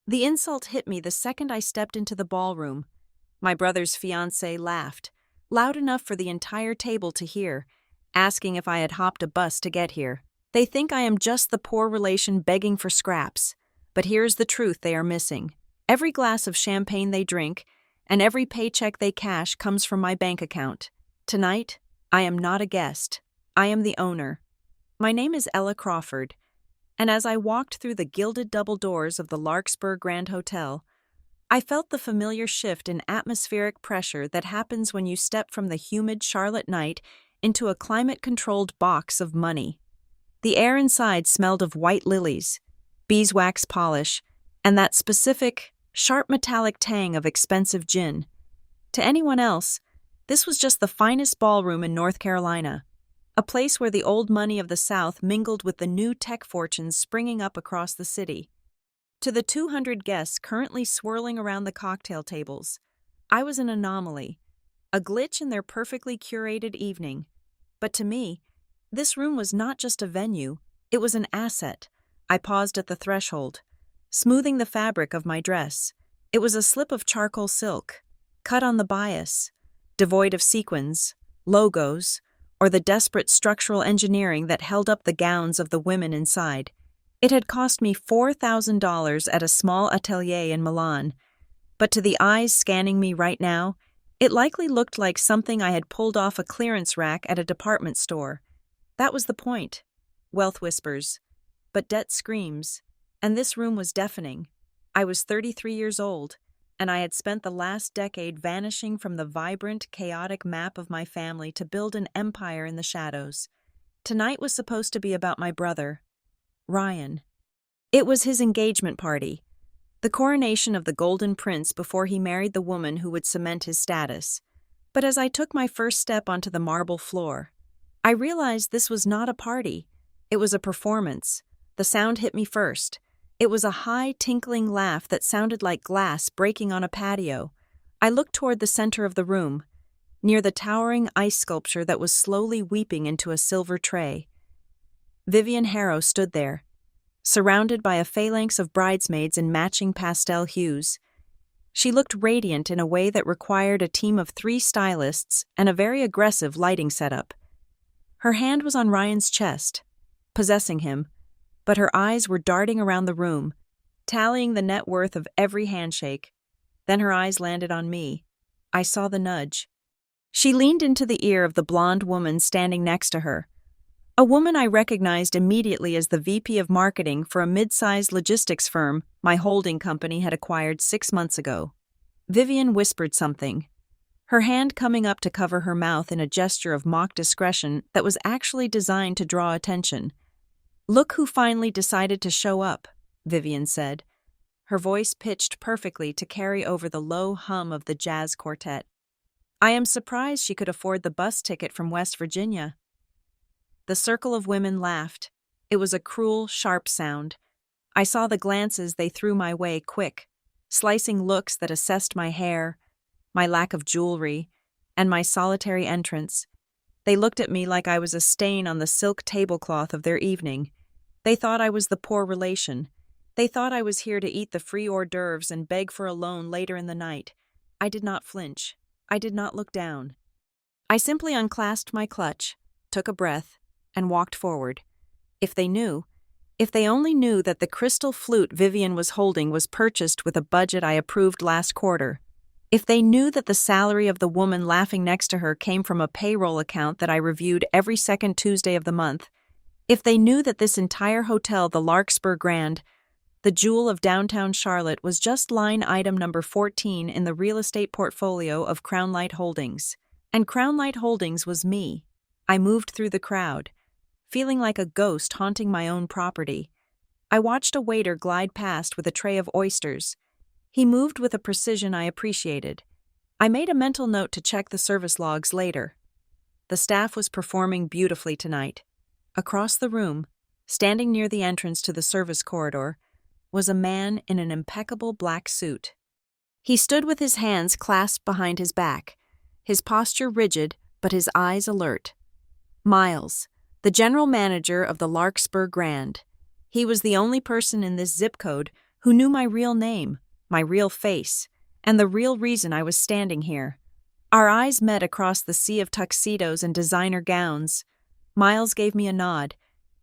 The insult hit me the second I stepped into the ballroom. My brother's fiancée laughed, loud enough for the entire table to hear, asking if I had hopped a bus to get here. They think I am just the poor relation begging for scraps. But here's the truth they are missing. Every glass of champagne they drink, and every paycheck they cash comes from my bank account. Tonight, I am not a guest. I am the owner. My name is Ella Crawford, and as I walked through the gilded double doors of the Larkspur Grand Hotel, I felt the familiar shift in atmospheric pressure that happens when you step from the humid Charlotte night into a climate-controlled box of money. The air inside smelled of white lilies, beeswax polish, and that specific, sharp metallic tang of expensive gin. To anyone else, this was just the finest ballroom in North Carolina, a place where the old money of the South mingled with the new tech fortunes springing up across the city. To the 200 guests currently swirling around the cocktail tables, I was an anomaly, a glitch in their perfectly curated evening. But to me, this room was not just a venue, it was an asset. I paused at the threshold, smoothing the fabric of my dress. It was a slip of charcoal silk, cut on the bias, devoid of sequins, logos, or the desperate structural engineering that held up the gowns of the women inside. It had cost me $4,000 at a small atelier in Milan, but to the eyes scanning me right now, it likely looked like something I had pulled off a clearance rack at a department store. That was the point. Wealth whispers, but debt screams, and this room was deafening. I was 33 years old, and I had spent the last decade vanishing from the vibrant, chaotic map of my family to build an empire in the shadows. Tonight was supposed to be about my brother, Ryan. It was his engagement party, the coronation of the Golden Prince before he married the woman who would cement his status. But as I took my first step onto the marble floor, I realized this was not a party. It was a performance. The sound hit me first. It was a high, tinkling laugh that sounded like glass breaking on a patio. I looked toward the center of the room, near the towering ice sculpture that was slowly weeping into a silver tray. Vivian Harrow stood there, surrounded by a phalanx of bridesmaids in matching pastel hues. She looked radiant in a way that required a team of 3 stylists and a very aggressive lighting setup. Her hand was on Ryan's chest, possessing him, but her eyes were darting around the room, tallying the net worth of every handshake. Then her eyes landed on me. I saw the nudge. She leaned into the ear of the blonde woman standing next to her, a woman I recognized immediately as the VP of marketing for a mid-sized logistics firm my holding company had acquired 6 months ago. Vivian whispered something, her hand coming up to cover her mouth in a gesture of mock discretion that was actually designed to draw attention. "Look who finally decided to show up," Vivian said, her voice pitched perfectly to carry over the low hum of the jazz quartet. "I am surprised she could afford the bus ticket from West Virginia." The circle of women laughed. It was a cruel, sharp sound. I saw the glances they threw my way quick, slicing looks that assessed my hair, my lack of jewelry, and my solitary entrance. They looked at me like I was a stain on the silk tablecloth of their evening. They thought I was the poor relation. They thought I was here to eat the free hors d'oeuvres and beg for a loan later in the night. I did not flinch. I did not look down. I simply unclasped my clutch, took a breath, and walked forward. If they only knew that the crystal flute Vivian was holding was purchased with a budget I approved last quarter. If they knew that the salary of the woman laughing next to her came from a payroll account that I reviewed every second Tuesday of the month. If they knew that this entire hotel, the Larkspur Grand, the jewel of downtown Charlotte, was just line item number 14 in the real estate portfolio of Crown Light Holdings. And Crown Light Holdings was me. I moved through the crowd, feeling like a ghost haunting my own property. I watched a waiter glide past with a tray of oysters. He moved with a precision I appreciated. I made a mental note to check the service logs later. The staff was performing beautifully tonight. Across the room, standing near the entrance to the service corridor, was a man in an impeccable black suit. He stood with his hands clasped behind his back, his posture rigid but his eyes alert. Miles, the general manager of the Larkspur Grand. He was the only person in this zip code who knew my real name, my real face, and the real reason I was standing here. Our eyes met across the sea of tuxedos and designer gowns. Miles gave me a nod.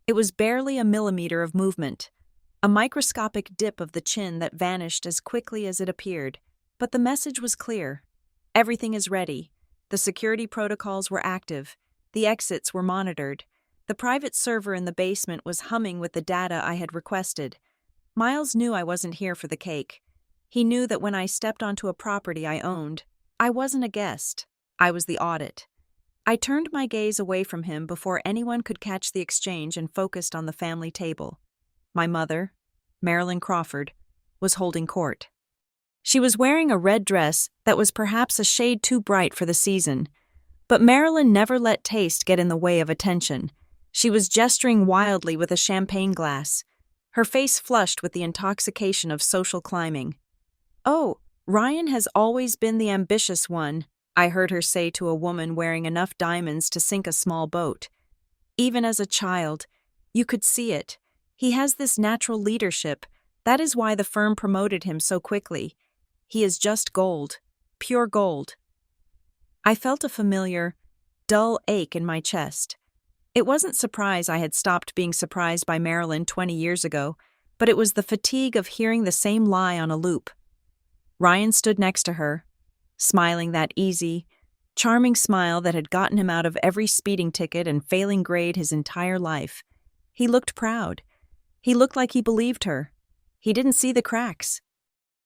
It was barely a millimeter of movement, a microscopic dip of the chin that vanished as quickly as it appeared. But the message was clear. Everything is ready. The security protocols were active. The exits were monitored. The private server in the basement was humming with the data I had requested. Miles knew I wasn't here for the cake. He knew that when I stepped onto a property I owned, I wasn't a guest. I was the audit. I turned my gaze away from him before anyone could catch the exchange and focused on the family table. My mother, Marilyn Crawford, was holding court. She was wearing a red dress that was perhaps a shade too bright for the season, but Marilyn never let taste get in the way of attention. She was gesturing wildly with a champagne glass, her face flushed with the intoxication of social climbing. "Oh, Ryan has always been the ambitious one," I heard her say to a woman wearing enough diamonds to sink a small boat. "Even as a child, you could see it. He has this natural leadership. That is why the firm promoted him so quickly. He is just gold, pure gold." I felt a familiar, dull ache in my chest. It wasn't surprise I had stopped being surprised by Marilyn 20 years ago, but it was the fatigue of hearing the same lie on a loop. Ryan stood next to her, smiling that easy, charming smile that had gotten him out of every speeding ticket and failing grade his entire life. He looked proud. He looked like he believed her. He didn't see the cracks.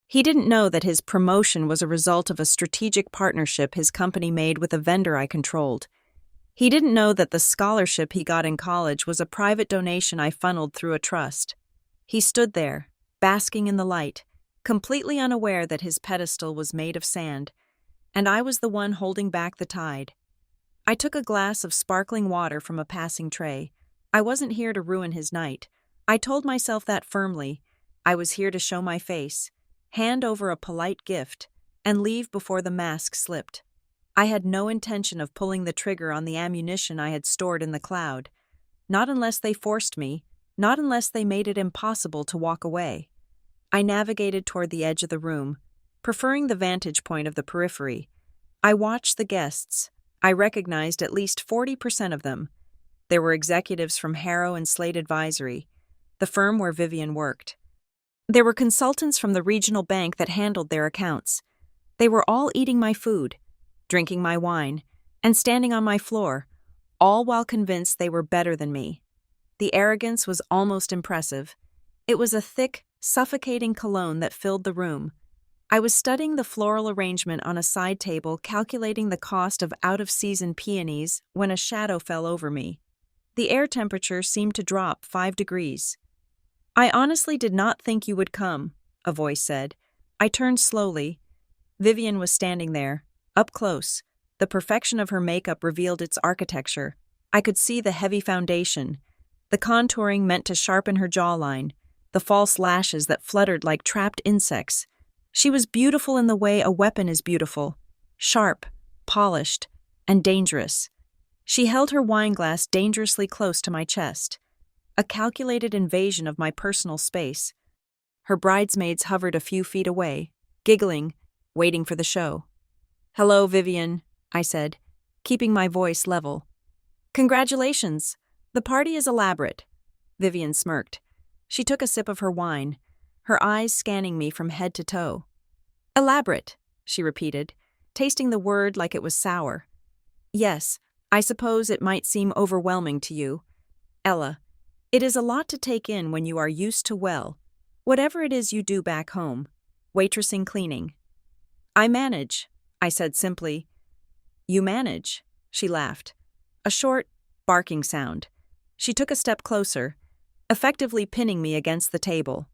He didn't know that his promotion was a result of a strategic partnership his company made with a vendor I controlled. He didn't know that the scholarship he got in college was a private donation I funneled through a trust. He stood there, basking in the light, completely unaware that his pedestal was made of sand, and I was the one holding back the tide. I took a glass of sparkling water from a passing tray. I wasn't here to ruin his night. I told myself that firmly. I was here to show my face, hand over a polite gift, and leave before the mask slipped. I had no intention of pulling the trigger on the ammunition I had stored in the cloud. Not unless they forced me, not unless they made it impossible to walk away. I navigated toward the edge of the room, preferring the vantage point of the periphery. I watched the guests. I recognized at least 40% of them. There were executives from Harrow and Slate Advisory, the firm where Vivian worked. There were consultants from the regional bank that handled their accounts. They were all eating my food, drinking my wine, and standing on my floor, all while convinced they were better than me. The arrogance was almost impressive. It was a thick, suffocating cologne that filled the room. I was studying the floral arrangement on a side table, calculating the cost of out-of-season peonies, when a shadow fell over me. The air temperature seemed to drop 5 degrees. "I honestly did not think you would come," a voice said. I turned slowly. Vivian was standing there, up close. The perfection of her makeup revealed its architecture. I could see the heavy foundation, the contouring meant to sharpen her jawline, the false lashes that fluttered like trapped insects. She was beautiful in the way a weapon is beautiful, sharp, polished, and dangerous. She held her wineglass dangerously close to my chest, a calculated invasion of my personal space. Her bridesmaids hovered a few feet away, giggling, waiting for the show. "Hello, Vivian," I said, keeping my voice level. "Congratulations. The party is elaborate." Vivian smirked. She took a sip of her wine, her eyes scanning me from head to toe. "Elaborate," she repeated, tasting the word like it was sour. "Yes, I suppose it might seem overwhelming to you. Ella, it is a lot to take in when you are used to, well, whatever it is you do back home, waitressing, cleaning." "I manage," I said simply. "You manage," she laughed. A short, barking sound. She took a step closer, effectively pinning me against the table.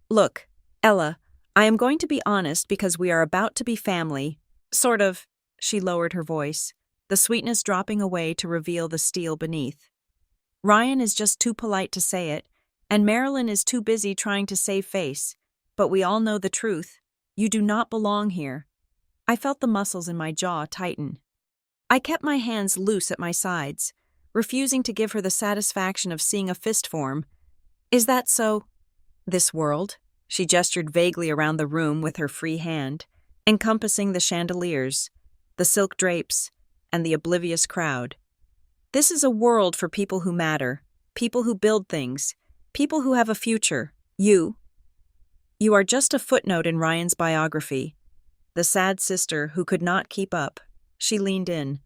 "Look, Ella, I am going to be honest because we are about to be family. Sort of," she lowered her voice, the sweetness dropping away to reveal the steel beneath. "Ryan is just too polite to say it, and Marilyn is too busy trying to save face. But we all know the truth. You do not belong here." I felt the muscles in my jaw tighten. I kept my hands loose at my sides, refusing to give her the satisfaction of seeing a fist form. "Is that so?" "This world," She gestured vaguely around the room with her free hand, encompassing the chandeliers, the silk drapes, and the oblivious crowd. This is a world for people who matter, people who build things, people who have a future. You are just a footnote in Ryan's biography. The sad sister who could not keep up. She leaned in,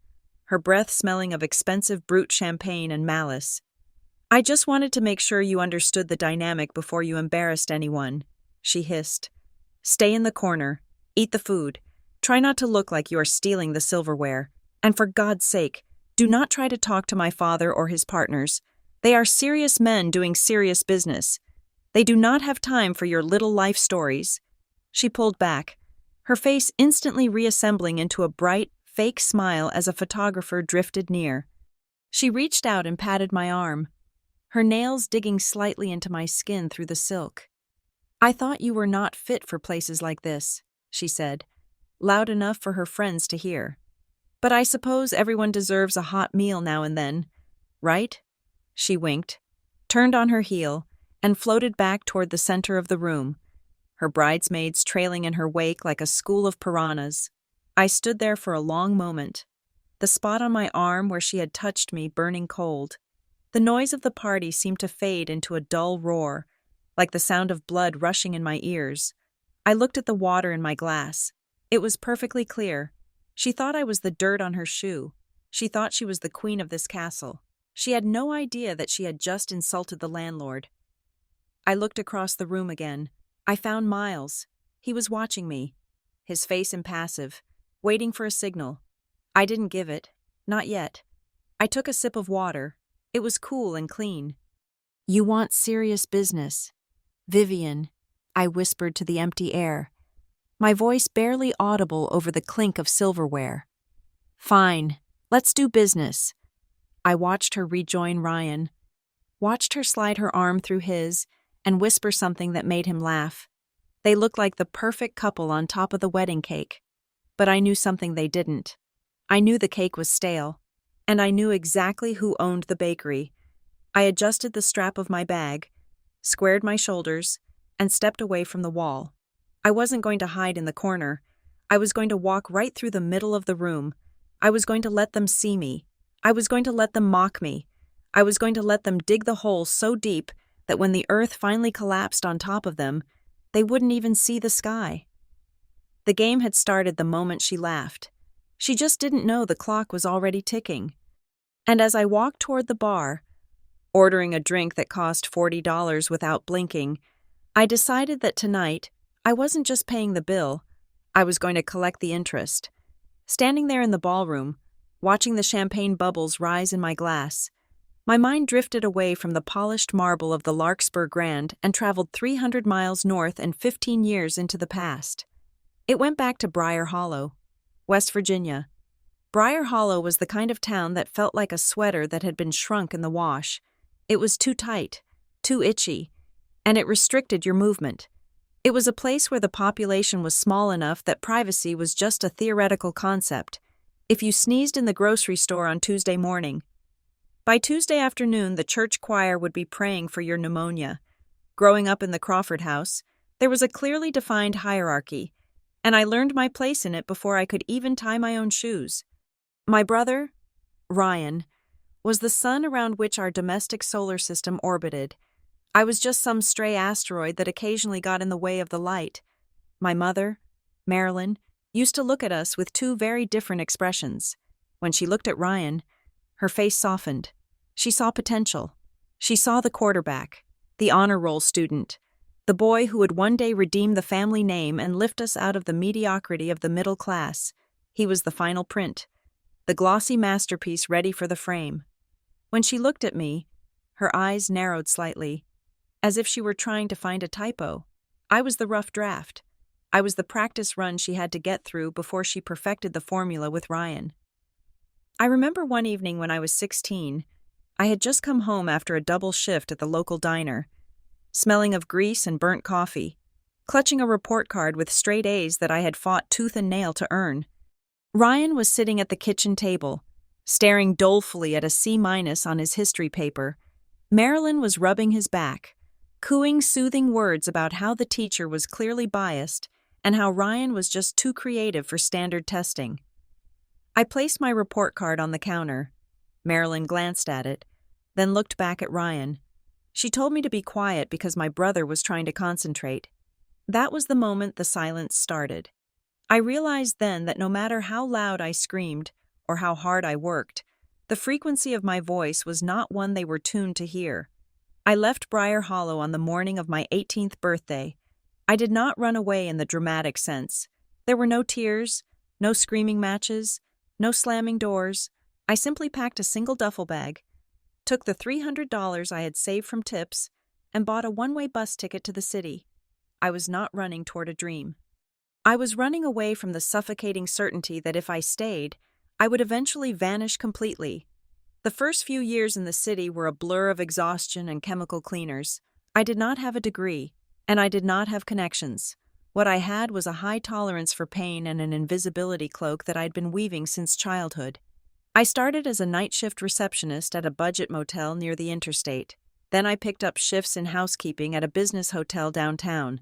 her breath smelling of expensive brut champagne and malice. I just wanted to make sure you understood the dynamic before you embarrassed anyone, she hissed. Stay in the corner, eat the food, try not to look like you are stealing the silverware, and for God's sake, do not try to talk to my father or his partners. They are serious men doing serious business. They do not have time for your little life stories. She pulled back, her face instantly reassembling into a bright, fake smile as a photographer drifted near. She reached out and patted my arm, her nails digging slightly into my skin through the silk. I thought you were not fit for places like this, she said, loud enough for her friends to hear. But I suppose everyone deserves a hot meal now and then, right? She winked, turned on her heel, and floated back toward the center of the room, her bridesmaids trailing in her wake like a school of piranhas. I stood there for a long moment, the spot on my arm where she had touched me burning cold. The noise of the party seemed to fade into a dull roar, like the sound of blood rushing in my ears. I looked at the water in my glass. It was perfectly clear. She thought I was the dirt on her shoe. She thought she was the queen of this castle. She had no idea that she had just insulted the landlord. I looked across the room again. I found Miles. He was watching me, his face impassive, waiting for a signal. I didn't give it. Not yet. I took a sip of water. It was cool and clean. You want serious business. Vivian, I whispered to the empty air, my voice barely audible over the clink of silverware. Fine, let's do business. I watched her rejoin Ryan, watched her slide her arm through his and whisper something that made him laugh. They looked like the perfect couple on top of the wedding cake. But I knew something they didn't. I knew the cake was stale, and I knew exactly who owned the bakery. I adjusted the strap of my bag, squared my shoulders, and stepped away from the wall. I wasn't going to hide in the corner. I was going to walk right through the middle of the room. I was going to let them see me. I was going to let them mock me. I was going to let them dig the hole so deep that when the earth finally collapsed on top of them, they wouldn't even see the sky. The game had started the moment she laughed. She just didn't know the clock was already ticking. And as I walked toward the bar, ordering a drink that cost $40 without blinking, I decided that tonight, I wasn't just paying the bill, I was going to collect the interest. Standing there in the ballroom, watching the champagne bubbles rise in my glass, my mind drifted away from the polished marble of the Larkspur Grand and traveled 300 miles north and 15 years into the past. It went back to Briar Hollow, West Virginia. Briar Hollow was the kind of town that felt like a sweater that had been shrunk in the wash. It was too tight, too itchy, and it restricted your movement. It was a place where the population was small enough that privacy was just a theoretical concept. If you sneezed in the grocery store on Tuesday morning, by Tuesday afternoon the church choir would be praying for your pneumonia. Growing up in the Crawford house, there was a clearly defined hierarchy, and I learned my place in it before I could even tie my own shoes. My brother, Ryan, was the sun around which our domestic solar system orbited. I was just some stray asteroid that occasionally got in the way of the light. My mother, Marilyn, used to look at us with two very different expressions. When she looked at Ryan, her face softened. She saw potential. She saw the quarterback, the honor roll student, the boy who would one day redeem the family name and lift us out of the mediocrity of the middle class. He was the final print, the glossy masterpiece ready for the frame. When she looked at me, her eyes narrowed slightly, as if she were trying to find a typo. I was the rough draft. I was the practice run she had to get through before she perfected the formula with Ryan. I remember one evening when I was 16, I had just come home after a double shift at the local diner, smelling of grease and burnt coffee, clutching a report card with straight A's that I had fought tooth and nail to earn. Ryan was sitting at the kitchen table, staring dolefully at a C- on his history paper. Marilyn was rubbing his back, cooing soothing words about how the teacher was clearly biased and how Ryan was just too creative for standard testing. I placed my report card on the counter. Marilyn glanced at it, then looked back at Ryan. She told me to be quiet because my brother was trying to concentrate. That was the moment the silence started. I realized then that no matter how loud I screamed or how hard I worked, the frequency of my voice was not one they were tuned to hear. I left Briar Hollow on the morning of my 18th birthday. I did not run away in the dramatic sense. There were no tears, no screaming matches, no slamming doors. I simply packed a single duffel bag, took the $300 I had saved from tips, and bought a one-way bus ticket to the city. I was not running toward a dream. I was running away from the suffocating certainty that if I stayed, I would eventually vanish completely. The first few years in the city were a blur of exhaustion and chemical cleaners. I did not have a degree, and I did not have connections. What I had was a high tolerance for pain and an invisibility cloak that I'd been weaving since childhood. I started as a night shift receptionist at a budget motel near the interstate. Then I picked up shifts in housekeeping at a business hotel downtown.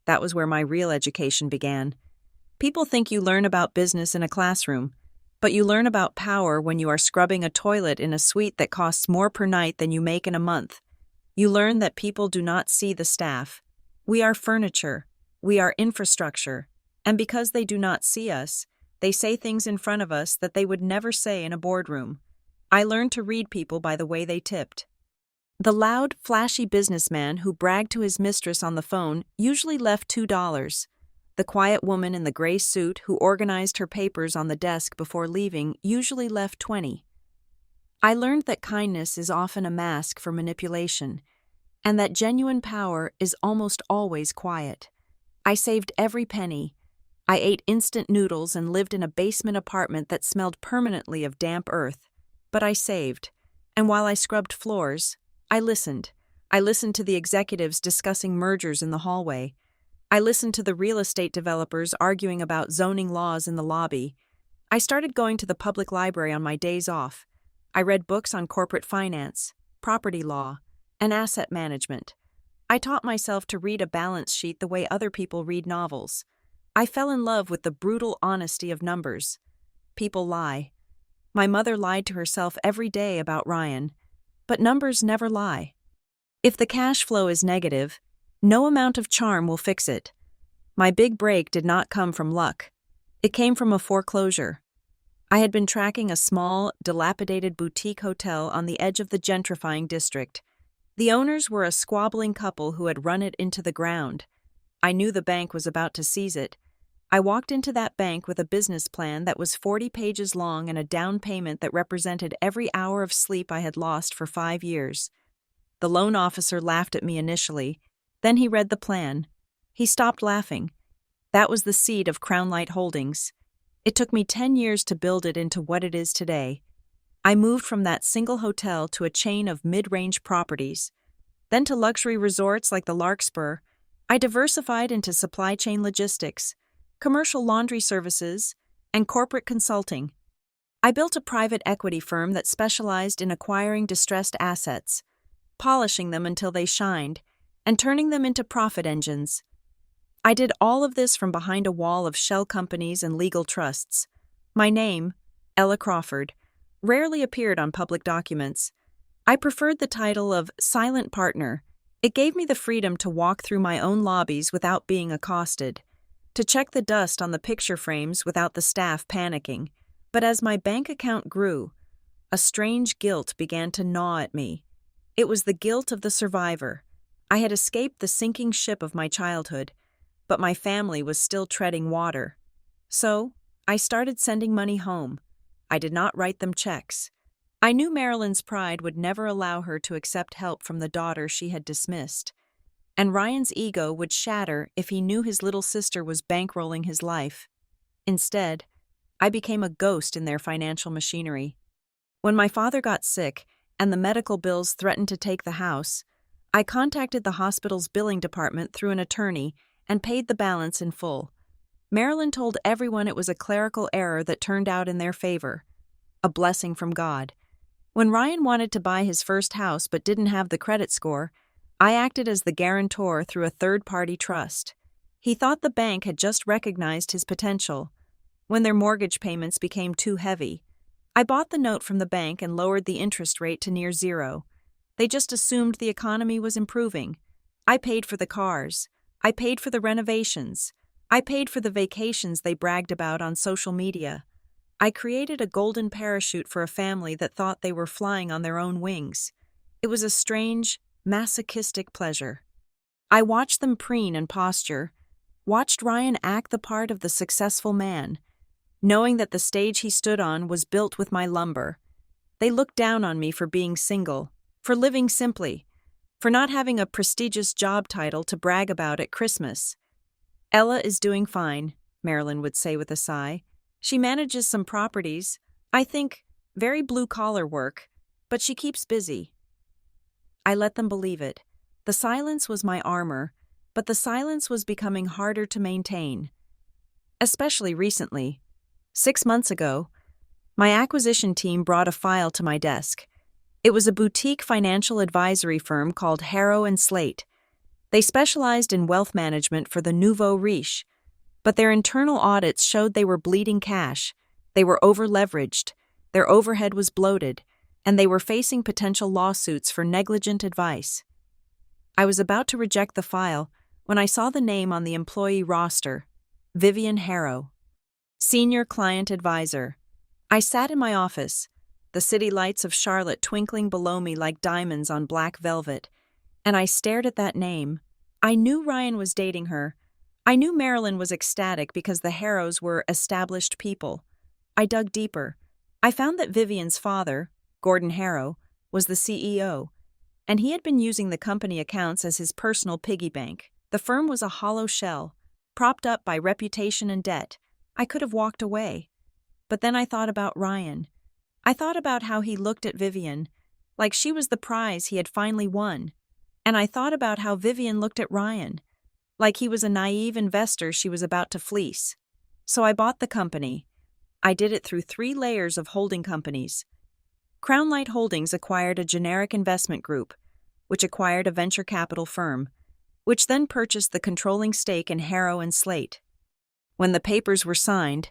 That was where my real education began. People think you learn about business in a classroom, but you learn about power when you are scrubbing a toilet in a suite that costs more per night than you make in a month. You learn that people do not see the staff. We are furniture. We are infrastructure. And because they do not see us, they say things in front of us that they would never say in a boardroom. I learned to read people by the way they tipped. The loud, flashy businessman who bragged to his mistress on the phone usually left $2. The quiet woman in the gray suit who organized her papers on the desk before leaving usually left 20. I learned that kindness is often a mask for manipulation, and that genuine power is almost always quiet. I saved every penny. I ate instant noodles and lived in a basement apartment that smelled permanently of damp earth. But I saved, and while I scrubbed floors, I listened. I listened to the executives discussing mergers in the hallway. I listened to the real estate developers arguing about zoning laws in the lobby. I started going to the public library on my days off. I read books on corporate finance, property law, and asset management. I taught myself to read a balance sheet the way other people read novels. I fell in love with the brutal honesty of numbers. People lie. My mother lied to herself every day about Ryan, but numbers never lie. If the cash flow is negative, no amount of charm will fix it. My big break did not come from luck. It came from a foreclosure. I had been tracking a small, dilapidated boutique hotel on the edge of the gentrifying district. The owners were a squabbling couple who had run it into the ground. I knew the bank was about to seize it. I walked into that bank with a business plan that was 40 pages long and a down payment that represented every hour of sleep I had lost for 5 years. The loan officer laughed at me initially. Then he read the plan. He stopped laughing. That was the seed of Crown Light Holdings. It took me 10 years to build it into what it is today. I moved from that single hotel to a chain of mid-range properties, then to luxury resorts like the Larkspur. I diversified into supply chain logistics, commercial laundry services, and corporate consulting. I built a private equity firm that specialized in acquiring distressed assets, polishing them until they shined, and turning them into profit engines. I did all of this from behind a wall of shell companies and legal trusts. My name, Ella Crawford, rarely appeared on public documents. I preferred the title of silent partner. It gave me the freedom to walk through my own lobbies without being accosted, to check the dust on the picture frames without the staff panicking. But as my bank account grew, a strange guilt began to gnaw at me. It was the guilt of the survivor. I had escaped the sinking ship of my childhood, but my family was still treading water. So, I started sending money home. I did not write them checks. I knew Marilyn's pride would never allow her to accept help from the daughter she had dismissed, and Ryan's ego would shatter if he knew his little sister was bankrolling his life. Instead, I became a ghost in their financial machinery. When my father got sick and the medical bills threatened to take the house, I contacted the hospital's billing department through an attorney and paid the balance in full. Marilyn told everyone it was a clerical error that turned out in their favor, a blessing from God. When Ryan wanted to buy his first house but didn't have the credit score, I acted as the guarantor through a third-party trust. He thought the bank had just recognized his potential. When their mortgage payments became too heavy, I bought the note from the bank and lowered the interest rate to near zero. They just assumed the economy was improving. I paid for the cars. I paid for the renovations. I paid for the vacations they bragged about on social media. I created a golden parachute for a family that thought they were flying on their own wings. It was a strange, masochistic pleasure. I watched them preen and posture, watched Ryan act the part of the successful man, knowing that the stage he stood on was built with my lumber. They looked down on me for being single, for living simply, for not having a prestigious job title to brag about at Christmas. Ella is doing fine, Marilyn would say with a sigh. She manages some properties, I think, very blue-collar work, but she keeps busy. I let them believe it. The silence was my armor, but the silence was becoming harder to maintain. Especially recently. 6 months ago, my acquisition team brought a file to my desk. It was a boutique financial advisory firm called Harrow & Slate. They specialized in wealth management for the nouveau riche, but their internal audits showed they were bleeding cash, they were over-leveraged, their overhead was bloated, and they were facing potential lawsuits for negligent advice. I was about to reject the file when I saw the name on the employee roster, Vivian Harrow, Senior Client Advisor. I sat in my office, the city lights of Charlotte twinkling below me like diamonds on black velvet, and I stared at that name. I knew Ryan was dating her. I knew Marilyn was ecstatic because the Harrows were established people. I dug deeper. I found that Vivian's father, Gordon Harrow, was the CEO, and he had been using the company accounts as his personal piggy bank. The firm was a hollow shell, propped up by reputation and debt. I could have walked away. But then I thought about Ryan. I thought about how he looked at Vivian, like she was the prize he had finally won. And I thought about how Vivian looked at Ryan, like he was a naive investor she was about to fleece. So I bought the company. I did it through 3 layers of holding companies. Crown Light Holdings acquired a generic investment group, which acquired a venture capital firm, which then purchased the controlling stake in Harrow & Slate. When the papers were signed,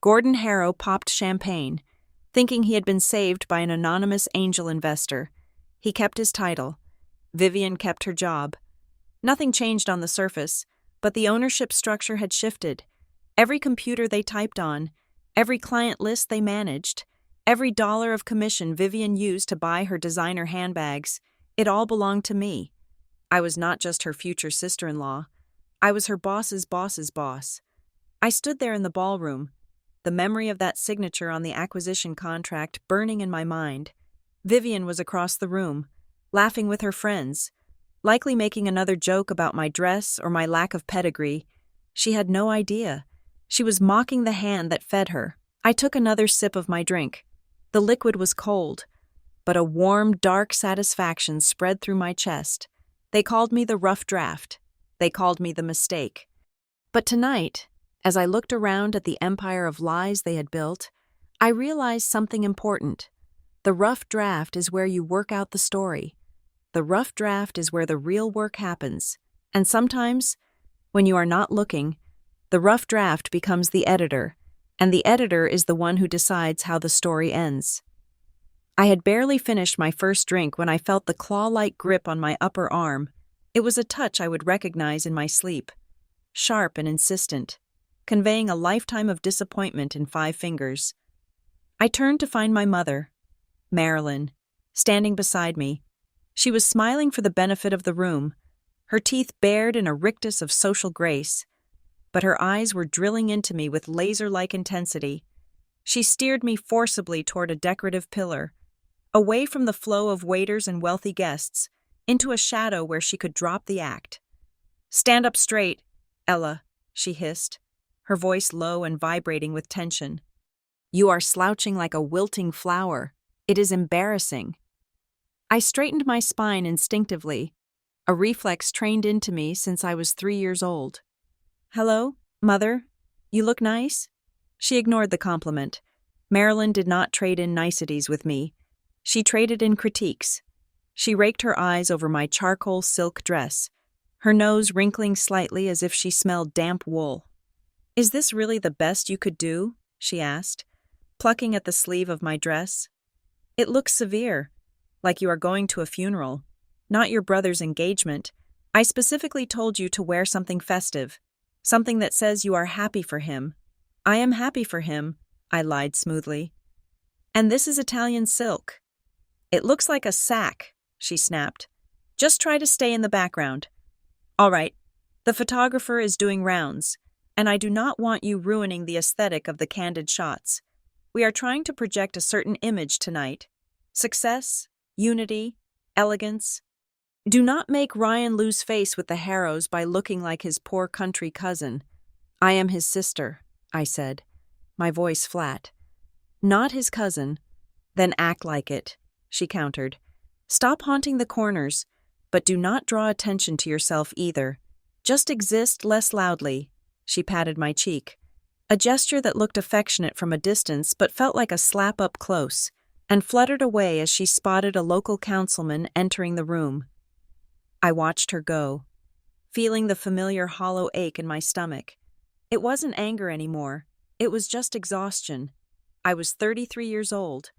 Gordon Harrow popped champagne, thinking he had been saved by an anonymous angel investor. He kept his title. Vivian kept her job. Nothing changed on the surface, but the ownership structure had shifted. Every computer they typed on, every client list they managed, every dollar of commission Vivian used to buy her designer handbags, it all belonged to me. I was not just her future sister-in-law. I was her boss's boss's boss. I stood there in the ballroom, the memory of that signature on the acquisition contract burning in my mind. Vivian was across the room, laughing with her friends, likely making another joke about my dress or my lack of pedigree. She had no idea. She was mocking the hand that fed her. I took another sip of my drink. The liquid was cold, but a warm, dark satisfaction spread through my chest. They called me the rough draft. They called me the mistake. But tonight, as I looked around at the empire of lies they had built, I realized something important. The rough draft is where you work out the story. The rough draft is where the real work happens. And sometimes, when you are not looking, the rough draft becomes the editor, and the editor is the one who decides how the story ends. I had barely finished my first drink when I felt the claw-like grip on my upper arm. It was a touch I would recognize in my sleep, sharp and insistent, conveying a lifetime of disappointment in 5 fingers. I turned to find my mother, Marilyn, standing beside me. She was smiling for the benefit of the room, her teeth bared in a rictus of social grace, but her eyes were drilling into me with laser-like intensity. She steered me forcibly toward a decorative pillar, away from the flow of waiters and wealthy guests, into a shadow where she could drop the act. "Stand up straight, Ella," she hissed, her voice low and vibrating with tension. "You are slouching like a wilting flower. It is embarrassing." I straightened my spine instinctively, a reflex trained into me since I was 3 years old. "Hello, Mother. You look nice?" She ignored the compliment. Marilyn did not trade in niceties with me. She traded in critiques. She raked her eyes over my charcoal silk dress, her nose wrinkling slightly as if she smelled damp wool. "Is this really the best you could do?" she asked, plucking at the sleeve of my dress. "It looks severe, like you are going to a funeral, not your brother's engagement. I specifically told you to wear something festive, something that says you are happy for him." "I am happy for him," I lied smoothly. "And this is Italian silk." "It looks like a sack," she snapped. "Just try to stay in the background." "All right, the photographer is doing rounds, and I do not want you ruining the aesthetic of the candid shots. We are trying to project a certain image tonight. Success, unity, elegance. Do not make Ryan lose face with the Harrows by looking like his poor country cousin." "I am his sister," I said, my voice flat. "Not his cousin." "Then act like it," she countered. "Stop haunting the corners, but do not draw attention to yourself either. Just exist less loudly." She patted my cheek, a gesture that looked affectionate from a distance but felt like a slap up close, and fluttered away as she spotted a local councilman entering the room. I watched her go, feeling the familiar hollow ache in my stomach. It wasn't anger anymore, it was just exhaustion. I was 33 years old.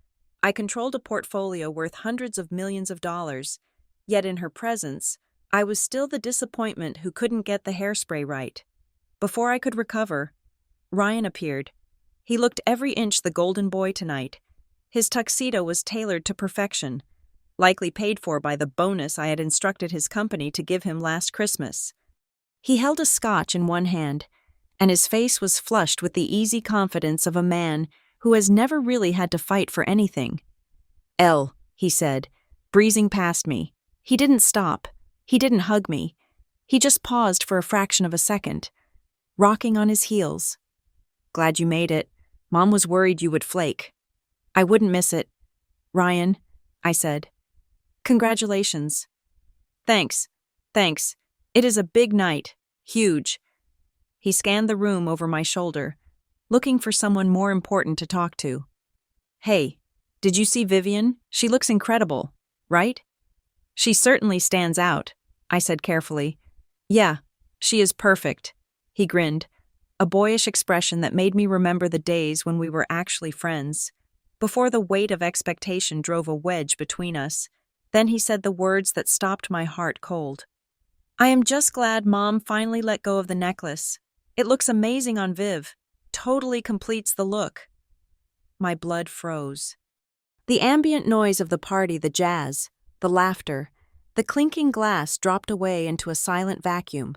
I controlled a portfolio worth hundreds of millions of dollars, yet in her presence, I was still the disappointment who couldn't get the hairspray right. Before I could recover, Ryan appeared. He looked every inch the golden boy tonight. His tuxedo was tailored to perfection, likely paid for by the bonus I had instructed his company to give him last Christmas. He held a scotch in one hand, and his face was flushed with the easy confidence of a man who has never really had to fight for anything. "Elle," he said, breezing past me. He didn't stop. He didn't hug me. He just paused for a fraction of a second, rocking on his heels. "Glad you made it. Mom was worried you would flake." "I wouldn't miss it." "Ryan," I said. "Congratulations." Thanks. It is a big night. Huge." He scanned the room over my shoulder, looking for someone more important to talk to. "Hey, did you see Vivian? She looks incredible, right?" "She certainly stands out," I said carefully. "Yeah, she is perfect." He grinned, a boyish expression that made me remember the days when we were actually friends, before the weight of expectation drove a wedge between us. Then he said the words that stopped my heart cold. "I am just glad Mom finally let go of the necklace. It looks amazing on Viv. Totally completes the look." My blood froze. The ambient noise of the party, the jazz, the laughter, the clinking glass dropped away into a silent vacuum.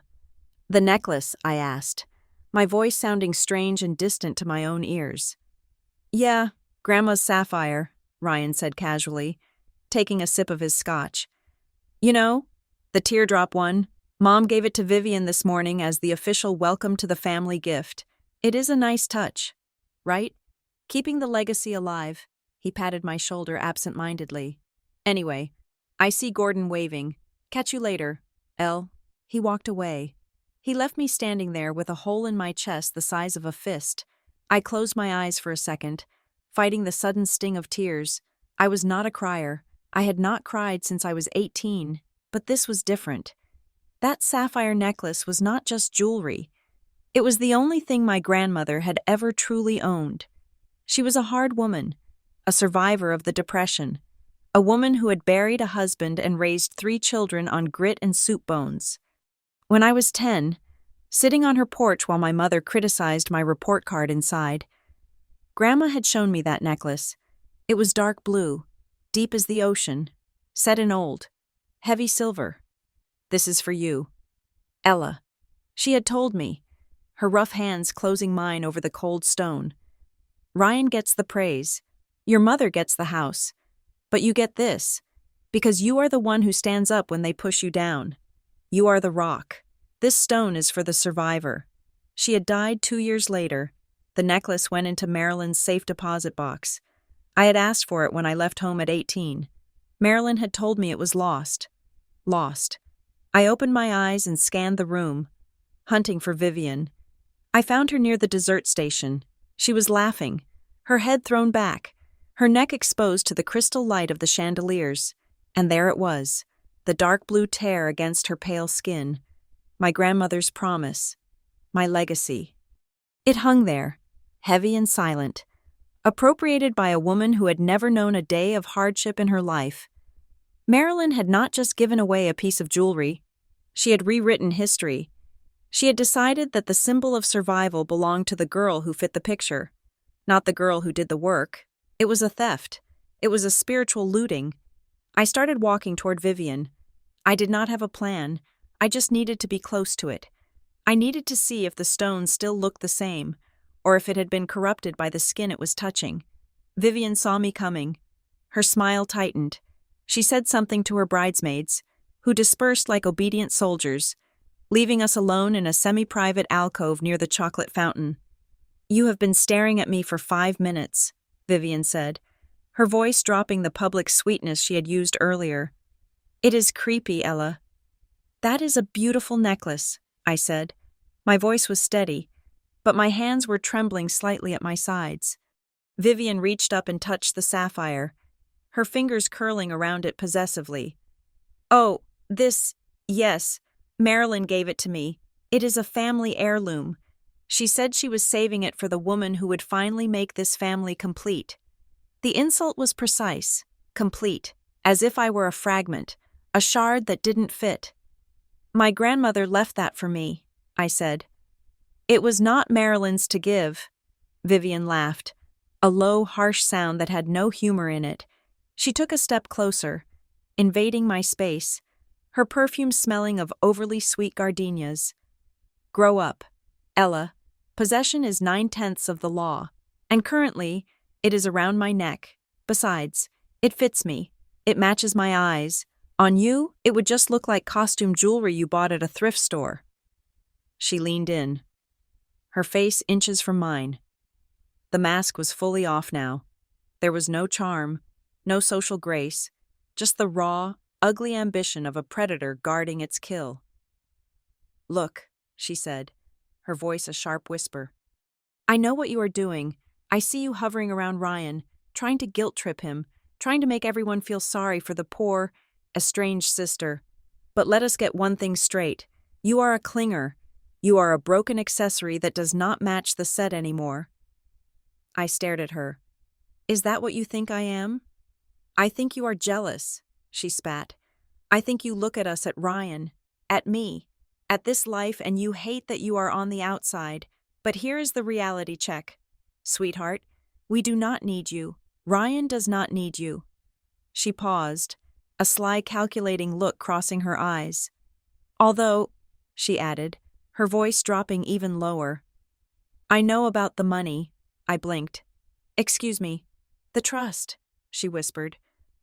"The necklace?" I asked, my voice sounding strange and distant to my own ears. "Yeah, Grandma's sapphire," Ryan said casually, taking a sip of his scotch. "You know, the teardrop one. Mom gave it to Vivian this morning as the official welcome to the family gift. It is a nice touch, right? Keeping the legacy alive." He patted my shoulder absent-mindedly. "Anyway, I see Gordon waving. Catch you later, Elle." He walked away. He left me standing there with a hole in my chest the size of a fist. I closed my eyes for a second, fighting the sudden sting of tears. I was not a crier. I had not cried since I was 18, but this was different. That sapphire necklace was not just jewelry. It was the only thing my grandmother had ever truly owned. She was a hard woman, a survivor of the Depression, a woman who had buried a husband and raised 3 children on grit and soup bones. When I was 10, sitting on her porch while my mother criticized my report card inside, Grandma had shown me that necklace. It was dark blue, deep as the ocean, set in old, heavy silver. "This is for you, Ella," she had told me, her rough hands closing mine over the cold stone. "Ryan gets the praise. Your mother gets the house. But you get this, because you are the one who stands up when they push you down. You are the rock. This stone is for the survivor." She had died 2 years later. The necklace went into Marilyn's safe deposit box. I had asked for it when I left home at 18. Marilyn had told me it was lost. Lost. I opened my eyes and scanned the room, hunting for Vivian. I found her near the dessert station. She was laughing, her head thrown back, her neck exposed to the crystal light of the chandeliers. And there it was, the dark blue tear against her pale skin, my grandmother's promise, my legacy. It hung there, heavy and silent, appropriated by a woman who had never known a day of hardship in her life. Marilyn had not just given away a piece of jewelry. She had rewritten history. She had decided that the symbol of survival belonged to the girl who fit the picture, not the girl who did the work. It was a theft. It was a spiritual looting. I started walking toward Vivian. I did not have a plan. I just needed to be close to it. I needed to see if the stone still looked the same, or if it had been corrupted by the skin it was touching. Vivian saw me coming. Her smile tightened. She said something to her bridesmaids, who dispersed like obedient soldiers, leaving us alone in a semi-private alcove near the chocolate fountain. "You have been staring at me for 5 minutes," Vivian said, her voice dropping the public sweetness she had used earlier. "It is creepy, Ella." "That is a beautiful necklace," I said. My voice was steady, but my hands were trembling slightly at my sides. Vivian reached up and touched the sapphire, her fingers curling around it possessively. "Oh, yes, Marilyn gave it to me. It is a family heirloom. She said she was saving it for the woman who would finally make this family complete." The insult was precise, complete, as if I were a fragment, a shard that didn't fit. "My grandmother left that for me," I said. "It was not Marilyn's to give." Vivian laughed, a low, harsh sound that had no humor in it. She took a step closer, invading my space, her perfume smelling of overly sweet gardenias. "Grow up, Ella. Possession is 9/10 of the law, and currently, it is around my neck. Besides, it fits me. It matches my eyes. On you, it would just look like costume jewelry you bought at a thrift store." She leaned in, her face inches from mine. The mask was fully off now. There was no charm, no social grace, just the raw, ugly ambition of a predator guarding its kill. "Look," she said, her voice a sharp whisper. "I know what you are doing. I see you hovering around Ryan, trying to guilt-trip him, trying to make everyone feel sorry for the poor, estranged sister. But let us get one thing straight. You are a clinger. You are a broken accessory that does not match the set anymore." I stared at her. "Is that what you think I am?" "I think you are jealous," she spat. "I think you look at us, at Ryan, at me, at this life, and you hate that you are on the outside. But here is the reality check. Sweetheart, we do not need you. Ryan does not need you." She paused, a sly calculating look crossing her eyes. "Although," she added, her voice dropping even lower, "I know about the money." I blinked. "Excuse me, the trust," she whispered,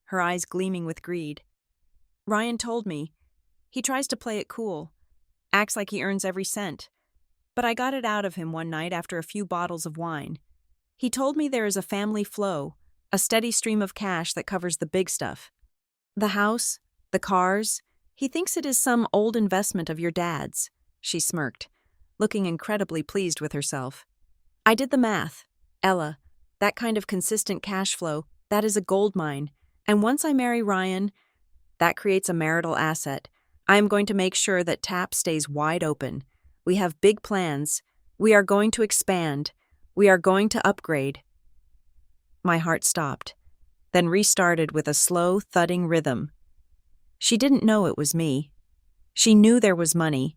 her eyes gleaming with greed. "Ryan told me. He tries to play it cool, acts like he earns every cent. But I got it out of him one night after a few bottles of wine. He told me there is a family flow, a steady stream of cash that covers the big stuff. The house, the cars, he thinks it is some old investment of your dad's." She smirked, looking incredibly pleased with herself. "I did the math. Ella, that kind of consistent cash flow, that is a gold mine. And once I marry Ryan, that creates a marital asset. I am going to make sure that TAP stays wide open. We have big plans. We are going to expand. We are going to upgrade." My heart stopped, then restarted with a slow, thudding rhythm. She didn't know it was me. She knew there was money.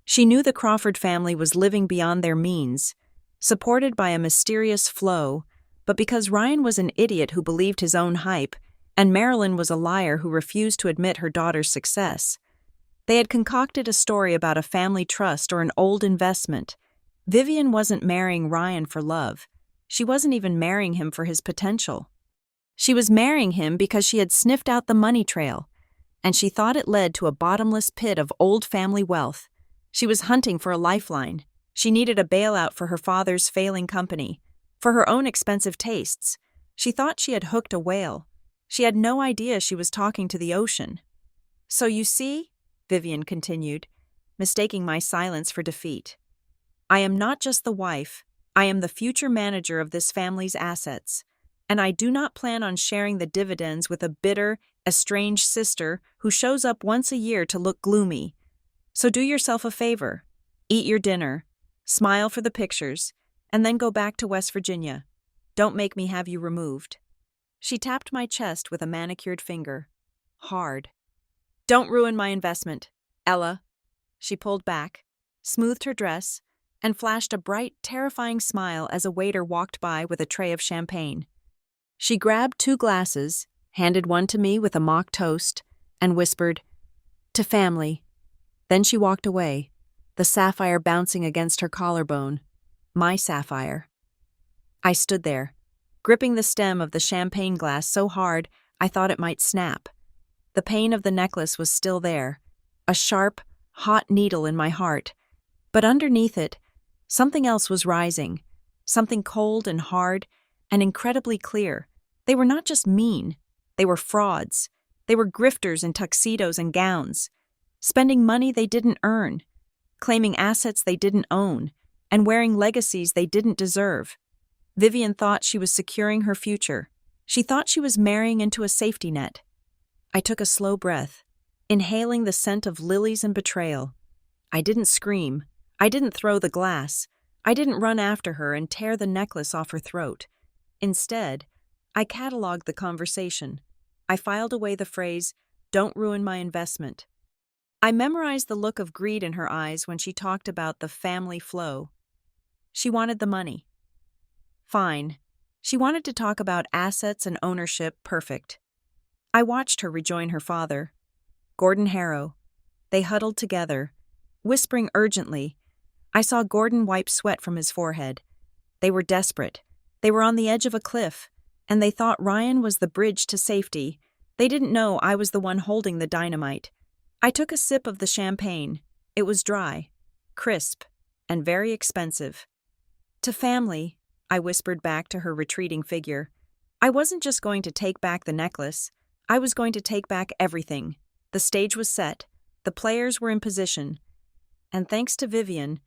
She knew the Crawford family was living beyond their means, supported by a mysterious flow, but because Ryan was an idiot who believed his own hype, and Marilyn was a liar who refused to admit her daughter's success, they had concocted a story about a family trust or an old investment. Vivian wasn't marrying Ryan for love. She wasn't even marrying him for his potential. She was marrying him because she had sniffed out the money trail, and she thought it led to a bottomless pit of old family wealth. She was hunting for a lifeline. She needed a bailout for her father's failing company, for her own expensive tastes. She thought she had hooked a whale. She had no idea she was talking to the ocean. "So you see," Vivian continued, mistaking my silence for defeat, "I am not just the wife. I am the future manager of this family's assets. And I do not plan on sharing the dividends with a bitter, estranged sister who shows up once a year to look gloomy. So do yourself a favor. Eat your dinner, smile for the pictures, and then go back to West Virginia. Don't make me have you removed. She tapped my chest with a manicured finger. Hard. Don't ruin my investment, Ella. She pulled back, smoothed her dress, and flashed a bright, terrifying smile as a waiter walked by with a tray of champagne. She grabbed 2 glasses, handed one to me with a mock toast, and whispered, "To family." Then she walked away, the sapphire bouncing against her collarbone. My sapphire. I stood there, gripping the stem of the champagne glass so hard I thought it might snap. The pain of the necklace was still there, a sharp, hot needle in my heart. But underneath it, something else was rising, something cold and hard and incredibly clear. They were not just mean, they were frauds. They were grifters in tuxedos and gowns, spending money they didn't earn, claiming assets they didn't own, and wearing legacies they didn't deserve. Vivian thought she was securing her future. She thought she was marrying into a safety net. I took a slow breath, inhaling the scent of lilies and betrayal. I didn't scream. I didn't throw the glass. I didn't run after her and tear the necklace off her throat. Instead, I cataloged the conversation. I filed away the phrase, "Don't ruin my investment." I memorized the look of greed in her eyes when she talked about the family flow. She wanted the money. Fine. She wanted to talk about assets and ownership. Perfect. I watched her rejoin her father, Gordon Harrow. They huddled together, whispering urgently. I saw Gordon wipe sweat from his forehead. They were desperate. They were on the edge of a cliff, and they thought Ryan was the bridge to safety. They didn't know I was the one holding the dynamite. I took a sip of the champagne. It was dry, crisp, and very expensive. To family, I whispered back to her retreating figure. I wasn't just going to take back the necklace. I was going to take back everything. The stage was set. The players were in position. And thanks to Vivian,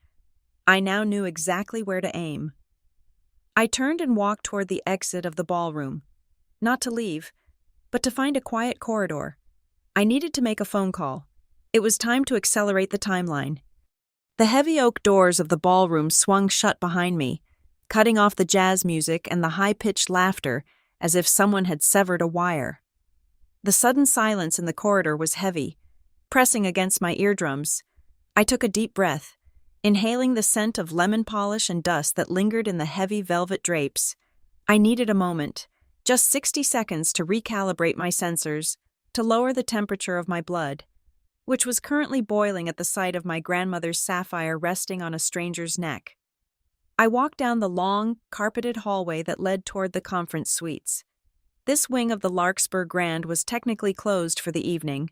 I now knew exactly where to aim. I turned and walked toward the exit of the ballroom. Not to leave, but to find a quiet corridor. I needed to make a phone call. It was time to accelerate the timeline. The heavy oak doors of the ballroom swung shut behind me, cutting off the jazz music and the high-pitched laughter as if someone had severed a wire. The sudden silence in the corridor was heavy, pressing against my eardrums. I took a deep breath, inhaling the scent of lemon polish and dust that lingered in the heavy velvet drapes. I needed a moment, just 60 seconds to recalibrate my sensors, to lower the temperature of my blood, which was currently boiling at the sight of my grandmother's sapphire resting on a stranger's neck. I walked down the long, carpeted hallway that led toward the conference suites. This wing of the Larkspur Grand was technically closed for the evening.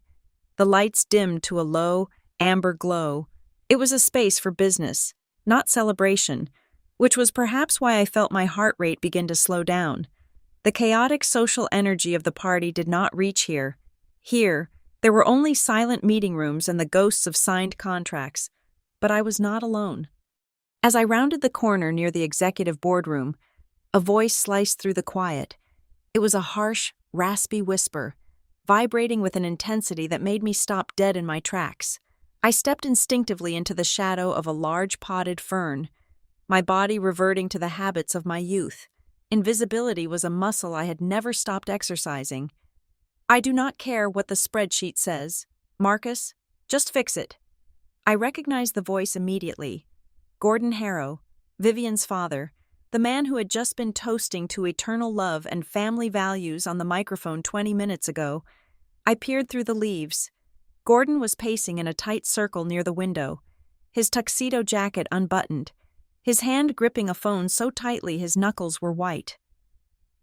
The lights dimmed to a low, amber glow. It was a space for business, not celebration, which was perhaps why I felt my heart rate begin to slow down. The chaotic social energy of the party did not reach here. Here, there were only silent meeting rooms and the ghosts of signed contracts. But I was not alone. As I rounded the corner near the executive boardroom, a voice sliced through the quiet. It was a harsh, raspy whisper, vibrating with an intensity that made me stop dead in my tracks. I stepped instinctively into the shadow of a large potted fern, my body reverting to the habits of my youth. Invisibility was a muscle I had never stopped exercising. I do not care what the spreadsheet says, Marcus, just fix it. I recognized the voice immediately. Gordon Harrow, Vivian's father, the man who had just been toasting to eternal love and family values on the microphone 20 minutes ago. I peered through the leaves. Gordon was pacing in a tight circle near the window, his tuxedo jacket unbuttoned, his hand gripping a phone so tightly his knuckles were white.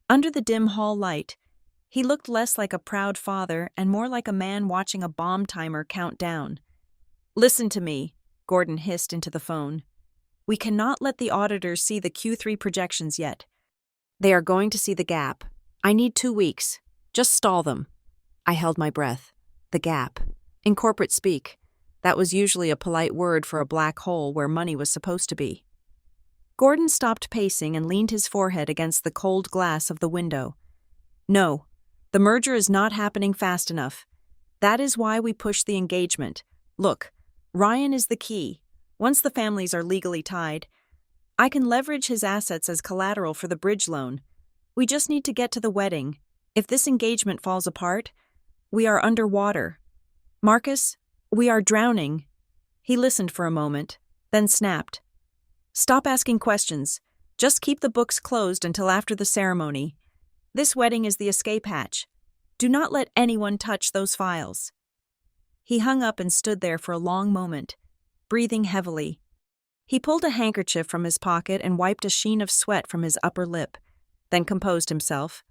Under the dim hall light, he looked less like a proud father and more like a man watching a bomb timer count down. "Listen to me," Gordon hissed into the phone. "We cannot let the auditors see the Q3 projections yet. They are going to see the gap. I need 2 weeks. Just stall them." I held my breath. The gap. In corporate speak, that was usually a polite word for a black hole where money was supposed to be. Gordon stopped pacing and leaned his forehead against the cold glass of the window. No, the merger is not happening fast enough. That is why we push the engagement. Look, Ryan is the key. Once the families are legally tied, I can leverage his assets as collateral for the bridge loan. We just need to get to the wedding. If this engagement falls apart, we are underwater. Marcus, we are drowning. He listened for a moment, then snapped. Stop asking questions. Just keep the books closed until after the ceremony. This wedding is the escape hatch. Do not let anyone touch those files. He hung up and stood there for a long moment, breathing heavily. He pulled a handkerchief from his pocket and wiped a sheen of sweat from his upper lip, then composed himself,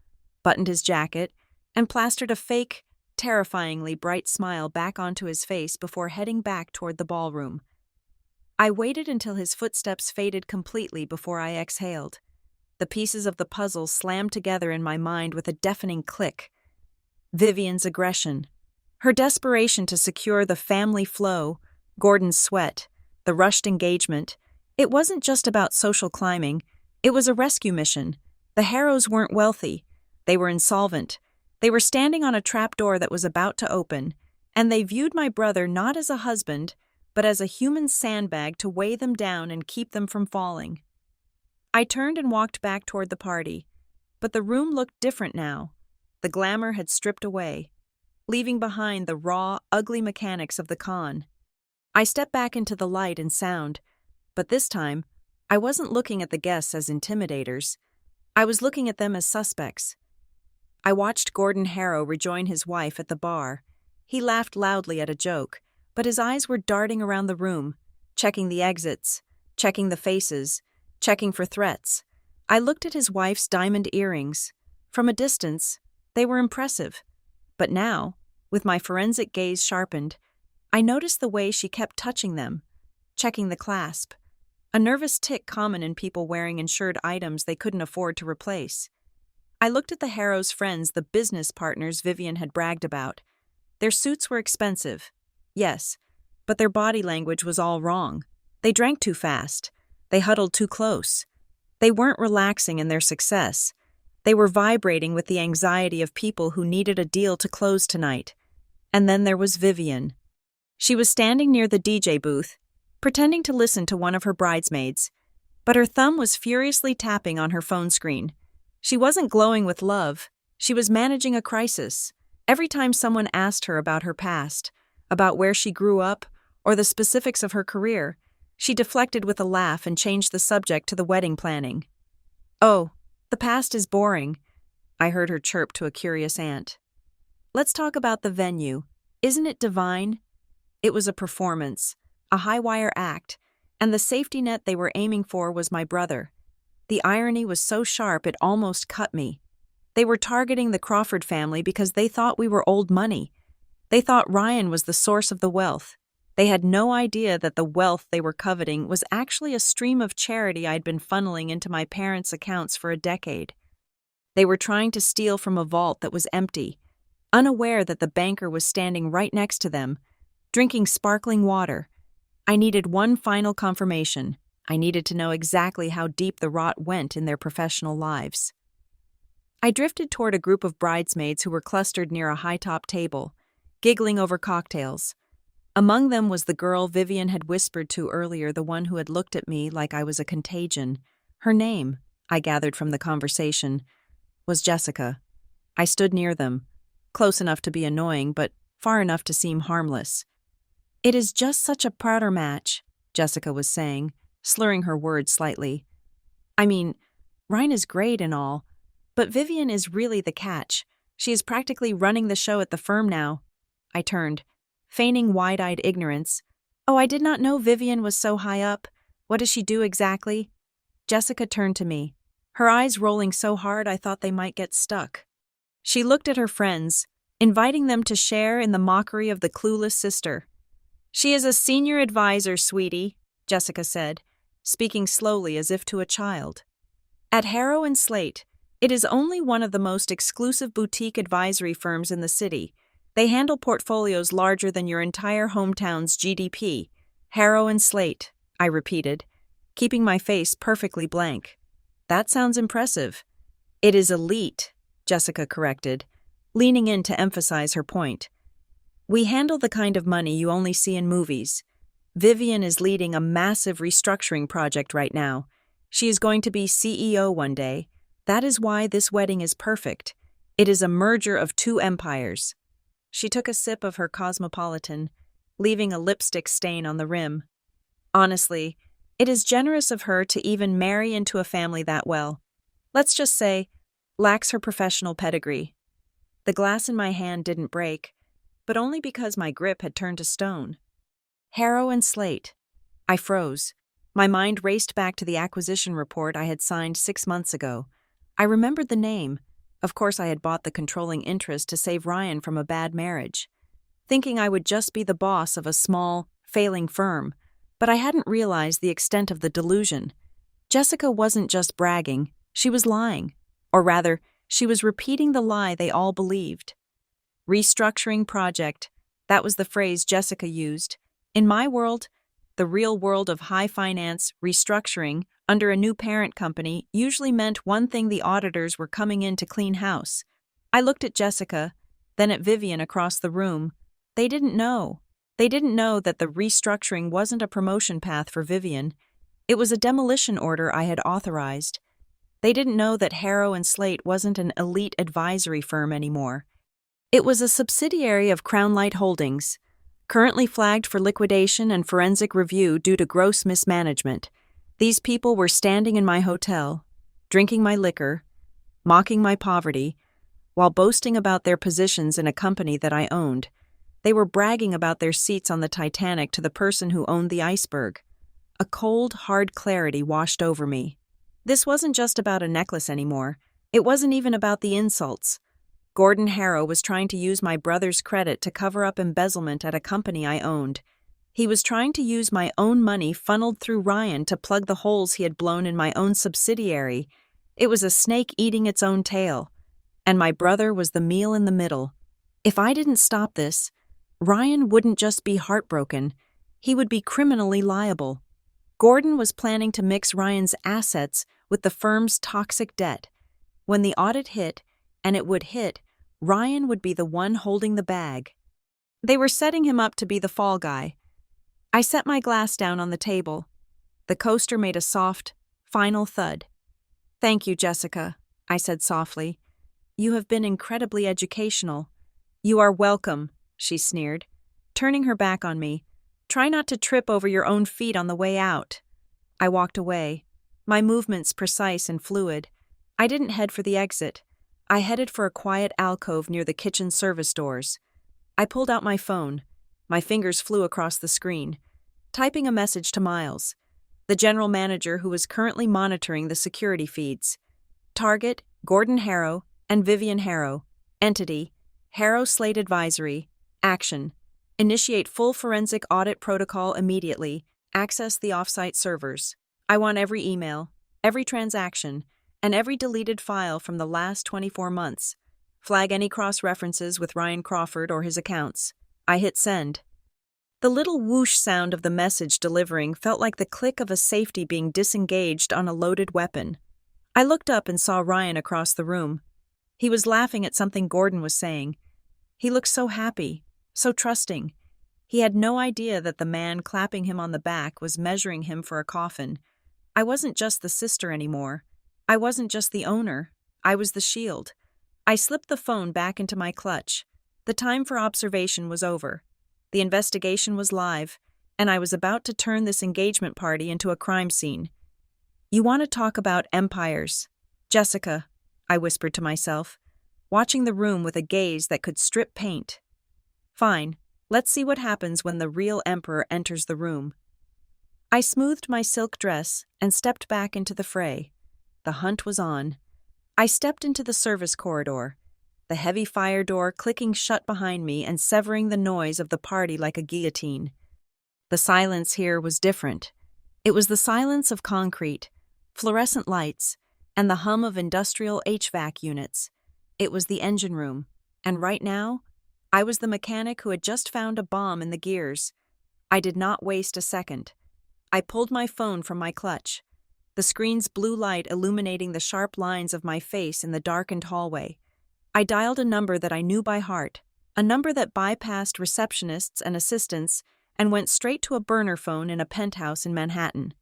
buttoned his jacket, and plastered a fake, terrifyingly bright smile back onto his face before heading back toward the ballroom. I waited until his footsteps faded completely before I exhaled. The pieces of the puzzle slammed together in my mind with a deafening click. Vivian's aggression, her desperation to secure the family flow, Gordon's sweat, the rushed engagement. It wasn't just about social climbing, it was a rescue mission. The Harrows weren't wealthy. They were insolvent. They were standing on a trapdoor that was about to open, and they viewed my brother not as a husband, but as a human sandbag to weigh them down and keep them from falling. I turned and walked back toward the party, but the room looked different now. The glamour had stripped away, leaving behind the raw, ugly mechanics of the con. I stepped back into the light and sound, but this time, I wasn't looking at the guests as intimidators. I was looking at them as suspects. I watched Gordon Harrow rejoin his wife at the bar. He laughed loudly at a joke, but his eyes were darting around the room, checking the exits, checking the faces, checking for threats. I looked at his wife's diamond earrings. From a distance, they were impressive. But now, with my forensic gaze sharpened, I noticed the way she kept touching them, checking the clasp, a nervous tic common in people wearing insured items they couldn't afford to replace. I looked at the Harrows' friends, the business partners Vivian had bragged about. Their suits were expensive, yes, but their body language was all wrong. They drank too fast. They huddled too close. They weren't relaxing in their success. They were vibrating with the anxiety of people who needed a deal to close tonight. And then there was Vivian. She was standing near the DJ booth, pretending to listen to one of her bridesmaids, but her thumb was furiously tapping on her phone screen. She wasn't glowing with love. She was managing a crisis. Every time someone asked her about her past, about where she grew up, or the specifics of her career, she deflected with a laugh and changed the subject to the wedding planning. "Oh, the past is boring," I heard her chirp to a curious aunt. "Let's talk about the venue. Isn't it divine?" It was a performance, a high-wire act, and the safety net they were aiming for was my brother. The irony was so sharp it almost cut me. They were targeting the Crawford family because they thought we were old money. They thought Ryan was the source of the wealth. They had no idea that the wealth they were coveting was actually a stream of charity I'd been funneling into my parents' accounts for a decade. They were trying to steal from a vault that was empty, unaware that the banker was standing right next to them, drinking sparkling water. I needed one final confirmation. I needed to know exactly how deep the rot went in their professional lives. I drifted toward a group of bridesmaids who were clustered near a high-top table, giggling over cocktails. Among them was the girl Vivian had whispered to earlier, the one who had looked at me like I was a contagion. Her name, I gathered from the conversation, was Jessica. I stood near them, close enough to be annoying, but far enough to seem harmless. "It is just such a prouder match," Jessica was saying, slurring her words slightly. "I mean, Ryan is great and all, but Vivian is really the catch. She is practically running the show at the firm now." I turned, feigning wide-eyed ignorance. "Oh, I did not know Vivian was so high up. What does she do exactly?" Jessica turned to me, her eyes rolling so hard I thought they might get stuck. She looked at her friends, inviting them to share in the mockery of the clueless sister. "She is a senior advisor, sweetie," Jessica said, speaking slowly as if to a child. "At Harrow and Slate, it is only one of the most exclusive boutique advisory firms in the city. They handle portfolios larger than your entire hometown's GDP. Harrow and Slate," I repeated. keeping my face perfectly blank. That sounds impressive. It is elite, Jessica corrected, leaning in to emphasize her point. We handle the kind of money you only see in movies. Vivian is leading a massive restructuring project right now. She is going to be CEO one day. That is why this wedding is perfect. It is a merger of two empires. She took a sip of her cosmopolitan, leaving a lipstick stain on the rim. Honestly, it is generous of her to even marry into a family that well. Let's just say, lacks her professional pedigree. The glass in my hand didn't break, but only because my grip had turned to stone. Harrow and Slate. I froze. My mind raced back to the acquisition report I had signed 6 months ago. I remembered the name. Of course, I had bought the controlling interest to save Ryan from a bad marriage, thinking I would just be the boss of a small, failing firm, but I hadn't realized the extent of the delusion. Jessica wasn't just bragging, she was lying. Or rather, she was repeating the lie they all believed. Restructuring project, that was the phrase Jessica used. In my world, the real world of high finance, restructuring under a new parent company usually meant one thing: the auditors were coming in to clean house. I looked at Jessica, then at Vivian across the room. They didn't know. They didn't know that the restructuring wasn't a promotion path for Vivian. It was a demolition order I had authorized. They didn't know that Harrow and Slate wasn't an elite advisory firm anymore. It was a subsidiary of Crown Light Holdings, currently flagged for liquidation and forensic review due to gross mismanagement. These people were standing in my hotel, drinking my liquor, mocking my poverty, while boasting about their positions in a company that I owned. They were bragging about their seats on the Titanic to the person who owned the iceberg. A cold, hard clarity washed over me. This wasn't just about a necklace anymore. It wasn't even about the insults. Gordon Harrow was trying to use my brother's credit to cover up embezzlement at a company I owned. He was trying to use my own money funneled through Ryan to plug the holes he had blown in my own subsidiary. It was a snake eating its own tail. And my brother was the meal in the middle. If I didn't stop this, Ryan wouldn't just be heartbroken, he would be criminally liable. Gordon was planning to mix Ryan's assets with the firm's toxic debt. When the audit hit, and it would hit, Ryan would be the one holding the bag. They were setting him up to be the fall guy. I set my glass down on the table. The coaster made a soft, final thud. "Thank you, Jessica," I said softly. "You have been incredibly educational." "You are welcome," she sneered, turning her back on me. "Try not to trip over your own feet on the way out." I walked away, my movements precise and fluid. I didn't head for the exit. I headed for a quiet alcove near the kitchen service doors. I pulled out my phone. My fingers flew across the screen, typing a message to Miles, the general manager who was currently monitoring the security feeds. Target, Gordon Harrow and Vivian Harrow. Entity, Harrow Slate Advisory. Action. Initiate full forensic audit protocol immediately. Access the offsite servers. I want every email, every transaction, and every deleted file from the last 24 months. Flag any cross-references with Ryan Crawford or his accounts. I hit send. The little whoosh sound of the message delivering felt like the click of a safety being disengaged on a loaded weapon. I looked up and saw Ryan across the room. He was laughing at something Gordon was saying. He looked so happy, so trusting. He had no idea that the man clapping him on the back was measuring him for a coffin. I wasn't just the sister anymore. I wasn't just the owner. I was the shield. I slipped the phone back into my clutch. The time for observation was over. The investigation was live, and I was about to turn this engagement party into a crime scene. "You want to talk about empires, Jessica," I whispered to myself, watching the room with a gaze that could strip paint. "Fine, let's see what happens when the real emperor enters the room." I smoothed my silk dress and stepped back into the fray. The hunt was on. I stepped into the service corridor, the heavy fire door clicking shut behind me and severing the noise of the party like a guillotine. The silence here was different. It was the silence of concrete, fluorescent lights, and the hum of industrial HVAC units. It was the engine room, and right now, I was the mechanic who had just found a bomb in the gears. I did not waste a second. I pulled my phone from my clutch, the screen's blue light illuminating the sharp lines of my face in the darkened hallway. I dialed a number that I knew by heart, a number that bypassed receptionists and assistants and went straight to a burner phone in a penthouse in Manhattan.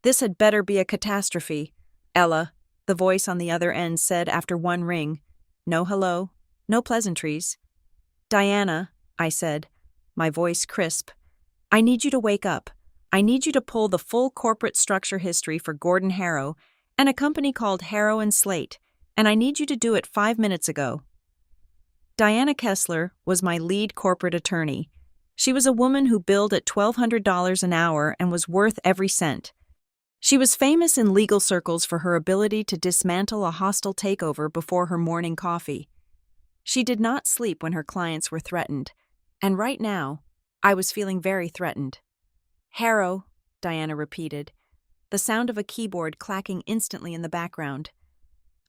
"This had better be a catastrophe, Ella," the voice on the other end said after one ring. No hello, no pleasantries. "Diana," I said, my voice crisp, "I need you to wake up. I need you to pull the full corporate structure history for Gordon Harrow and a company called Harrow and Slate, and I need you to do it 5 minutes ago." Diana Kessler was my lead corporate attorney. She was a woman who billed at $1,200 an hour and was worth every cent. She was famous in legal circles for her ability to dismantle a hostile takeover before her morning coffee. She did not sleep when her clients were threatened, and right now, I was feeling very threatened. "Harrow," Diana repeated, the sound of a keyboard clacking instantly in the background.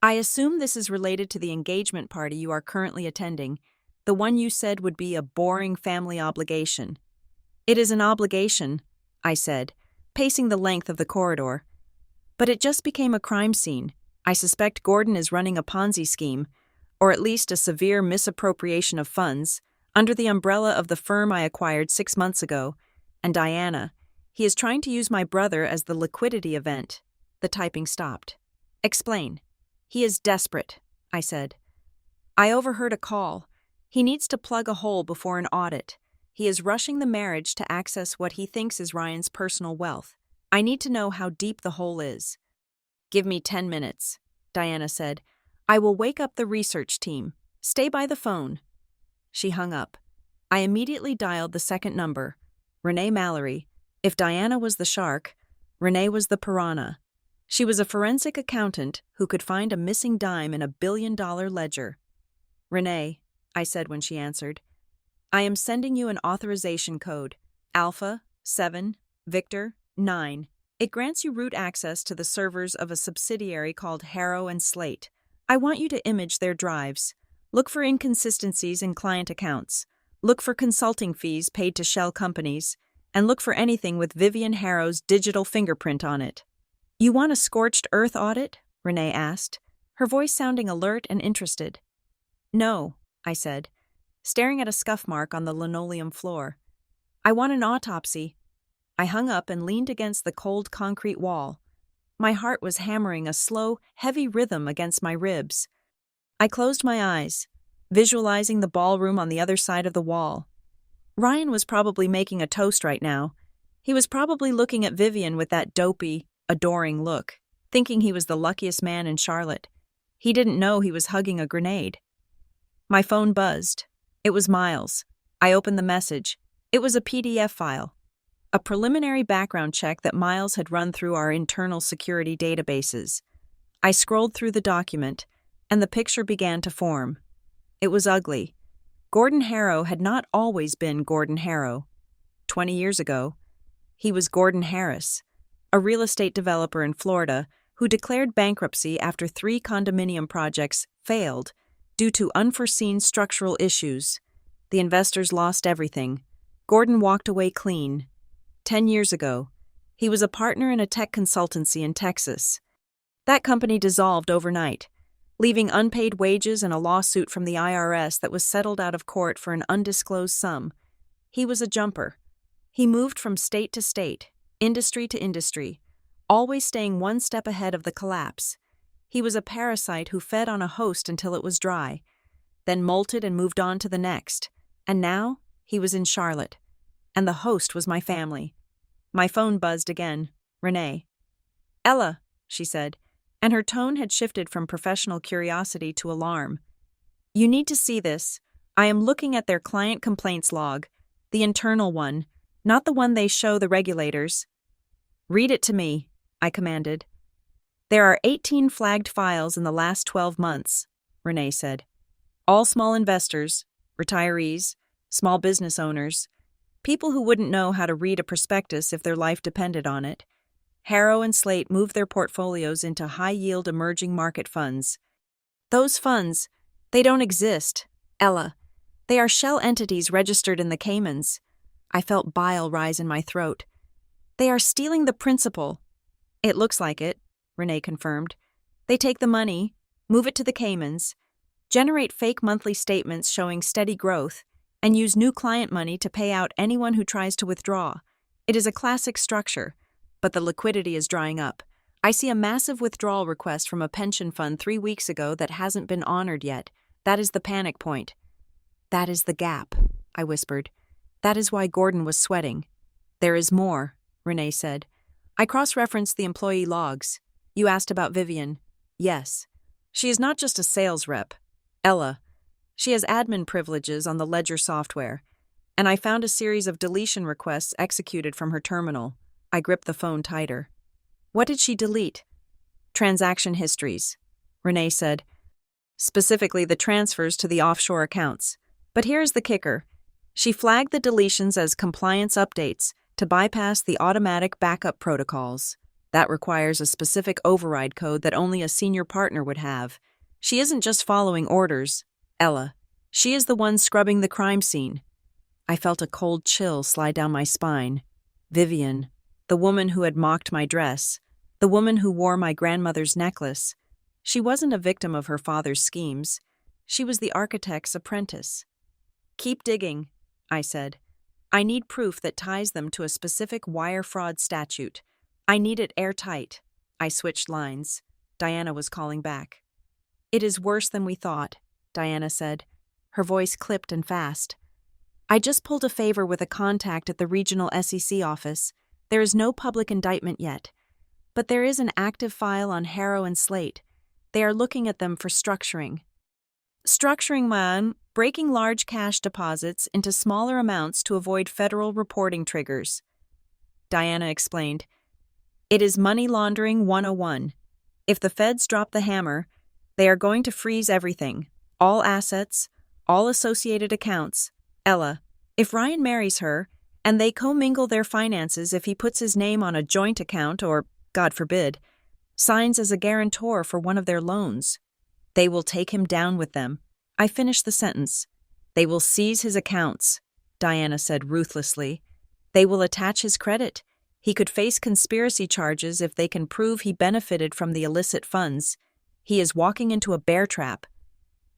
"I assume this is related to the engagement party you are currently attending, the one you said would be a boring family obligation." "It is an obligation," I said, pacing the length of the corridor. "But it just became a crime scene. I suspect Gordon is running a Ponzi scheme, or at least a severe misappropriation of funds, under the umbrella of the firm I acquired 6 months ago. And Diana, he is trying to use my brother as the liquidity event." The typing stopped. "Explain." "He is desperate," I said. "I overheard a call. He needs to plug a hole before an audit. He is rushing the marriage to access what he thinks is Ryan's personal wealth. I need to know how deep the hole is." "Give me 10 minutes," Diana said. "I will wake up the research team. Stay by the phone." She hung up. I immediately dialed the second number. Renee Mallory. If Diana was the shark, Renee was the piranha. She was a forensic accountant who could find a missing dime in a billion-dollar ledger. "Renee," I said when she answered, "I am sending you an authorization code, Alpha 7 Victor 9. It grants you root access to the servers of a subsidiary called Harrow and Slate. I want you to image their drives. Look for inconsistencies in client accounts. Look for consulting fees paid to shell companies, and look for anything with Vivian Harrow's digital fingerprint on it." "You want a scorched earth audit?" Renee asked, her voice sounding alert and interested. "No," I said, staring at a scuff mark on the linoleum floor. "I want an autopsy." I hung up and leaned against the cold concrete wall. My heart was hammering a slow, heavy rhythm against my ribs. I closed my eyes, visualizing the ballroom on the other side of the wall. Ryan was probably making a toast right now. He was probably looking at Vivian with that dopey, adoring look, thinking he was the luckiest man in Charlotte. He didn't know he was hugging a grenade. My phone buzzed. It was Miles. I opened the message. It was a PDF file. A preliminary background check that Miles had run through our internal security databases. I scrolled through the document, and the picture began to form. It was ugly. Gordon Harrow had not always been Gordon Harrow. 20 years ago, he was Gordon Harris, a real estate developer in Florida who declared bankruptcy after 3 condominium projects failed due to unforeseen structural issues. The investors lost everything. Gordon walked away clean. 10 years ago, he was a partner in a tech consultancy in Texas. That company dissolved overnight, leaving unpaid wages and a lawsuit from the IRS that was settled out of court for an undisclosed sum. He was a jumper. He moved from state to state, industry to industry, always staying one step ahead of the collapse. He was a parasite who fed on a host until it was dry, then molted and moved on to the next. And now, he was in Charlotte. And the host was my family. My phone buzzed again. Renee. "Ella," she said, and her tone had shifted from professional curiosity to alarm. "You need to see this. I am looking at their client complaints log, the internal one, not the one they show the regulators." "Read it to me," I commanded. "There are 18 flagged files in the last 12 months, Renee said. "All small investors, retirees, small business owners, people who wouldn't know how to read a prospectus if their life depended on it. Harrow and Slate moved their portfolios into high-yield emerging market funds. Those funds, they don't exist, Ella. They are shell entities registered in the Caymans." I felt bile rise in my throat. They are stealing the principal. It looks like it, Renee confirmed. They take the money, move it to the Caymans, generate fake monthly statements showing steady growth, and use new client money to pay out anyone who tries to withdraw. It is a classic structure, but the liquidity is drying up. I see a massive withdrawal request from a pension fund 3 weeks ago that hasn't been honored yet. That is the panic point. That is the gap, I whispered. That is why Gordon was sweating. There is more, Renee said. I cross-referenced the employee logs. You asked about Vivian. Yes. She is not just a sales rep. Ella. She has admin privileges on the ledger software. And I found a series of deletion requests executed from her terminal. I gripped the phone tighter. What did she delete? Transaction histories, Renee said. Specifically the transfers to the offshore accounts. But here's the kicker. She flagged the deletions as compliance updates to bypass the automatic backup protocols. That requires a specific override code that only a senior partner would have. She isn't just following orders, Ella. She is the one scrubbing the crime scene. I felt a cold chill slide down my spine. Vivian, the woman who had mocked my dress, the woman who wore my grandmother's necklace. She wasn't a victim of her father's schemes. She was the architect's apprentice. Keep digging, I said. I need proof that ties them to a specific wire fraud statute. I need it airtight. I switched lines. Diana was calling back. It is worse than we thought, Diana said. Her voice clipped and fast. I just pulled a favor with a contact at the regional SEC office. There is no public indictment yet. But there is an active file on Harrow and Slate. They are looking at them for structuring. Structuring, man, breaking large cash deposits into smaller amounts to avoid federal reporting triggers. Diana explained. It is money laundering 101. If the feds drop the hammer, they are going to freeze everything, all assets, all associated accounts. Ella, if Ryan marries her, and they commingle their finances if he puts his name on a joint account or, God forbid, signs as a guarantor for one of their loans, they will take him down with them. I finished the sentence. They will seize his accounts, Diana said ruthlessly. They will attach his credit. He could face conspiracy charges if they can prove he benefited from the illicit funds. He is walking into a bear trap.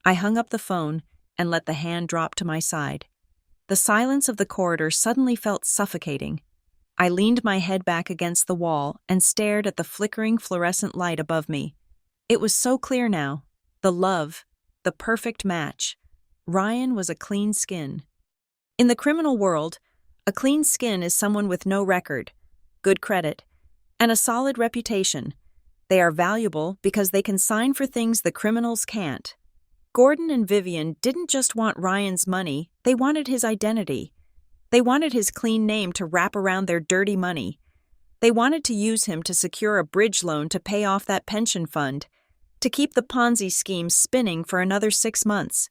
I hung up the phone and let the hand drop to my side. The silence of the corridor suddenly felt suffocating. I leaned my head back against the wall and stared at the flickering fluorescent light above me. It was so clear now. The love, the perfect match. Ryan was a clean skin. In the criminal world, a clean skin is someone with no record, good credit, and a solid reputation. They are valuable because they can sign for things the criminals can't. Gordon and Vivian didn't just want Ryan's money, they wanted his identity. They wanted his clean name to wrap around their dirty money. They wanted to use him to secure a bridge loan to pay off that pension fund, to keep the Ponzi scheme spinning for another 6 months.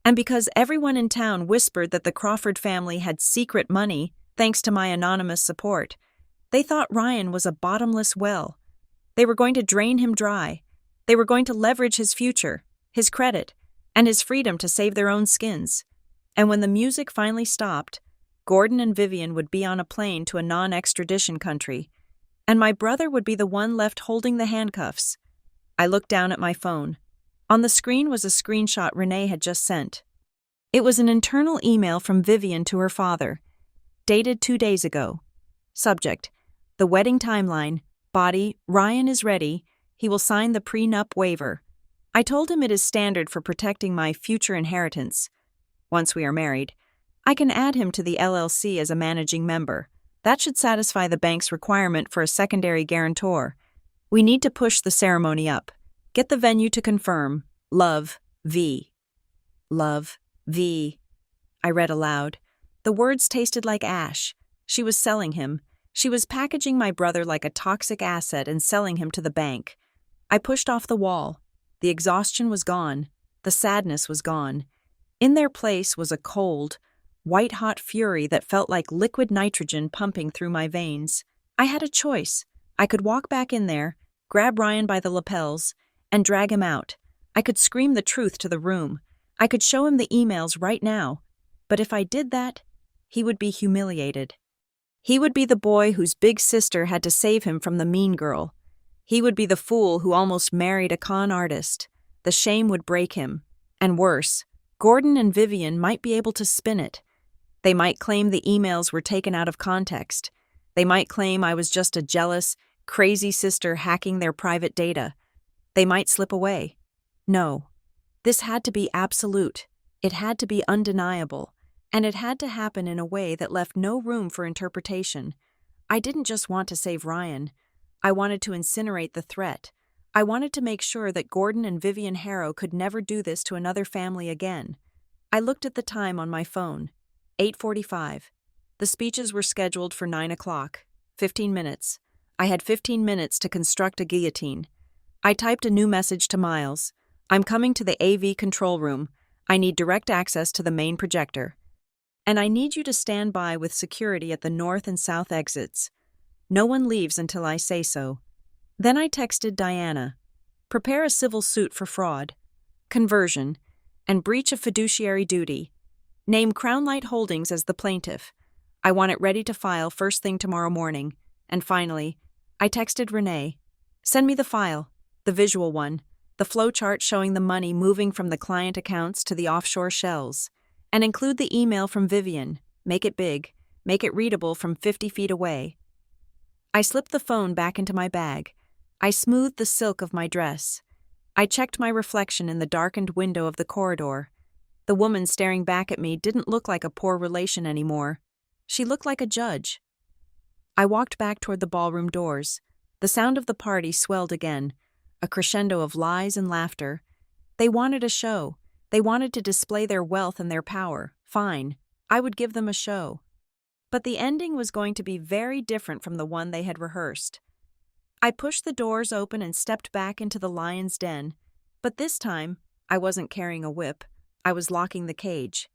And because everyone in town whispered that the Crawford family had secret money, thanks to my anonymous support, they thought Ryan was a bottomless well. They were going to drain him dry. They were going to leverage his future, his credit, and his freedom to save their own skins. And when the music finally stopped, Gordon and Vivian would be on a plane to a non-extradition country, and my brother would be the one left holding the handcuffs. I looked down at my phone. On the screen was a screenshot Renee had just sent. It was an internal email from Vivian to her father, dated 2 days ago. Subject: the wedding timeline. Body: Ryan is ready. He will sign the prenup waiver. I told him it is standard for protecting my future inheritance. Once we are married, I can add him to the LLC as a managing member. That should satisfy the bank's requirement for a secondary guarantor. We need to push the ceremony up. Get the venue to confirm. Love, V. Love, V. I read aloud. The words tasted like ash. She was selling him. She was packaging my brother like a toxic asset and selling him to the bank. I pushed off the wall. The exhaustion was gone. The sadness was gone. In their place was a cold, white-hot fury that felt like liquid nitrogen pumping through my veins. I had a choice. I could walk back in there, grab Ryan by the lapels, and drag him out. I could scream the truth to the room. I could show him the emails right now. But if I did that, he would be humiliated. He would be the boy whose big sister had to save him from the mean girl. He would be the fool who almost married a con artist. The shame would break him. And worse, Gordon and Vivian might be able to spin it. They might claim the emails were taken out of context. They might claim I was just a jealous, crazy sister hacking their private data. They might slip away. No. This had to be absolute. It had to be undeniable. And it had to happen in a way that left no room for interpretation. I didn't just want to save Ryan. I wanted to incinerate the threat. I wanted to make sure that Gordon and Vivian Harrow could never do this to another family again. I looked at the time on my phone. 8:45. The speeches were scheduled for 9 o'clock. 15 minutes. I had 15 minutes to construct a guillotine. I typed a new message to Miles. I'm coming to the AV control room. I need direct access to the main projector. And I need you to stand by with security at the north and south exits. No one leaves until I say so. Then I texted Diana. Prepare a civil suit for fraud, conversion, and breach of fiduciary duty. Name Crown Light Holdings as the plaintiff. I want it ready to file first thing tomorrow morning. And finally, I texted Renee. Send me the file, the visual one, the flowchart showing the money moving from the client accounts to the offshore shells. And include the email from Vivian. Make it big. Make it readable from 50 feet away. I slipped the phone back into my bag. I smoothed the silk of my dress. I checked my reflection in the darkened window of the corridor. The woman staring back at me didn't look like a poor relation anymore. She looked like a judge. I walked back toward the ballroom doors. The sound of the party swelled again, a crescendo of lies and laughter. They wanted a show. They wanted to display their wealth and their power. Fine, I would give them a show. But the ending was going to be very different from the one they had rehearsed. I pushed the doors open and stepped back into the lion's den. But this time, I wasn't carrying a whip. I was locking the cage.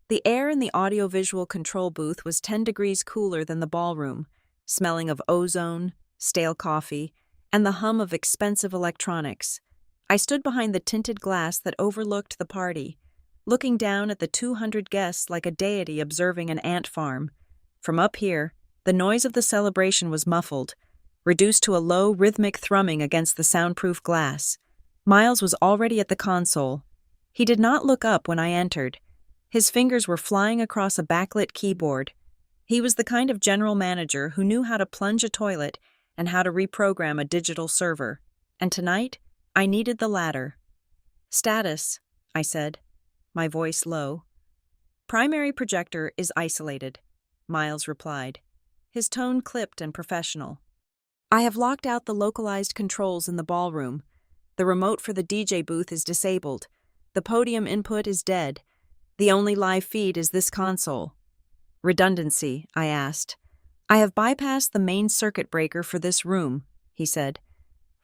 The air in the audiovisual control booth was 10 degrees cooler than the ballroom, smelling of ozone, stale coffee, and the hum of expensive electronics. I stood behind the tinted glass that overlooked the party, looking down at the 200 guests like a deity observing an ant farm. From up here, the noise of the celebration was muffled, reduced to a low, rhythmic thrumming against the soundproof glass. Miles was already at the console. He did not look up when I entered. His fingers were flying across a backlit keyboard. He was the kind of general manager who knew how to plunge a toilet and how to reprogram a digital server. And tonight, I needed the latter. Status, I said, my voice low. Primary projector is isolated, Miles replied, his tone clipped and professional. I have locked out the localized controls in the ballroom. The remote for the DJ booth is disabled. The podium input is dead. The only live feed is this console. Redundancy, I asked. I have bypassed the main circuit breaker for this room, he said,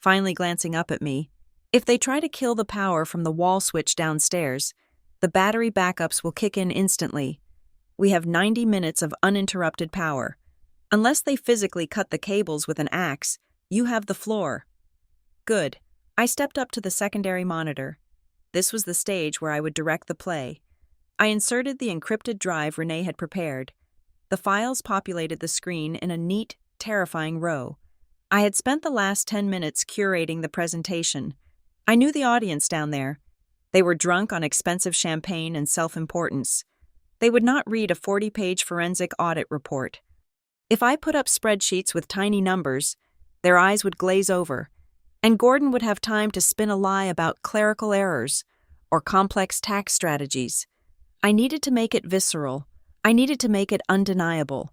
finally glancing up at me. If they try to kill the power from the wall switch downstairs, the battery backups will kick in instantly. We have 90 minutes of uninterrupted power. Unless they physically cut the cables with an axe, you have the floor. Good. I stepped up to the secondary monitor. This was the stage where I would direct the play. I inserted the encrypted drive Renee had prepared. The files populated the screen in a neat, terrifying row. I had spent the last 10 minutes curating the presentation. I knew the audience down there. They were drunk on expensive champagne and self-importance. They would not read a 40-page forensic audit report. If I put up spreadsheets with tiny numbers, their eyes would glaze over, and Gordon would have time to spin a lie about clerical errors or complex tax strategies. I needed to make it visceral. I needed to make it undeniable.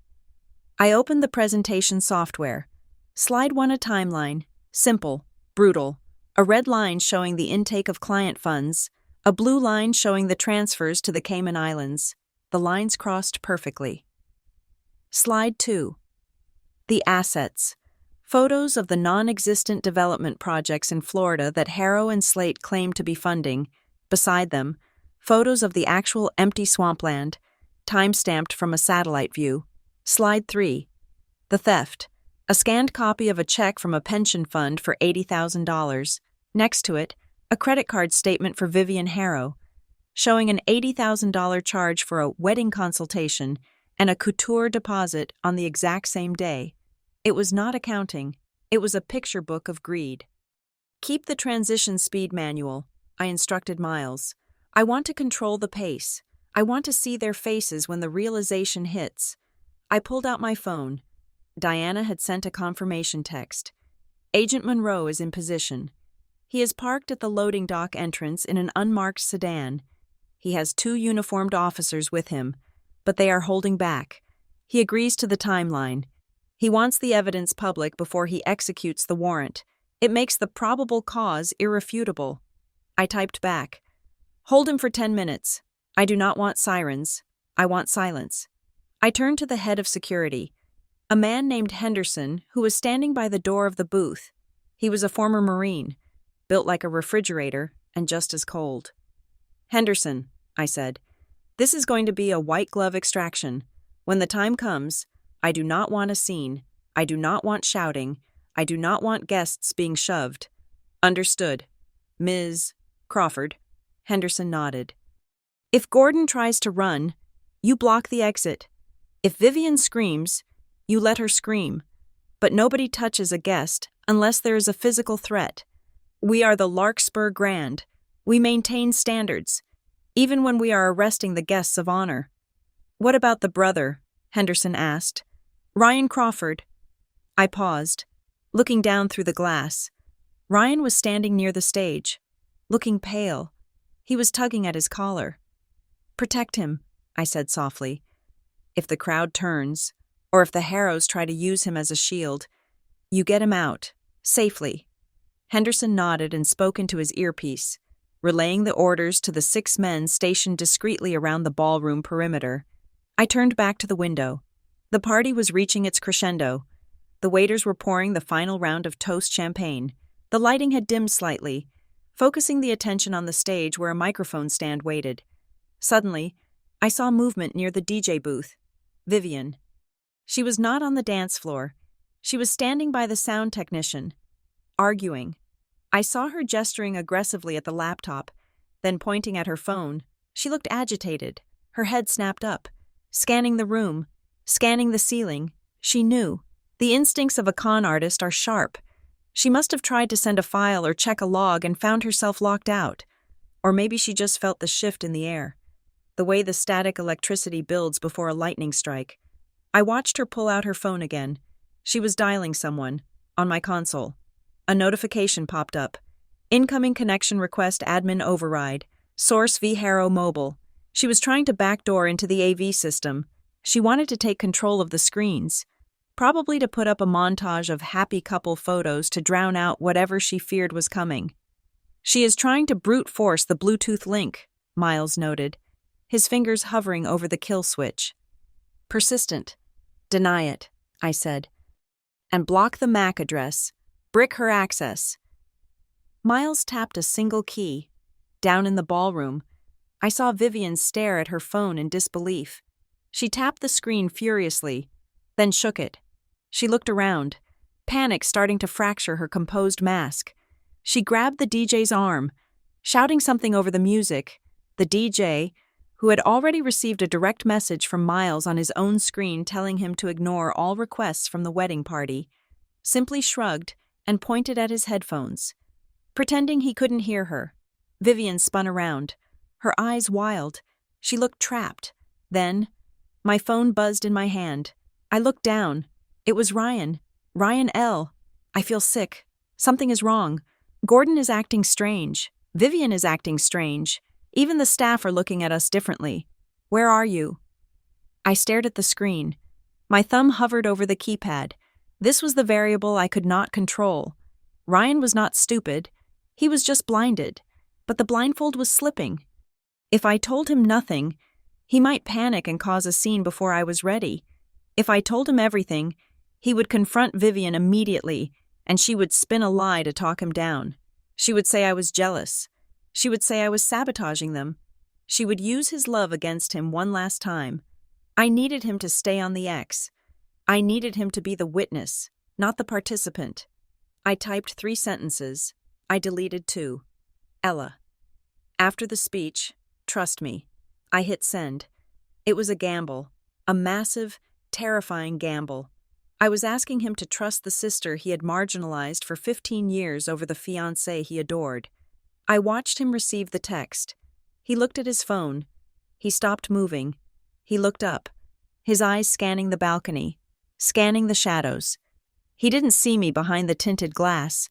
I opened the presentation software. Slide 1 a timeline, simple, brutal, a red line showing the intake of client funds, a blue line showing the transfers to the Cayman Islands. The lines crossed perfectly. Slide 2. The assets. Photos of the non-existent development projects in Florida that Harrow and Slate claimed to be funding. Beside them, photos of the actual empty swampland, time-stamped from a satellite view. Slide 3. The theft. A scanned copy of a check from a pension fund for $80,000. Next to it, a credit card statement for Vivian Harrow, showing an $80,000 charge for a wedding consultation and a couture deposit on the exact same day. It was not accounting. It was a picture book of greed. Keep the transition speed manual, I instructed Miles. I want to control the pace. I want to see their faces when the realization hits. I pulled out my phone. Diana had sent a confirmation text. Agent Monroe is in position. He is parked at the loading dock entrance in an unmarked sedan. He has 2 uniformed officers with him, but they are holding back. He agrees to the timeline. He wants the evidence public before he executes the warrant. It makes the probable cause irrefutable. I typed back. Hold him for 10 minutes. I do not want sirens. I want silence. I turned to the head of security, a man named Henderson who was standing by the door of the booth. He was a former Marine, built like a refrigerator and just as cold. Henderson, I said, this is going to be a white glove extraction. When the time comes, I do not want a scene. I do not want shouting. I do not want guests being shoved. Understood. Ms. Crawford. Henderson nodded. If Gordon tries to run, you block the exit. If Vivian screams, you let her scream. But nobody touches a guest unless there is a physical threat. We are the Larkspur Grand. We maintain standards, even when we are arresting the guests of honor. What about the brother? Henderson asked. Ryan Crawford. I paused, looking down through the glass. Ryan was standing near the stage, looking pale. He was tugging at his collar. Protect him, I said softly. If the crowd turns, or if the Harrows try to use him as a shield, you get him out, safely. Henderson nodded and spoke into his earpiece, relaying the orders to the 6 men stationed discreetly around the ballroom perimeter. I turned back to the window. The party was reaching its crescendo. The waiters were pouring the final round of toast champagne. The lighting had dimmed slightly, focusing the attention on the stage where a microphone stand waited. Suddenly, I saw movement near the DJ booth. Vivian. She was not on the dance floor. She was standing by the sound technician, arguing. I saw her gesturing aggressively at the laptop, then pointing at her phone. She looked agitated, her head snapped up, scanning the room, scanning the ceiling. She knew. The instincts of a con artist are sharp. She must have tried to send a file or check a log and found herself locked out. Or maybe she just felt the shift in the air, the way the static electricity builds before a lightning strike. I watched her pull out her phone again. She was dialing someone, on my console. A notification popped up. Incoming connection request admin override. Source v Harrow Mobile. She was trying to backdoor into the AV system. She wanted to take control of the screens, probably to put up a montage of happy couple photos to drown out whatever she feared was coming. She is trying to brute force the Bluetooth link, Miles noted, his fingers hovering over the kill switch. Persistent. Deny it, I said. And block the MAC address. Brick her access. Miles tapped a single key. Down in the ballroom, I saw Vivian stare at her phone in disbelief. She tapped the screen furiously, then shook it. She looked around, panic starting to fracture her composed mask. She grabbed the DJ's arm, shouting something over the music. The DJ, who had already received a direct message from Miles on his own screen telling him to ignore all requests from the wedding party, simply shrugged and pointed at his headphones. Pretending he couldn't hear her, Vivian spun around, her eyes wild. She looked trapped. Then, my phone buzzed in my hand. I looked down. It was Ryan. Ryan L. I feel sick. Something is wrong. Gordon is acting strange. Vivian is acting strange. Even the staff are looking at us differently. Where are you? I stared at the screen. My thumb hovered over the keypad. This was the variable I could not control. Ryan was not stupid. He was just blinded. But the blindfold was slipping. If I told him nothing, he might panic and cause a scene before I was ready. If I told him everything, he would confront Vivian immediately, and she would spin a lie to talk him down. She would say I was jealous. She would say I was sabotaging them. She would use his love against him one last time. I needed him to stay on the X. I needed him to be the witness, not the participant. I typed 3 sentences. I deleted 2. Ella. After the speech, trust me. I hit send. It was a gamble. A massive, terrifying gamble. I was asking him to trust the sister he had marginalized for 15 years over the fiancée he adored. I watched him receive the text. He looked at his phone. He stopped moving. He looked up, his eyes scanning the balcony, scanning the shadows. He didn't see me behind the tinted glass,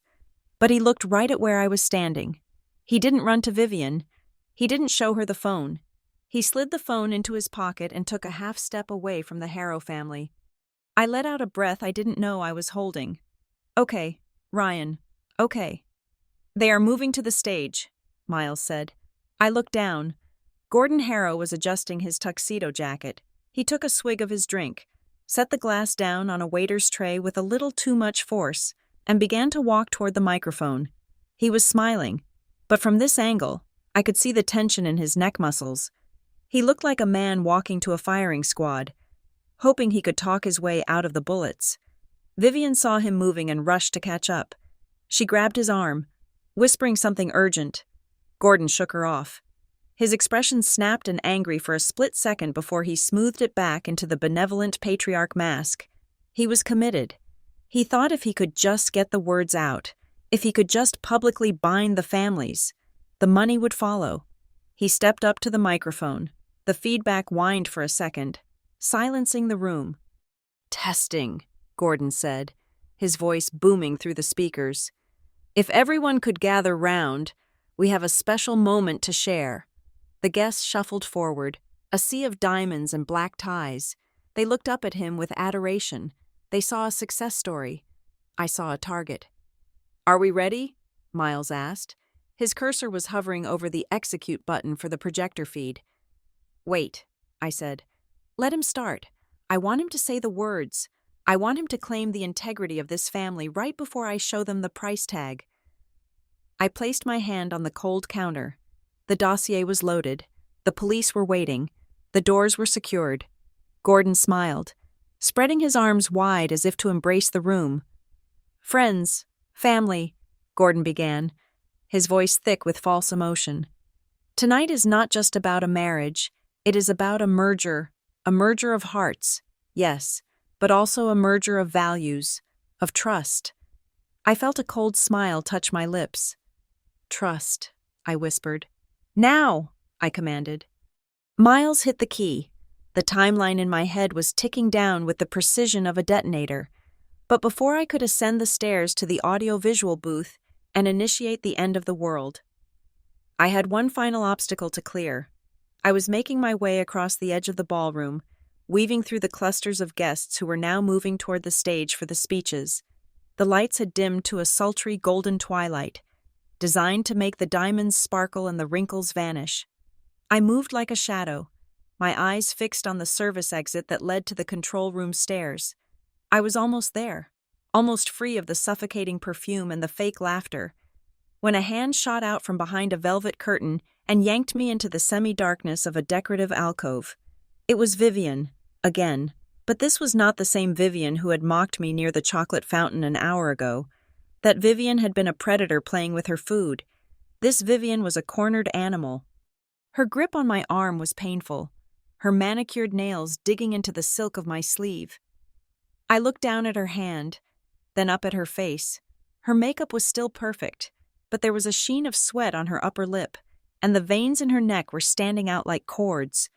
but he looked right at where I was standing. He didn't run to Vivian. He didn't show her the phone. He slid the phone into his pocket and took a half step away from the Harrow family. I let out a breath I didn't know I was holding. "Okay, Ryan, okay." "They are moving to the stage," Miles said. I looked down. Gordon Harrow was adjusting his tuxedo jacket. He took a swig of his drink, set the glass down on a waiter's tray with a little too much force, and began to walk toward the microphone. He was smiling, but from this angle, I could see the tension in his neck muscles. He looked like a man walking to a firing squad, hoping he could talk his way out of the bullets. Vivian saw him moving and rushed to catch up. She grabbed his arm, whispering something urgent. Gordon shook her off. His expression snapped and angry for a split second before he smoothed it back into the benevolent patriarch mask. He was committed. He thought if he could just get the words out, if he could just publicly bind the families, the money would follow. He stepped up to the microphone. The feedback whined for a second, silencing the room. "Testing," Gordon said, his voice booming through the speakers. "If everyone could gather round, we have a special moment to share." The guests shuffled forward, a sea of diamonds and black ties. They looked up at him with adoration. They saw a success story. I saw a target. "Are we ready?" Miles asked. His cursor was hovering over the execute button for the projector feed. "Wait," I said. "Let him start. I want him to say the words. I want him to claim the integrity of this family right before I show them the price tag." I placed my hand on the cold counter. The dossier was loaded. The police were waiting. The doors were secured. Gordon smiled, spreading his arms wide as if to embrace the room. "Friends, family," Gordon began, his voice thick with false emotion. "Tonight is not just about a marriage. It is about a merger of hearts, yes, but also a merger of values, of trust." I felt a cold smile touch my lips. "Trust," I whispered. "Now!" I commanded. Miles hit the key. The timeline in my head was ticking down with the precision of a detonator. But before I could ascend the stairs to the audio-visual booth and initiate the end of the world, I had one final obstacle to clear. I was making my way across the edge of the ballroom, weaving through the clusters of guests who were now moving toward the stage for the speeches. The lights had dimmed to a sultry golden twilight, designed to make the diamonds sparkle and the wrinkles vanish. I moved like a shadow, my eyes fixed on the service exit that led to the control room stairs. I was almost there, almost free of the suffocating perfume and the fake laughter, when a hand shot out from behind a velvet curtain and yanked me into the semi-darkness of a decorative alcove. It was Vivian, again, but this was not the same Vivian who had mocked me near the chocolate fountain an hour ago. That Vivian had been a predator playing with her food. This Vivian was a cornered animal. Her grip on my arm was painful, her manicured nails digging into the silk of my sleeve. I looked down at her hand, then up at her face. Her makeup was still perfect, but there was a sheen of sweat on her upper lip, and the veins in her neck were standing out like cords.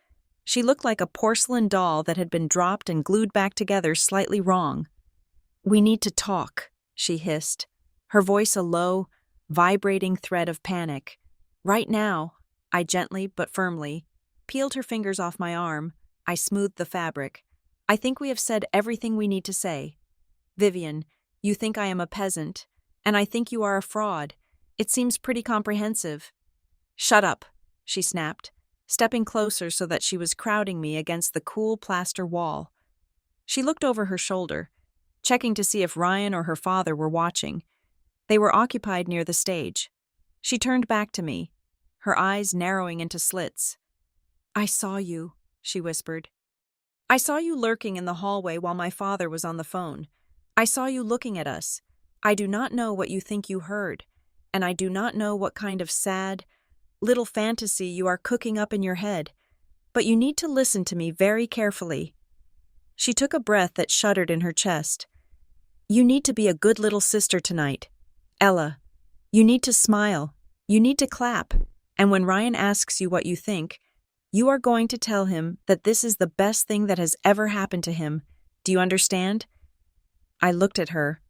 She looked like a porcelain doll that had been dropped and glued back together slightly wrong. "We need to talk," she hissed, her voice a low, vibrating thread of panic. "Right now," I gently but firmly peeled her fingers off my arm. I smoothed the fabric. "I think we have said everything we need to say. Vivian, you think I am a peasant, and I think you are a fraud. It seems pretty comprehensive." "Shut up," she snapped, stepping closer so that she was crowding me against the cool plaster wall. She looked over her shoulder, checking to see if Ryan or her father were watching. They were occupied near the stage. She turned back to me, her eyes narrowing into slits. "I saw you," she whispered. "I saw you lurking in the hallway while my father was on the phone. I saw you looking at us. I do not know what you think you heard, and I do not know what kind of sad, little fantasy you are cooking up in your head. But you need to listen to me very carefully. She took a breath that shuddered in her chest. You need to be a good little sister tonight. Ella, you need to smile. You need to clap. And when Ryan asks you what you think, you are going to tell him that this is the best thing that has ever happened to him. Do you understand? I looked at her,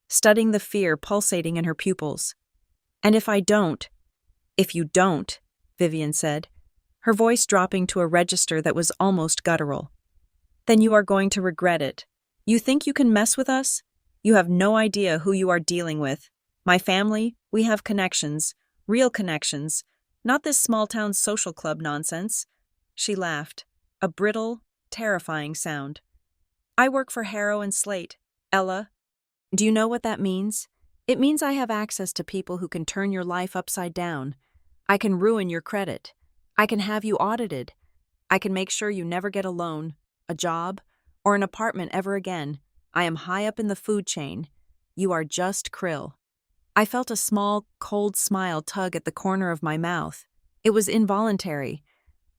studying the fear pulsating in her pupils. And if you don't, Vivian said, her voice dropping to a register that was almost guttural, then you are going to regret it. You think you can mess with us? You have no idea who you are dealing with. My family, we have connections, real connections, not this small-town social club nonsense. She laughed, a brittle, terrifying sound. I work for Harrow and Slate. Ella, do you know what that means? It means I have access to people who can turn your life upside down. I can ruin your credit. I can have you audited. I can make sure you never get a loan, a job, or an apartment ever again. I am high up in the food chain. You are just krill. I felt a small, cold smile tug at the corner of my mouth. It was involuntary.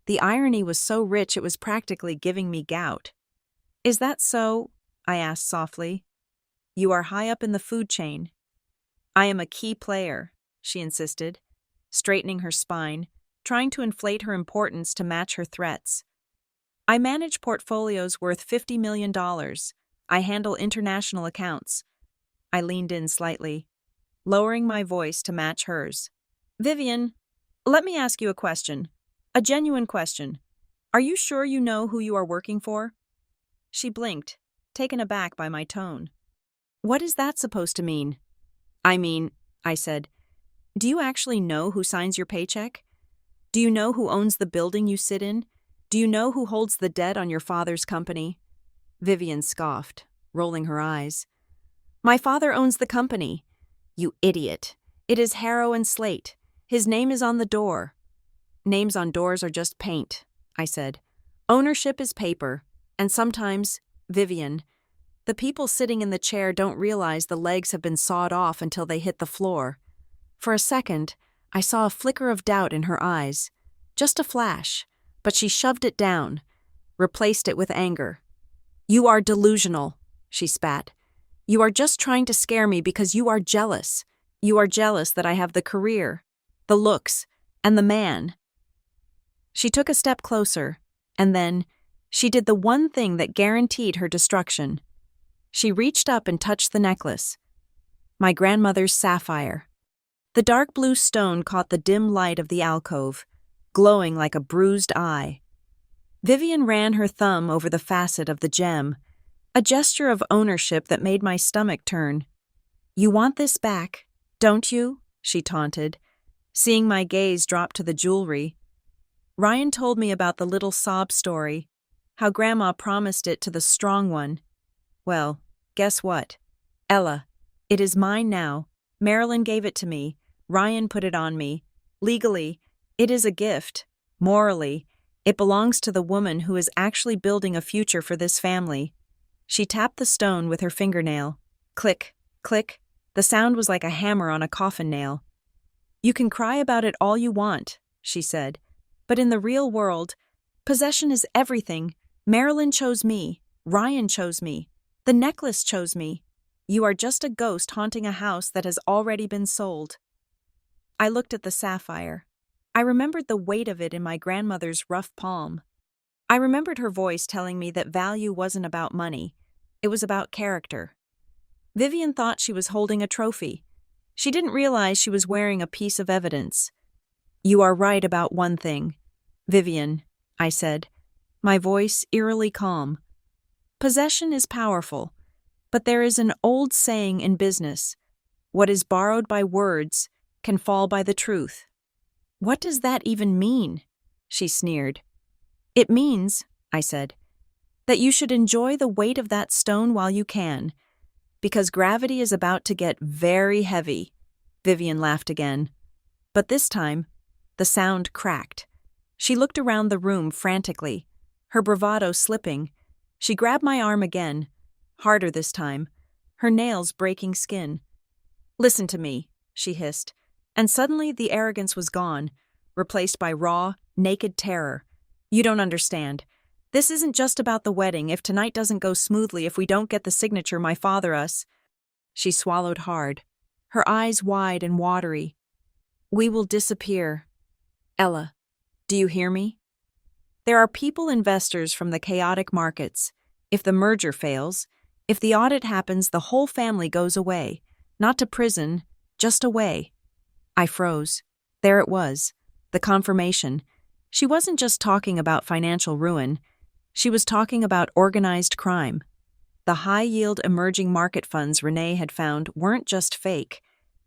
The irony was so rich it was practically giving me gout. Is that so? I asked softly. You are high up in the food chain. I am a key player, she insisted, straightening her spine, trying to inflate her importance to match her threats. I manage portfolios worth $50 million. I handle international accounts. I leaned in slightly, lowering my voice to match hers. Vivian, let me ask you a question. A genuine question. Are you sure you know who you are working for? She blinked, taken aback by my tone. What is that supposed to mean? I said, do you actually know who signs your paycheck? Do you know who owns the building you sit in? Do you know who holds the debt on your father's company? Vivian scoffed, rolling her eyes. My father owns the company. You idiot. It is Harrow and Slate. His name is on the door. Names on doors are just paint, I said. Ownership is paper. And sometimes, Vivian, the people sitting in the chair don't realize the legs have been sawed off until they hit the floor. For a second, I saw a flicker of doubt in her eyes. Just a flash, but she shoved it down, replaced it with anger. You are delusional, she spat. You are just trying to scare me because you are jealous. You are jealous that I have the career, the looks, and the man. She took a step closer, and then she did the one thing that guaranteed her destruction. She reached up and touched the necklace. My grandmother's sapphire. The dark blue stone caught the dim light of the alcove, glowing like a bruised eye. Vivian ran her thumb over the facet of the gem, a gesture of ownership that made my stomach turn. You want this back, don't you? She taunted, seeing my gaze drop to the jewelry. Ryan told me about the little sob story, how Grandma promised it to the strong one. Well, guess what? Ella, it is mine now. Marilyn gave it to me. Ryan put it on me. Legally, it is a gift. Morally, it belongs to the woman who is actually building a future for this family. She tapped the stone with her fingernail. Click, click. The sound was like a hammer on a coffin nail. You can cry about it all you want, she said. But in the real world, possession is everything. Marilyn chose me. Ryan chose me. The necklace chose me. You are just a ghost haunting a house that has already been sold. I looked at the sapphire. I remembered the weight of it in my grandmother's rough palm. I remembered her voice telling me that value wasn't about money. It was about character. Vivian thought she was holding a trophy. She didn't realize she was wearing a piece of evidence. You are right about one thing, Vivian, I said, my voice eerily calm. Possession is powerful, but there is an old saying in business, what is borrowed by words can fall by the truth. What does that even mean? She sneered. It means, I said, that you should enjoy the weight of that stone while you can, because gravity is about to get very heavy. Vivian laughed again. But this time, the sound cracked. She looked around the room frantically, her bravado slipping. She grabbed my arm again, harder this time, her nails breaking skin. Listen to me, she hissed, and suddenly the arrogance was gone, replaced by raw, naked terror. You don't understand. This isn't just about the wedding. If tonight doesn't go smoothly, if we don't get the signature my father us. She swallowed hard, her eyes wide and watery. We will disappear. Ella, do you hear me? There are people, investors from the chaotic markets. If the merger fails, if the audit happens, the whole family goes away. Not to prison, just away. I froze. There it was, the confirmation. She wasn't just talking about financial ruin. She was talking about organized crime. The high-yield emerging market funds Renee had found weren't just fake.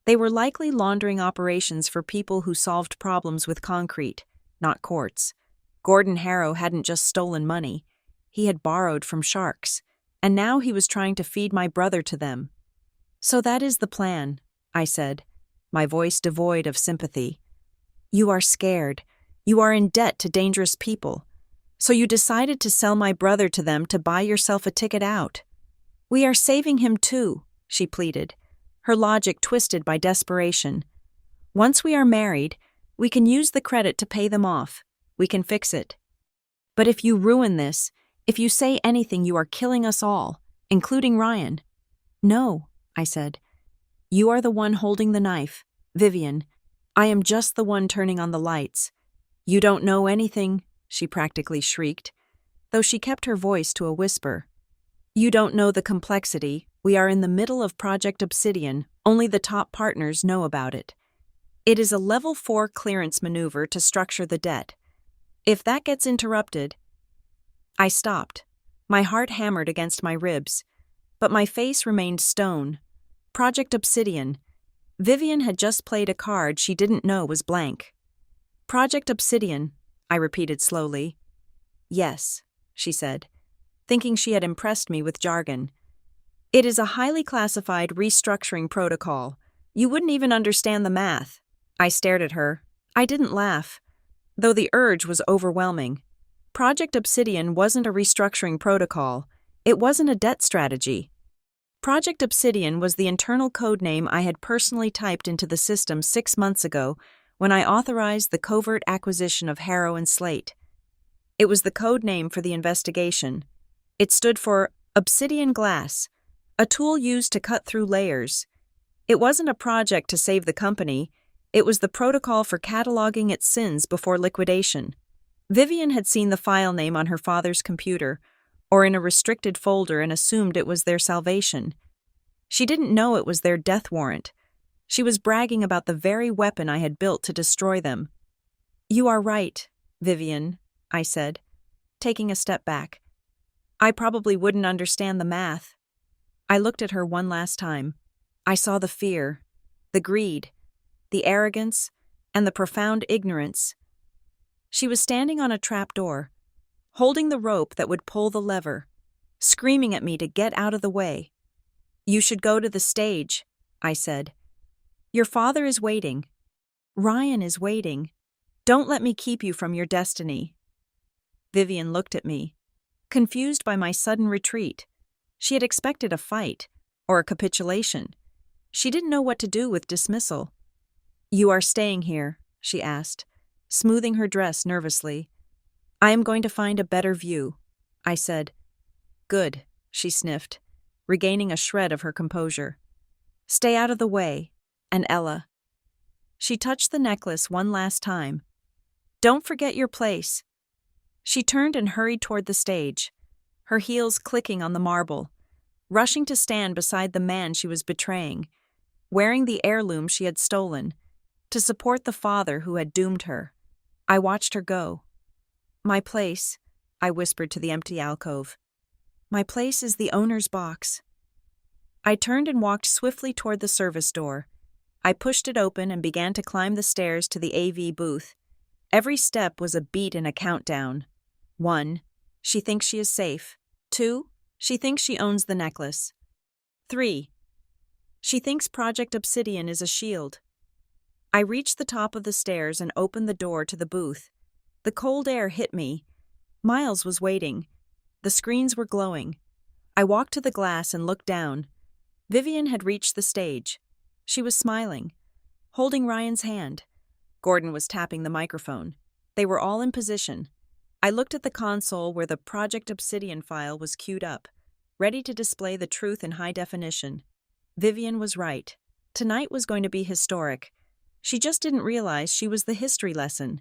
They were likely laundering operations for people who solved problems with concrete, not courts. Gordon Harrow hadn't just stolen money. He had borrowed from sharks, and now he was trying to feed my brother to them. So that is the plan, I said, my voice devoid of sympathy. You are scared. You are in debt to dangerous people. So you decided to sell my brother to them to buy yourself a ticket out. We are saving him too, she pleaded, her logic twisted by desperation. Once we are married, we can use the credit to pay them off. We can fix it. But if you ruin this, if you say anything, you are killing us all, including Ryan. No, I said. You are the one holding the knife, Vivian. I am just the one turning on the lights. You don't know anything, she practically shrieked, though she kept her voice to a whisper. You don't know the complexity. We are in the middle of Project Obsidian. Only the top partners know about it. It is a level 4 clearance maneuver to structure the debt. If that gets interrupted... I stopped. My heart hammered against my ribs, but my face remained stone. Project Obsidian. Vivian had just played a card she didn't know was blank. Project Obsidian, I repeated slowly. Yes, she said, thinking she had impressed me with jargon. It is a highly classified restructuring protocol. You wouldn't even understand the math. I stared at her. I didn't laugh, though the urge was overwhelming. Project Obsidian wasn't a restructuring protocol. It wasn't a debt strategy. Project Obsidian was the internal code name I had personally typed into the system 6 months ago when I authorized the covert acquisition of Harrow and Slate. It was the code name for the investigation. It stood for Obsidian Glass, a tool used to cut through layers. It wasn't a project to save the company. It was the protocol for cataloging its sins before liquidation. Vivian had seen the file name on her father's computer, or in a restricted folder, and assumed it was their salvation. She didn't know it was their death warrant. She was bragging about the very weapon I had built to destroy them. You are right, Vivian, I said, taking a step back. I probably wouldn't understand the math. I looked at her one last time. I saw the fear, the greed, the arrogance, and the profound ignorance. She was standing on a trapdoor, holding the rope that would pull the lever, screaming at me to get out of the way. You should go to the stage, I said. Your father is waiting. Ryan is waiting. Don't let me keep you from your destiny. Vivian looked at me, confused by my sudden retreat. She had expected a fight, or a capitulation. She didn't know what to do with dismissal. You are staying here, she asked, smoothing her dress nervously. I am going to find a better view, I said. Good, she sniffed, regaining a shred of her composure. Stay out of the way, and Ella. She touched the necklace one last time. Don't forget your place. She turned and hurried toward the stage, her heels clicking on the marble, rushing to stand beside the man she was betraying, wearing the heirloom she had stolen, to support the father who had doomed her. I watched her go. My place, I whispered to the empty alcove. My place is the owner's box. I turned and walked swiftly toward the service door. I pushed it open and began to climb the stairs to the AV booth. Every step was a beat and a countdown. 1. She thinks she is safe. 2. She thinks she owns the necklace. 3. She thinks Project Obsidian is a shield. I reached the top of the stairs and opened the door to the booth. The cold air hit me. Miles was waiting. The screens were glowing. I walked to the glass and looked down. Vivian had reached the stage. She was smiling, holding Ryan's hand. Gordon was tapping the microphone. They were all in position. I looked at the console where the Project Obsidian file was queued up, ready to display the truth in high definition. Vivian was right. Tonight was going to be historic. She just didn't realize she was the history lesson.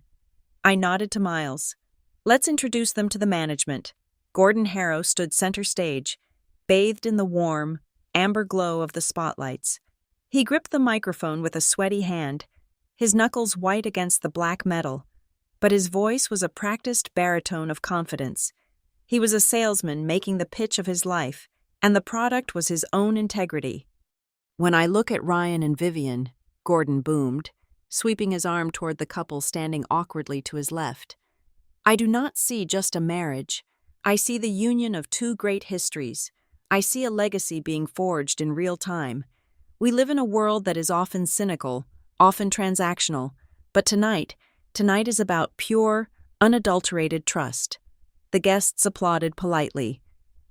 I nodded to Miles. Let's introduce them to the management. Gordon Harrow stood center stage, bathed in the warm, amber glow of the spotlights. He gripped the microphone with a sweaty hand, his knuckles white against the black metal, but his voice was a practiced baritone of confidence. He was a salesman making the pitch of his life, and the product was his own integrity. When I look at Ryan and Vivian, Gordon boomed, sweeping his arm toward the couple standing awkwardly to his left, I do not see just a marriage. I see the union of two great histories. I see a legacy being forged in real time. We live in a world that is often cynical, often transactional, but tonight is about pure, unadulterated trust. The guests applauded politely.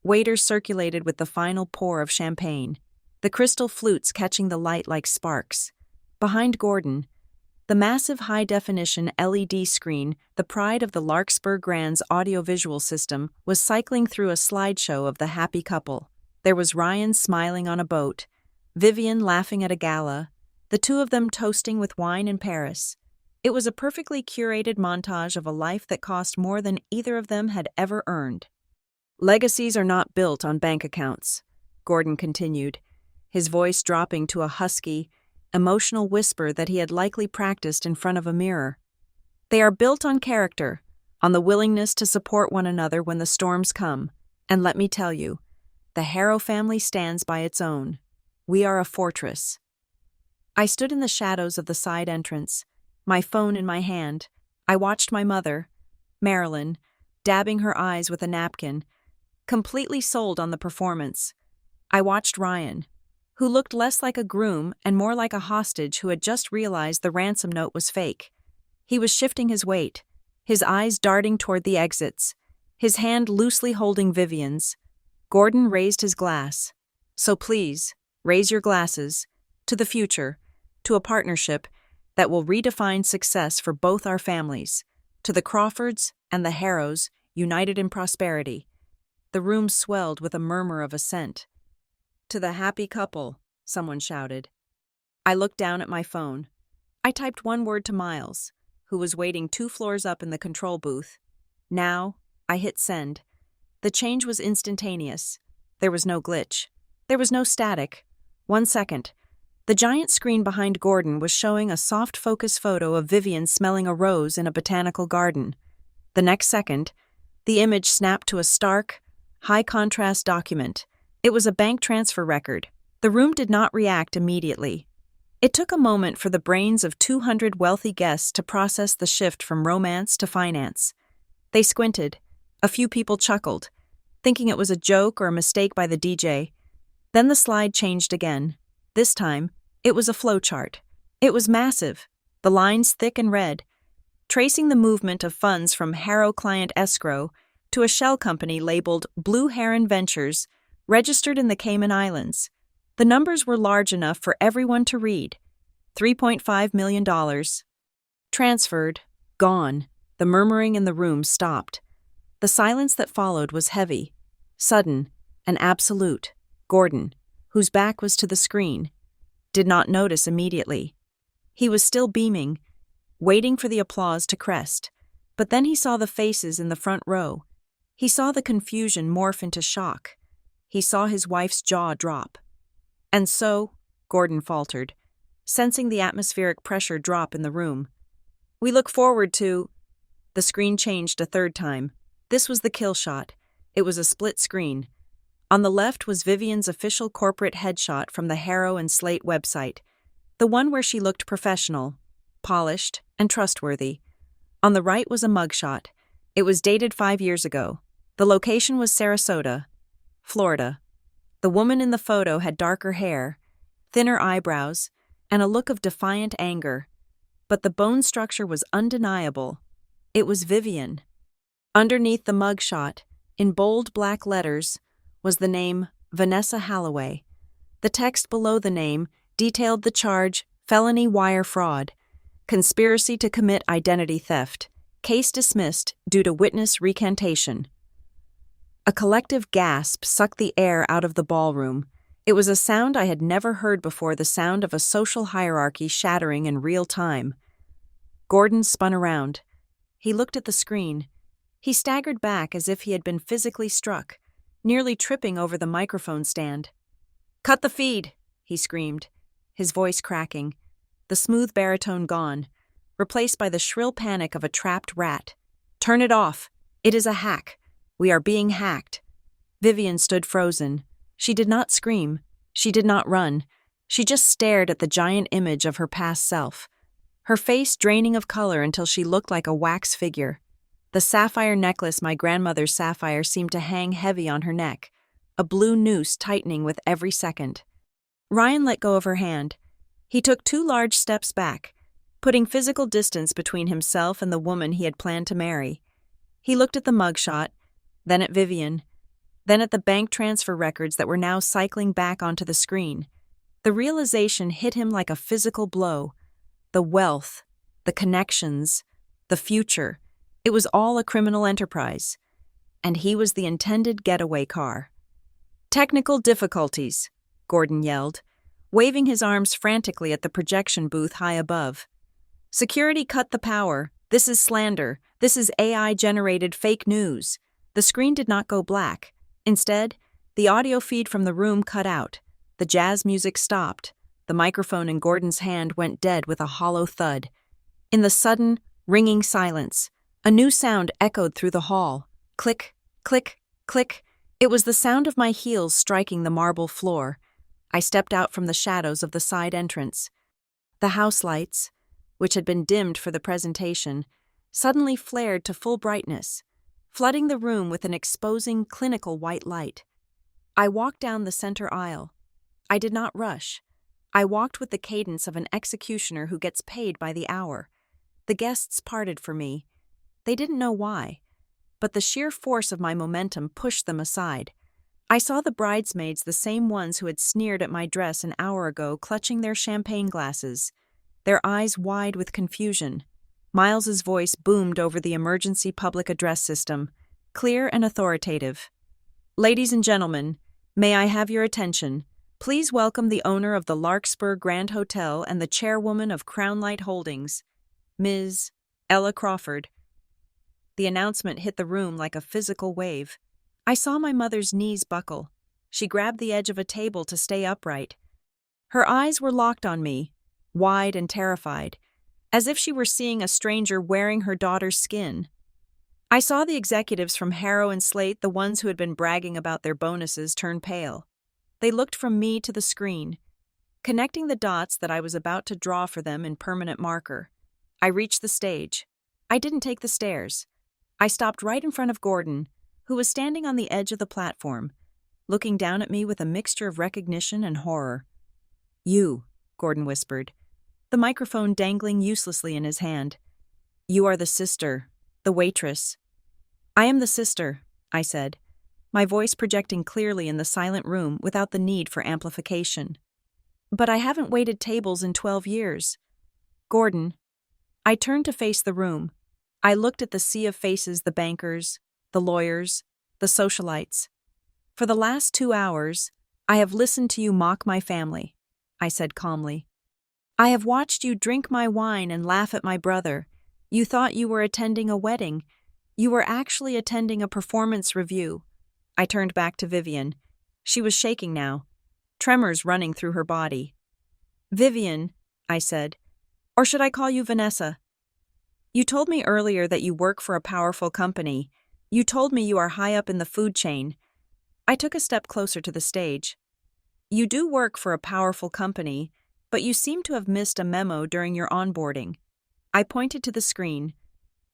Waiters circulated with the final pour of champagne, the crystal flutes catching the light like sparks. Behind Gordon, the massive high-definition LED screen, the pride of the Larkspur Grand's audiovisual system, was cycling through a slideshow of the happy couple. There was Ryan smiling on a boat, Vivian laughing at a gala, the two of them toasting with wine in Paris. It was a perfectly curated montage of a life that cost more than either of them had ever earned. Legacies are not built on bank accounts, Gordon continued, his voice dropping to a husky, emotional whisper that he had likely practiced in front of a mirror. They are built on character, on the willingness to support one another when the storms come, and let me tell you, the Harrow family stands by its own. We are a fortress. I stood in the shadows of the side entrance, my phone in my hand. I watched my mother, Marilyn, dabbing her eyes with a napkin, completely sold on the performance. I watched Ryan, who looked less like a groom and more like a hostage who had just realized the ransom note was fake. He was shifting his weight, his eyes darting toward the exits, his hand loosely holding Vivian's. Gordon raised his glass. So please, raise your glasses, to the future, to a partnership that will redefine success for both our families, to the Crawfords and the Harrows, united in prosperity. The room swelled with a murmur of assent. To the happy couple, someone shouted. I looked down at my phone. I typed one word to Miles, who was waiting 2 floors up in the control booth. Now, I hit send. The change was instantaneous. There was no glitch. There was no static. 1 second. The giant screen behind Gordon was showing a soft focus photo of Vivian smelling a rose in a botanical garden. The next second, the image snapped to a stark, high-contrast document. It was a bank transfer record. The room did not react immediately. It took a moment for the brains of 200 wealthy guests to process the shift from romance to finance. They squinted. A few people chuckled, thinking it was a joke or a mistake by the DJ. Then the slide changed again. This time, it was a flowchart. It was massive, the lines thick and red, tracing the movement of funds from Harrow Client Escrow to a shell company labeled Blue Heron Ventures, registered in the Cayman Islands. The numbers were large enough for everyone to read. $3.5 million. Transferred. Gone. The murmuring in the room stopped. The silence that followed was heavy, sudden, and absolute. Gordon, whose back was to the screen, did not notice immediately. He was still beaming, waiting for the applause to crest, but then he saw the faces in the front row. He saw the confusion morph into shock. He saw his wife's jaw drop. And so, Gordon faltered, sensing the atmospheric pressure drop in the room. We look forward to... The screen changed a third time. This was the kill shot. It was a split screen. On the left was Vivian's official corporate headshot from the Harrow and Slate website, the one where she looked professional, polished, and trustworthy. On the right was a mugshot. It was dated 5 years ago. The location was Sarasota, Florida. The woman in the photo had darker hair, thinner eyebrows, and a look of defiant anger. But the bone structure was undeniable. It was Vivian. Underneath the mugshot, in bold black letters, was the name Vanessa Halloway. The text below the name detailed the charge felony wire fraud, conspiracy to commit identity theft, Case dismissed due to witness recantation. A collective gasp sucked the air out of the ballroom. It was a sound I had never heard before, the sound of a social hierarchy shattering in real time. Gordon spun around. He looked at the screen. He staggered back as if he had been physically struck, nearly tripping over the microphone stand. "Cut the feed!" he screamed, his voice cracking, the smooth baritone gone, replaced by the shrill panic of a trapped rat. "Turn it off! It is a hack! We are being hacked!" Vivian stood frozen. She did not scream. She did not run. She just stared at the giant image of her past self, her face draining of color until she looked like a wax figure. The sapphire necklace, my grandmother's sapphire, seemed to hang heavy on her neck, a blue noose tightening with every second. Ryan let go of her hand. He took 2 large steps back, putting physical distance between himself and the woman he had planned to marry. He looked at the mugshot, then at Vivian, then at the bank transfer records that were now cycling back onto the screen. The realization hit him like a physical blow. The wealth, the connections, the future. It was all a criminal enterprise. And he was the intended getaway car. "Technical difficulties," Gordon yelled, waving his arms frantically at the projection booth high above. "Security cut the power. This is slander. This is AI-generated fake news." The screen did not go black. Instead, the audio feed from the room cut out. The jazz music stopped. The microphone in Gordon's hand went dead with a hollow thud. In the sudden, ringing silence, a new sound echoed through the hall. Click, click, click. It was the sound of my heels striking the marble floor. I stepped out from the shadows of the side entrance. The house lights, which had been dimmed for the presentation, suddenly flared to full brightness, flooding the room with an exposing, clinical white light. I walked down the center aisle. I did not rush. I walked with the cadence of an executioner who gets paid by the hour. The guests parted for me. They didn't know why, but the sheer force of my momentum pushed them aside. I saw the bridesmaids, the same ones who had sneered at my dress an hour ago, clutching their champagne glasses, their eyes wide with confusion. Miles's voice boomed over the emergency public address system, clear and authoritative. "Ladies and gentlemen, may I have your attention? Please welcome the owner of the Larkspur Grand Hotel and the chairwoman of Crownlight Holdings, Ms. Ella Crawford." The announcement hit the room like a physical wave. I saw my mother's knees buckle. She grabbed the edge of a table to stay upright. Her eyes were locked on me, wide and terrified, as if she were seeing a stranger wearing her daughter's skin. I saw the executives from Harrow and Slate, the ones who had been bragging about their bonuses, turn pale. They looked from me to the screen, connecting the dots that I was about to draw for them in permanent marker. I reached the stage. I didn't take the stairs. I stopped right in front of Gordon, who was standing on the edge of the platform, looking down at me with a mixture of recognition and horror. "You," Gordon whispered, the microphone dangling uselessly in his hand. "You are the sister, the waitress." "I am the sister," I said, my voice projecting clearly in the silent room without the need for amplification. "But I haven't waited tables in 12 years. Gordon." I turned to face the room. I looked at the sea of faces, the bankers, the lawyers, the socialites. "For the last 2 hours, I have listened to you mock my family," I said calmly. "I have watched you drink my wine and laugh at my brother. You thought you were attending a wedding. You were actually attending a performance review." I turned back to Vivian. She was shaking now, tremors running through her body. "Vivian," I said, "or should I call you Vanessa? You told me earlier that you work for a powerful company. You told me you are high up in the food chain." I took a step closer to the stage. "You do work for a powerful company, but you seem to have missed a memo during your onboarding." I pointed to the screen,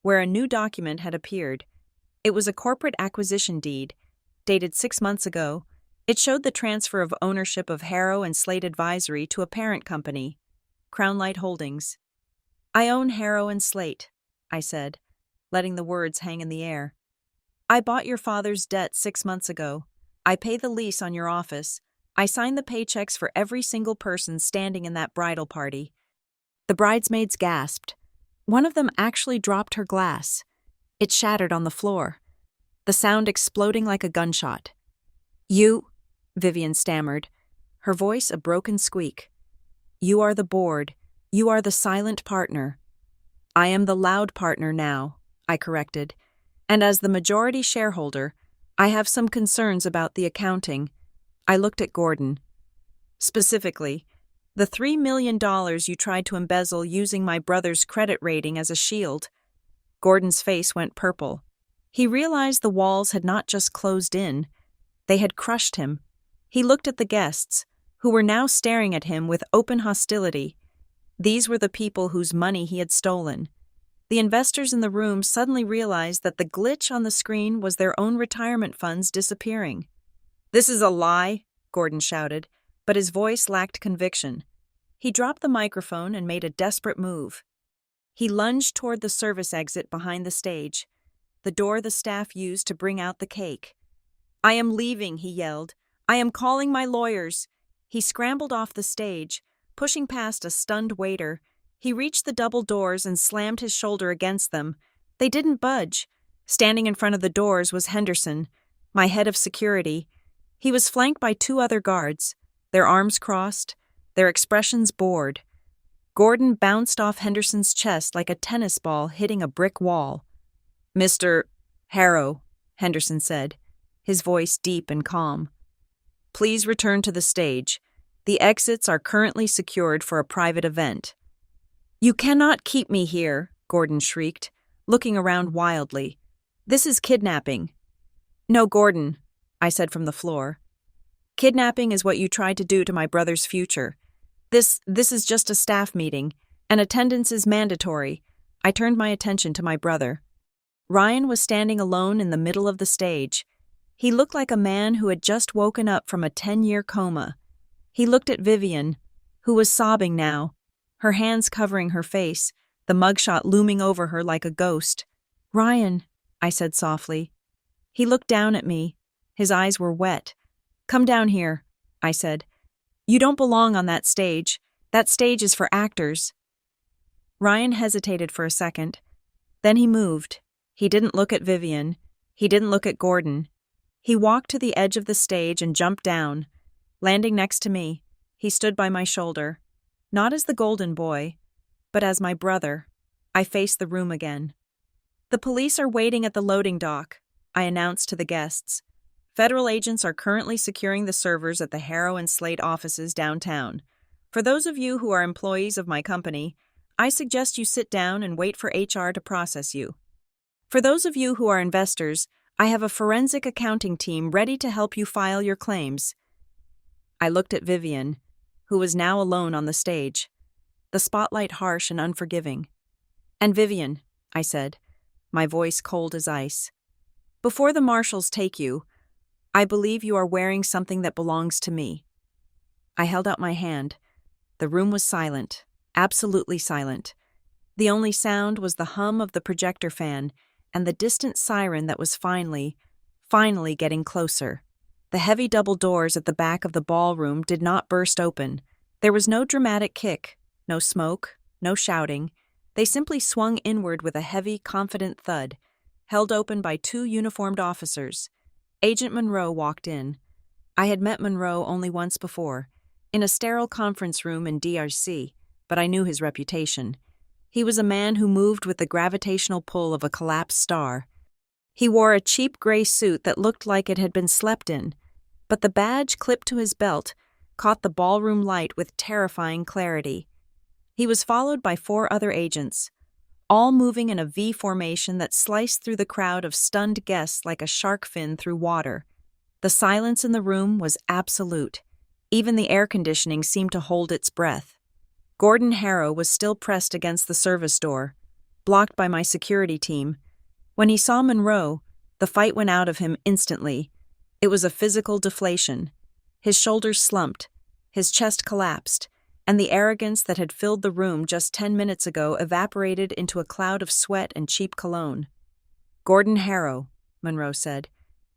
where a new document had appeared. It was a corporate acquisition deed, dated 6 months ago. It showed the transfer of ownership of Harrow and Slate Advisory to a parent company, Crownlight Holdings. "I own Harrow and Slate," I said, letting the words hang in the air. "I bought your father's debt 6 months ago. I pay the lease on your office. I sign the paychecks for every single person standing in that bridal party." The bridesmaids gasped. One of them actually dropped her glass. It shattered on the floor, the sound exploding like a gunshot. "You," Vivian stammered, her voice a broken squeak. "You are the board. You are the silent partner." "I am the loud partner now," I corrected. "And as the majority shareholder, I have some concerns about the accounting." I looked at Gordon. "Specifically, the $3 million you tried to embezzle using my brother's credit rating as a shield." Gordon's face went purple. He realized the walls had not just closed in, they had crushed him. He looked at the guests, who were now staring at him with open hostility. These were the people whose money he had stolen. The investors in the room suddenly realized that the glitch on the screen was their own retirement funds disappearing. "This is a lie," Gordon shouted, but his voice lacked conviction. He dropped the microphone and made a desperate move. He lunged toward the service exit behind the stage, the door the staff used to bring out the cake. "I am leaving," he yelled. "I am calling my lawyers." He scrambled off the stage, pushing past a stunned waiter. He reached the double doors and slammed his shoulder against them. They didn't budge. Standing in front of the doors was Henderson, my head of security. He was flanked by 2 other guards, their arms crossed, their expressions bored. Gordon bounced off Henderson's chest like a tennis ball hitting a brick wall. "Mr. Harrow," Henderson said, his voice deep and calm. "Please return to the stage. The exits are currently secured for a private event." "You cannot keep me here," Gordon shrieked, looking around wildly. "This is kidnapping." "No, Gordon," I said from the floor. "Kidnapping is what you tried to do to my brother's future. This is just a staff meeting, and attendance is mandatory." I turned my attention to my brother. Ryan was standing alone in the middle of the stage. He looked like a man who had just woken up from a 10-year coma. He looked at Vivian, who was sobbing now, her hands covering her face, the mugshot looming over her like a ghost. "Ryan," I said softly. He looked down at me. His eyes were wet. "Come down here," I said. "You don't belong on that stage. That stage is for actors." Ryan hesitated for a second. Then he moved. He didn't look at Vivian. He didn't look at Gordon. He walked to the edge of the stage and jumped down. Landing next to me, he stood by my shoulder. Not as the golden boy, but as my brother. I faced the room again. "The police are waiting at the loading dock," I announced to the guests. "Federal agents are currently securing the servers at the Harrow and Slate offices downtown. For those of you who are employees of my company, I suggest you sit down and wait for HR to process you. For those of you who are investors, I have a forensic accounting team ready to help you file your claims." I looked at Vivian, who was now alone on the stage, the spotlight harsh and unforgiving. "And Vivian," I said, my voice cold as ice, "before the marshals take you, I believe you are wearing something that belongs to me." I held out my hand. The room was silent, absolutely silent. The only sound was the hum of the projector fan and the distant siren that was finally getting closer. The heavy double doors at the back of the ballroom did not burst open. There was no dramatic kick, no smoke, no shouting. They simply swung inward with a heavy, confident thud, held open by 2 uniformed officers. Agent Monroe walked in. I had met Monroe only once before, in a sterile conference room in DRC, but I knew his reputation. He was a man who moved with the gravitational pull of a collapsed star. He wore a cheap gray suit that looked like it had been slept in, but the badge clipped to his belt caught the ballroom light with terrifying clarity. He was followed by 4 other agents, all moving in a V formation that sliced through the crowd of stunned guests like a shark fin through water. The silence in the room was absolute. Even the air conditioning seemed to hold its breath. Gordon Harrow was still pressed against the service door, blocked by my security team. When he saw Monroe, the fight went out of him instantly. It was a physical deflation. His shoulders slumped, his chest collapsed, and the arrogance that had filled the room just 10 minutes ago evaporated into a cloud of sweat and cheap cologne. "Gordon Harrow," Monroe said,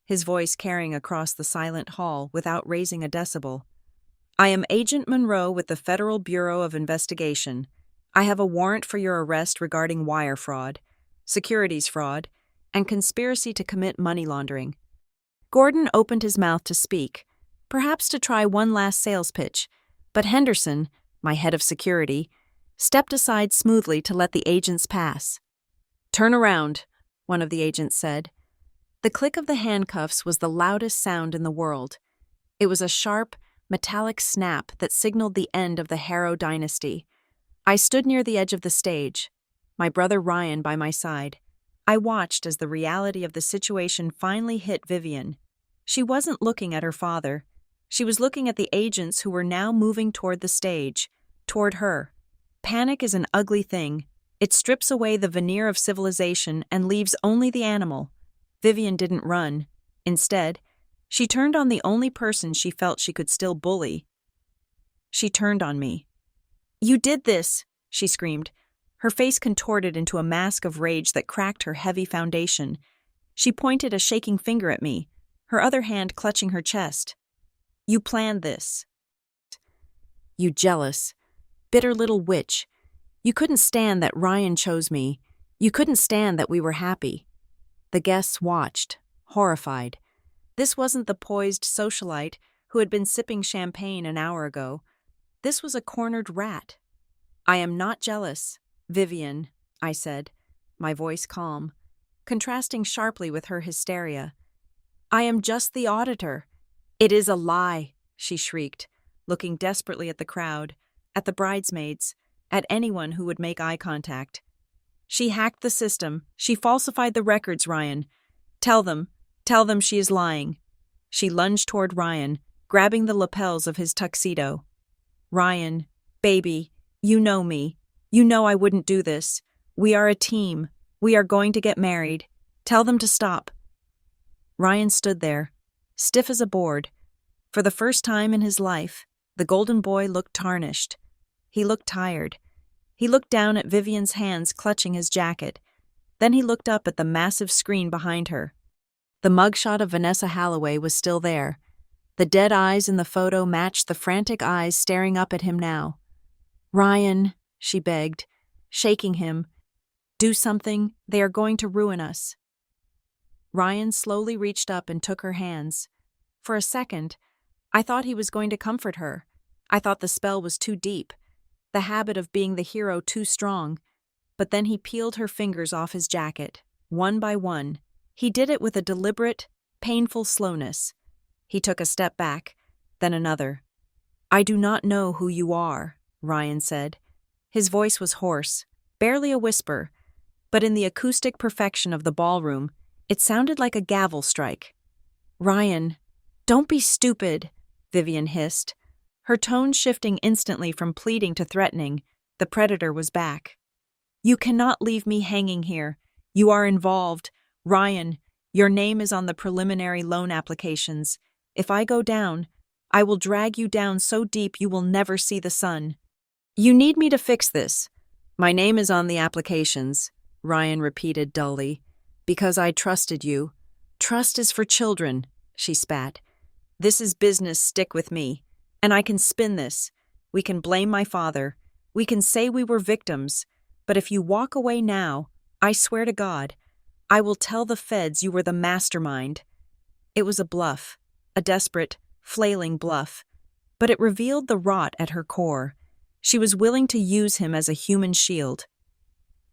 his voice carrying across the silent hall without raising a decibel. "I am Agent Monroe with the Federal Bureau of Investigation. I have a warrant for your arrest regarding wire fraud, securities fraud, and conspiracy to commit money laundering." Gordon opened his mouth to speak, perhaps to try one last sales pitch, but Henderson, my head of security, stepped aside smoothly to let the agents pass. "Turn around," one of the agents said. The click of the handcuffs was the loudest sound in the world. It was a sharp, metallic snap that signaled the end of the Harrow dynasty. I stood near the edge of the stage, my brother Ryan by my side. I watched as the reality of the situation finally hit Vivian. She wasn't looking at her father. She was looking at the agents who were now moving toward the stage, toward her. Panic is an ugly thing. It strips away the veneer of civilization and leaves only the animal. Vivian didn't run. Instead, she turned on the only person she felt she could still bully. She turned on me. "You did this!" she screamed. Her face contorted into a mask of rage that cracked her heavy foundation. She pointed a shaking finger at me, her other hand clutching her chest. "You planned this. You jealous, bitter little witch. You couldn't stand that Ryan chose me. You couldn't stand that we were happy." The guests watched, horrified. This wasn't the poised socialite who had been sipping champagne an hour ago. This was a cornered rat. "I am not jealous, Vivian," I said, my voice calm, contrasting sharply with her hysteria. "I am just the auditor." "It is a lie," she shrieked, looking desperately at the crowd, at the bridesmaids, at anyone who would make eye contact. "She hacked the system. She falsified the records, Ryan. Tell them she is lying." She lunged toward Ryan, grabbing the lapels of his tuxedo. "Ryan, baby, you know me. You know I wouldn't do this. We are a team. We are going to get married. Tell them to stop." Ryan stood there, stiff as a board. For the first time in his life, the golden boy looked tarnished. He looked tired. He looked down at Vivian's hands clutching his jacket. Then he looked up at the massive screen behind her. The mugshot of Vanessa Halloway was still there. The dead eyes in the photo matched the frantic eyes staring up at him now. "Ryan," she begged, shaking him, "do something. They are going to ruin us." Ryan slowly reached up and took her hands. For a second, I thought he was going to comfort her. I thought the spell was too deep, the habit of being the hero too strong. But then he peeled her fingers off his jacket, one by one. He did it with a deliberate, painful slowness. He took a step back, then another. "I do not know who you are," Ryan said. His voice was hoarse, barely a whisper, but in the acoustic perfection of the ballroom, it sounded like a gavel strike. "Ryan, don't be stupid," Vivian hissed. Her tone shifting instantly from pleading to threatening. The predator was back. "You cannot leave me hanging here. You are involved. Ryan, your name is on the preliminary loan applications. If I go down, I will drag you down so deep you will never see the sun." "You need me to fix this. My name is on the applications," Ryan repeated dully. "Because I trusted you. Trust is for children," she spat. "This is business, stick with me. And I can spin this. We can blame my father. We can say we were victims. But if you walk away now, I swear to God, I will tell the feds you were the mastermind." It was a bluff, a desperate, flailing bluff. But it revealed the rot at her core. She was willing to use him as a human shield.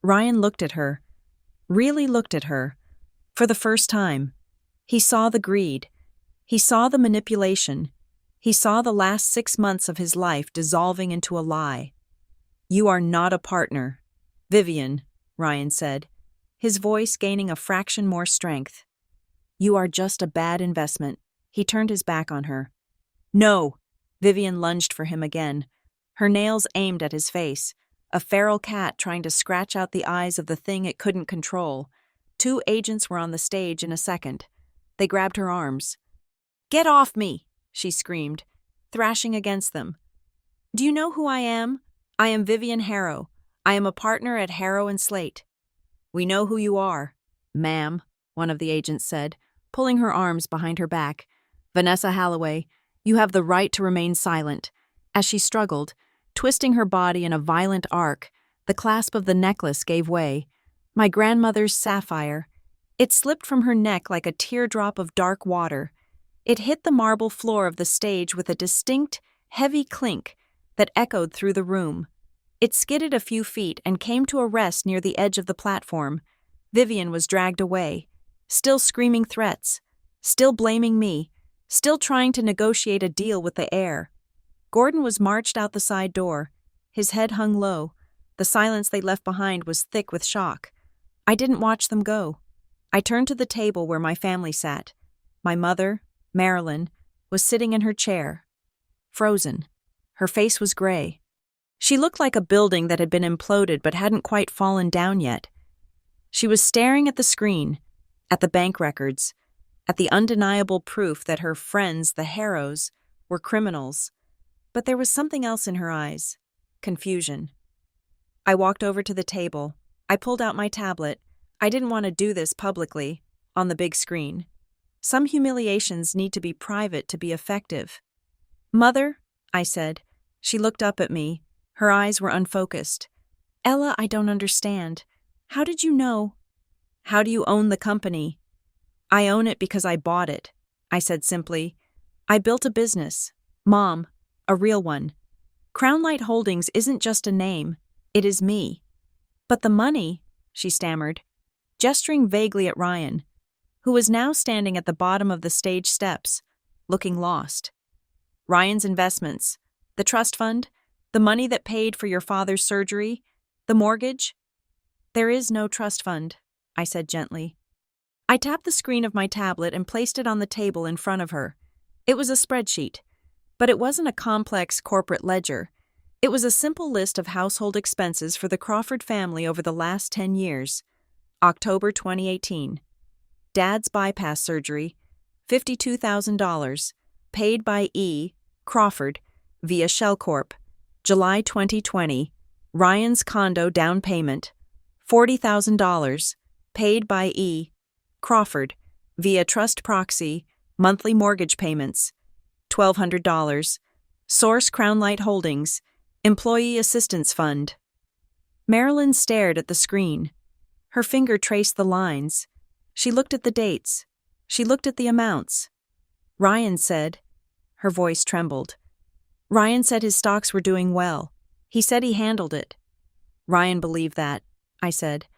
Ryan looked at her, really looked at her, for the first time. He saw the greed. He saw the manipulation. He saw the last 6 months of his life dissolving into a lie. "You are not a partner, Vivian," Ryan said, his voice gaining a fraction more strength. "You are just a bad investment." He turned his back on her. "No!" Vivian lunged for him again, her nails aimed at his face, a feral cat trying to scratch out the eyes of the thing it couldn't control. 2 agents were on the stage in a second. They grabbed her arms. "Get off me!" she screamed, thrashing against them. "Do you know who I am? I am Vivian Harrow. I am a partner at Harrow and Slate." "We know who you are, ma'am," one of the agents said, pulling her arms behind her back. "Vanessa Halloway, you have the right to remain silent." As she struggled, twisting her body in a violent arc, The clasp of the necklace gave way. My grandmother's sapphire. It slipped from her neck like a teardrop of dark water. It hit the marble floor of the stage with a distinct, heavy clink that echoed through the room. It skidded a few feet and came to a rest near the edge of the platform. Vivian was dragged away, still screaming threats, still blaming me, still trying to negotiate a deal with the heir. Gordon was marched out the side door. His head hung low. The silence they left behind was thick with shock. I didn't watch them go. I turned to the table where my family sat. My mother, Marilyn, was sitting in her chair, frozen. Her face was gray. She looked like a building that had been imploded but hadn't quite fallen down yet. She was staring at the screen, at the bank records, at the undeniable proof that her friends, the Harrows, were criminals. But there was something else in her eyes. Confusion. I walked over to the table. I pulled out my tablet. I didn't want to do this publicly, on the big screen. Some humiliations need to be private to be effective. "Mother," I said. She looked up at me. Her eyes were unfocused. "Ella, I don't understand. How did you know?" "How do you own the company?" "I own it because I bought it," I said simply. "I built a business. Mom, a real one. Crownlight Holdings isn't just a name. It is me." "But the money," she stammered, gesturing vaguely at Ryan, who was now standing at the bottom of the stage steps, looking lost. "Ryan's investments, the trust fund, the money that paid for your father's surgery, the mortgage." "There is no trust fund," I said gently. I tapped the screen of my tablet and placed it on the table in front of her. It was a spreadsheet, but it wasn't a complex corporate ledger. It was a simple list of household expenses for the Crawford family over the last 10 years. October 2018. Dad's bypass surgery, $52,000, paid by E. Crawford via Shell Corp. July 2020. Ryan's condo down payment, $40,000, paid by E. Crawford via trust proxy, monthly mortgage payments, $1,200. Source Crownlight Holdings, Employee Assistance Fund. Marilyn stared at the screen. Her finger traced the lines. She looked at the dates. She looked at the amounts. Ryan said, her voice trembled. Ryan said his stocks were doing well. He said he handled it. Ryan believed that, I said,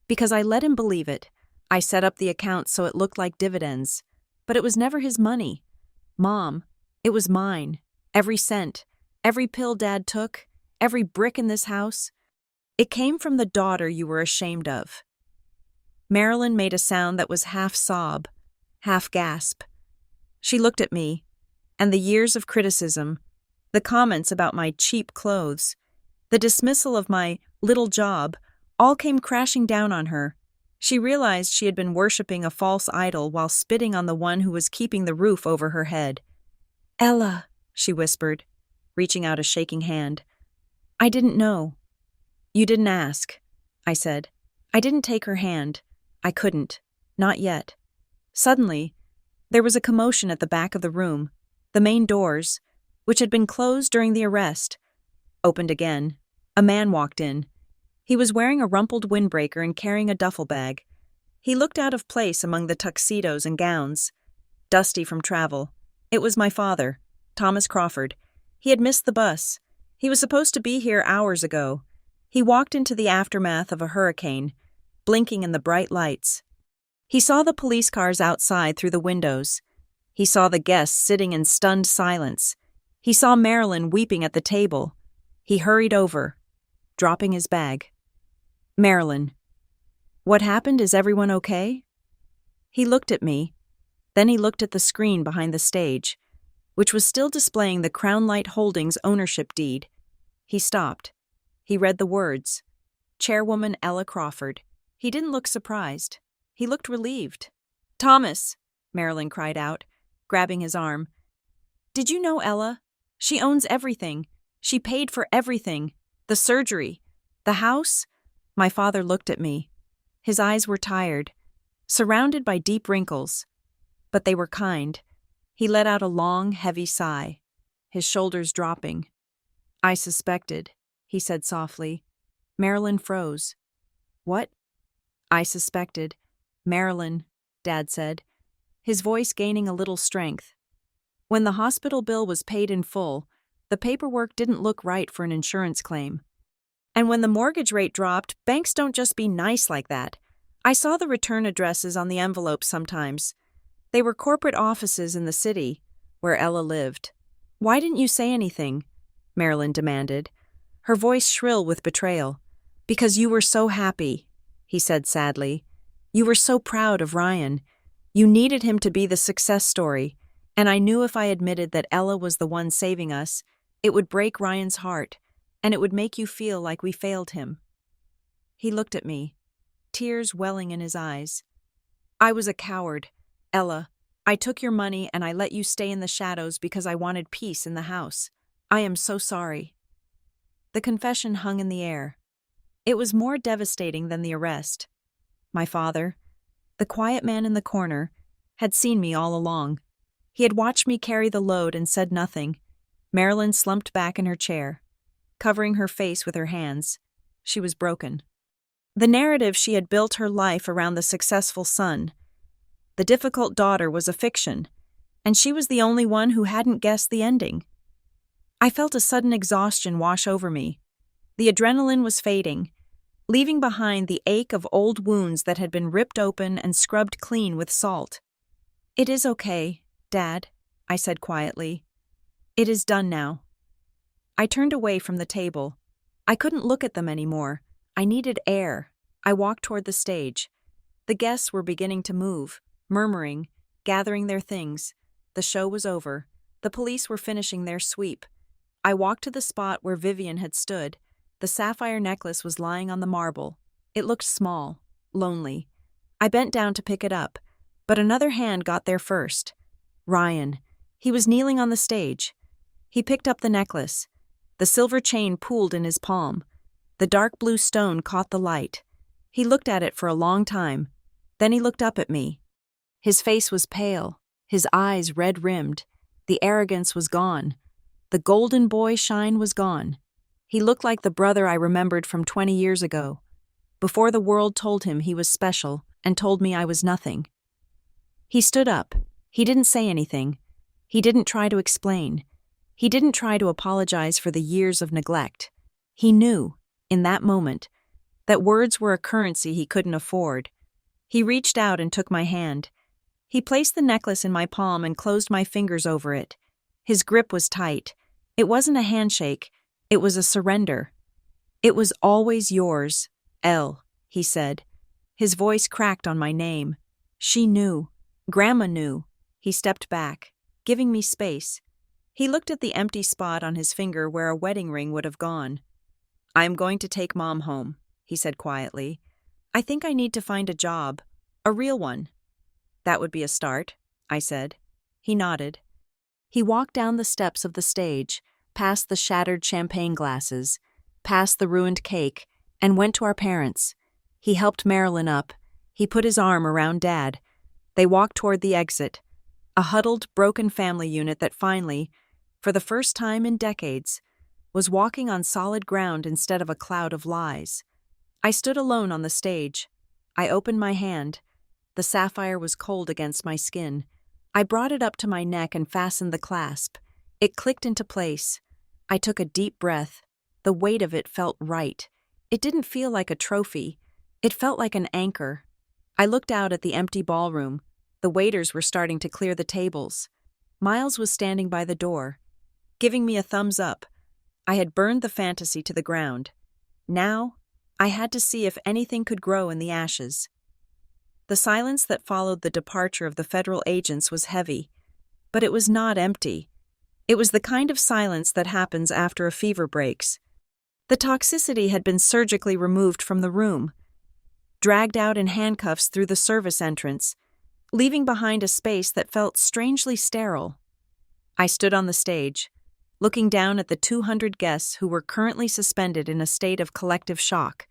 because I let him believe it. I set up the account so it looked like dividends. But it was never his money. Mom, it was mine. Every cent, every pill Dad took, every brick in this house. It came from the daughter you were ashamed of. Marilyn made a sound that was half sob, half gasp. She looked at me, and the years of criticism, the comments about my cheap clothes, the dismissal of my little job, all came crashing down on her. She realized she had been worshipping a false idol while spitting on the one who was keeping the roof over her head. "Ella," she whispered, reaching out a shaking hand. "I didn't know." "You didn't ask," I said. I didn't take her hand. I couldn't. Not yet. Suddenly, there was a commotion at the back of the room. The main doors, which had been closed during the arrest, opened again. A man walked in. He was wearing a rumpled windbreaker and carrying a duffel bag. He looked out of place among the tuxedos and gowns, dusty from travel. It was my father, Thomas Crawford. He had missed the bus. He was supposed to be here hours ago. He walked into the aftermath of a hurricane, blinking in the bright lights. He saw the police cars outside through the windows. He saw the guests sitting in stunned silence. He saw Marilyn weeping at the table. He hurried over, dropping his bag. "Marilyn, what happened? Is everyone okay?" He looked at me. Then he looked at the screen behind the stage, which was still displaying the Crownlight Holdings ownership deed. He stopped. He read the words, Chairwoman Ella Crawford. He didn't look surprised. He looked relieved. "Thomas," Marilyn cried out, grabbing his arm. "Did you know Ella? She owns everything. She paid for everything. The surgery. The house." My father looked at me. His eyes were tired, surrounded by deep wrinkles. But they were kind. He let out a long, heavy sigh, his shoulders dropping. "I suspected," he said softly. Marilyn froze. What? I suspected. Marilyn, Dad said, his voice gaining a little strength. When the hospital bill was paid in full, the paperwork didn't look right for an insurance claim. And when the mortgage rate dropped, banks don't just be nice like that. I saw the return addresses on the envelopes sometimes. They were corporate offices in the city, where Ella lived. Why didn't you say anything? Marilyn demanded, her voice shrill with betrayal. Because you were so happy, he said sadly. You were so proud of Ryan. You needed him to be the success story, and I knew if I admitted that Ella was the one saving us, it would break Ryan's heart, and it would make you feel like we failed him. He looked at me, tears welling in his eyes. I was a coward, Ella. I took your money and I let you stay in the shadows because I wanted peace in the house. I am so sorry. The confession hung in the air. It was more devastating than the arrest. My father, the quiet man in the corner, had seen me all along. He had watched me carry the load and said nothing. Marilyn slumped back in her chair, covering her face with her hands. She was broken. The narrative she had built her life around the successful son. The difficult daughter was a fiction, and she was the only one who hadn't guessed the ending. I felt a sudden exhaustion wash over me. The adrenaline was fading, leaving behind the ache of old wounds that had been ripped open and scrubbed clean with salt. It is okay, Dad, I said quietly. It is done now. I turned away from the table. I couldn't look at them anymore. I needed air. I walked toward the stage. The guests were beginning to move, murmuring, gathering their things. The show was over. The police were finishing their sweep. I walked to the spot where Vivian had stood. The sapphire necklace was lying on the marble. It looked small, lonely. I bent down to pick it up, but another hand got there first. Ryan. He was kneeling on the stage. He picked up the necklace. The silver chain pooled in his palm. The dark blue stone caught the light. He looked at it for a long time. Then he looked up at me. His face was pale, his eyes red-rimmed. The arrogance was gone. The golden boy shine was gone. He looked like the brother I remembered from 20 years ago, before the world told him he was special and told me I was nothing. He stood up. He didn't say anything. He didn't try to explain. He didn't try to apologize for the years of neglect. He knew, in that moment, that words were a currency he couldn't afford. He reached out and took my hand. He placed the necklace in my palm and closed my fingers over it. His grip was tight. It wasn't a handshake. It was a surrender. It was always yours, Elle, he said. His voice cracked on my name. She knew. Grandma knew. He stepped back, giving me space. He looked at the empty spot on his finger where a wedding ring would have gone. I am going to take Mom home, he said quietly. I think I need to find a job, a real one. That would be a start, I said. He nodded. He walked down the steps of the stage, past the shattered champagne glasses, past the ruined cake, and went to our parents. He helped Marilyn up. He put his arm around Dad. They walked toward the exit, a huddled, broken family unit that finally, for the first time in decades, was walking on solid ground instead of a cloud of lies. I stood alone on the stage. I opened my hand. The sapphire was cold against my skin. I brought it up to my neck and fastened the clasp. It clicked into place. I took a deep breath. The weight of it felt right. It didn't feel like a trophy. It felt like an anchor. I looked out at the empty ballroom. The waiters were starting to clear the tables. Miles was standing by the door, giving me a thumbs up. I had burned the fantasy to the ground. Now, I had to see if anything could grow in the ashes. The silence that followed the departure of the federal agents was heavy, but it was not empty. It was the kind of silence that happens after a fever breaks. The toxicity had been surgically removed from the room, dragged out in handcuffs through the service entrance, leaving behind a space that felt strangely sterile. I stood on the stage, looking down at the 200 guests who were currently suspended in a state of collective shock.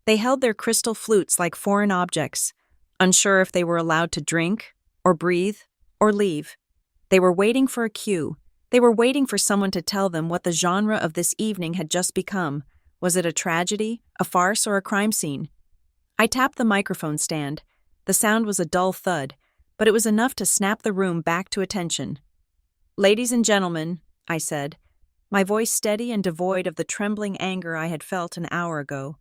They held their crystal flutes like foreign objects, unsure if they were allowed to drink, or breathe, or leave. They were waiting for a cue. They were waiting for someone to tell them what the genre of this evening had just become, Was it a tragedy, a farce, or a crime scene? I tapped the microphone stand. The sound was a dull thud, but it was enough to snap the room back to attention. "Ladies and gentlemen," I said, my voice steady and devoid of the trembling anger I had felt an hour ago.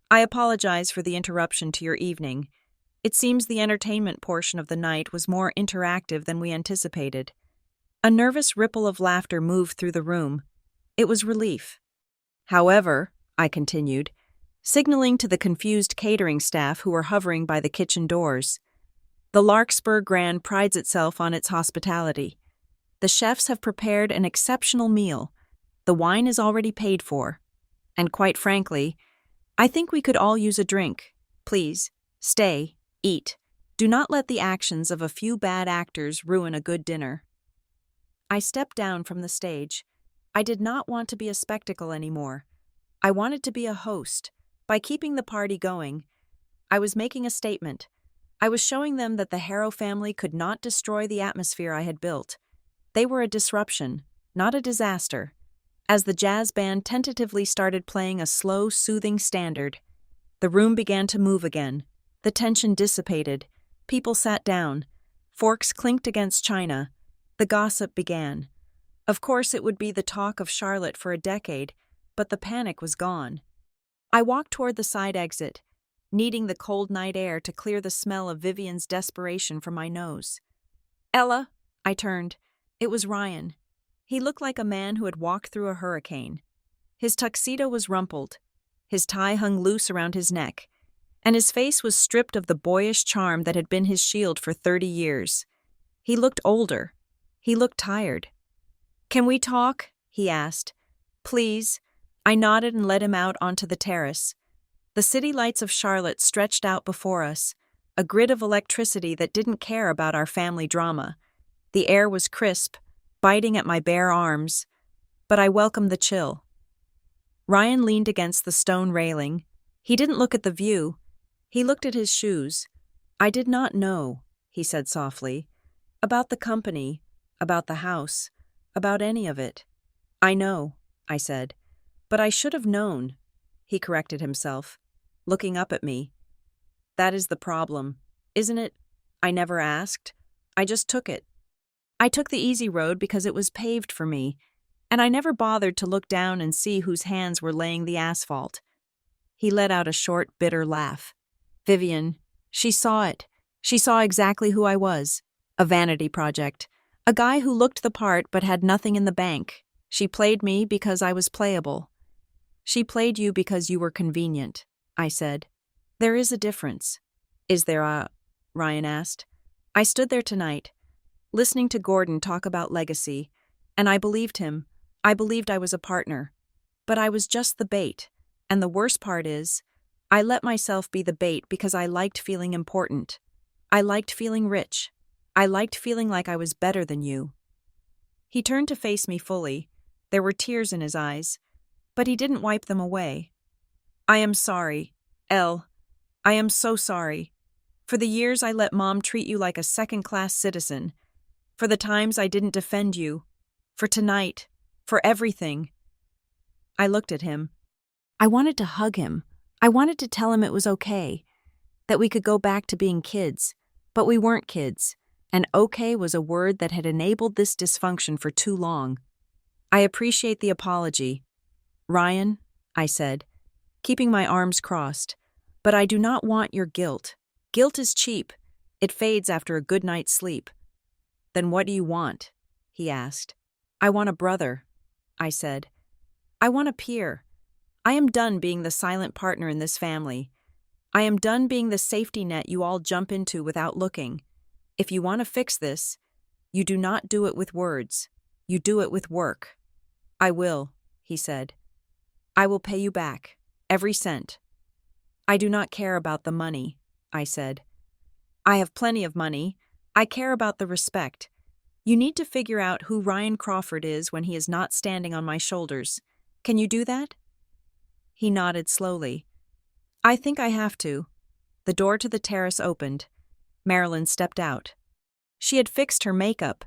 "I apologize for the interruption to your evening. It seems the entertainment portion of the night was more interactive than we anticipated." A nervous ripple of laughter moved through the room. It was relief. "However," I continued, signaling to the confused catering staff who were hovering by the kitchen doors, "the Larkspur Grand prides itself on its hospitality. The chefs have prepared an exceptional meal. The wine is already paid for. And quite frankly, I think we could all use a drink. Please, stay, eat. Do not let the actions of a few bad actors ruin a good dinner." I stepped down from the stage. I did not want to be a spectacle anymore. I wanted to be a host. By keeping the party going, I was making a statement. I was showing them that the Harrow family could not destroy the atmosphere I had built. They were a disruption, not a disaster. As the jazz band tentatively started playing a slow, soothing standard, the room began to move again. The tension dissipated. People sat down. Forks clinked against china. The gossip began. Of course, it would be the talk of Charlotte for a decade, but the panic was gone. I walked toward the side exit, needing the cold night air to clear the smell of Vivian's desperation from my nose. "Ella," I turned. It was Ryan. He looked like a man who had walked through a hurricane. His tuxedo was rumpled, his tie hung loose around his neck, and his face was stripped of the boyish charm that had been his shield for 30 years. He looked older. He looked tired. "Can we talk?" he asked. "Please." I nodded and led him out onto the terrace. The city lights of Charlotte stretched out before us, a grid of electricity that didn't care about our family drama. The air was crisp, biting at my bare arms, but I welcomed the chill. Ryan leaned against the stone railing. He didn't look at the view. He looked at his shoes. "I did not know," he said softly, "about the company, about the house, about any of it." "I know," I said. "But I should have known," he corrected himself, looking up at me. "That is the problem, isn't it? I never asked. I just took it. I took the easy road because it was paved for me, and I never bothered to look down and see whose hands were laying the asphalt." He let out a short, bitter laugh. "Vivian, she saw it. She saw exactly who I was. A vanity project. A guy who looked the part but had nothing in the bank. She played me because I was playable." "She played you because you were convenient," I said. "There is a difference." "Is there a?" Ryan asked. I stood there tonight, listening to Gordon talk about legacy, and I believed him. I believed I was a partner. But I was just the bait, and the worst part is, I let myself be the bait because I liked feeling important. I liked feeling rich. I liked feeling like I was better than you. He turned to face me fully. There were tears in his eyes, but he didn't wipe them away. "I am sorry, Elle. I am so sorry. For the years I let Mom treat you like a second-class citizen. For the times I didn't defend you. For tonight. For everything." I looked at him. I wanted to hug him. I wanted to tell him it was okay, that we could go back to being kids, but we weren't kids, and okay was a word that had enabled this dysfunction for too long. "I appreciate the apology, Ryan," I said, keeping my arms crossed, "but I do not want your guilt. Guilt is cheap. It fades after a good night's sleep." "Then what do you want?" he asked. "I want a brother," I said. "I want a peer. I am done being the silent partner in this family. I am done being the safety net you all jump into without looking. If you want to fix this, you do not do it with words. You do it with work." "I will," he said. "I will pay you back, every cent." "I do not care about the money," I said. "I have plenty of money. I care about the respect. You need to figure out who Ryan Crawford is when he is not standing on my shoulders. Can you do that?" He nodded slowly. "I think I have to." The door to the terrace opened. Marilyn stepped out. She had fixed her makeup,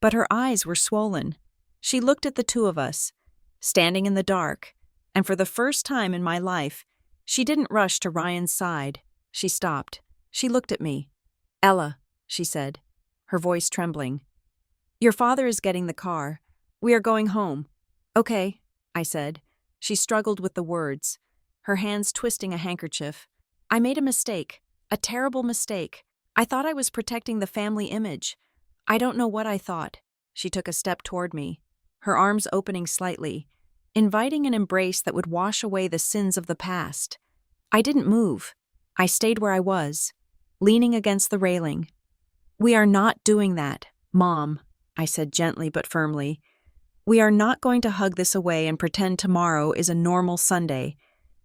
but her eyes were swollen. She looked at the two of us, standing in the dark, And for the first time in my life, she didn't rush to Ryan's side. She stopped. She looked at me. "Ella," she said, her voice trembling. "Your father is getting the car. We are going home." "Okay," I said. She struggled with the words, her hands twisting a handkerchief. "I made a mistake, a terrible mistake. I thought I was protecting the family image. I don't know what I thought." She took a step toward me, her arms opening slightly, inviting an embrace that would wash away the sins of the past. I didn't move. I stayed where I was, leaning against the railing. "We are not doing that, Mom," I said gently but firmly. "We are not going to hug this away and pretend tomorrow is a normal Sunday.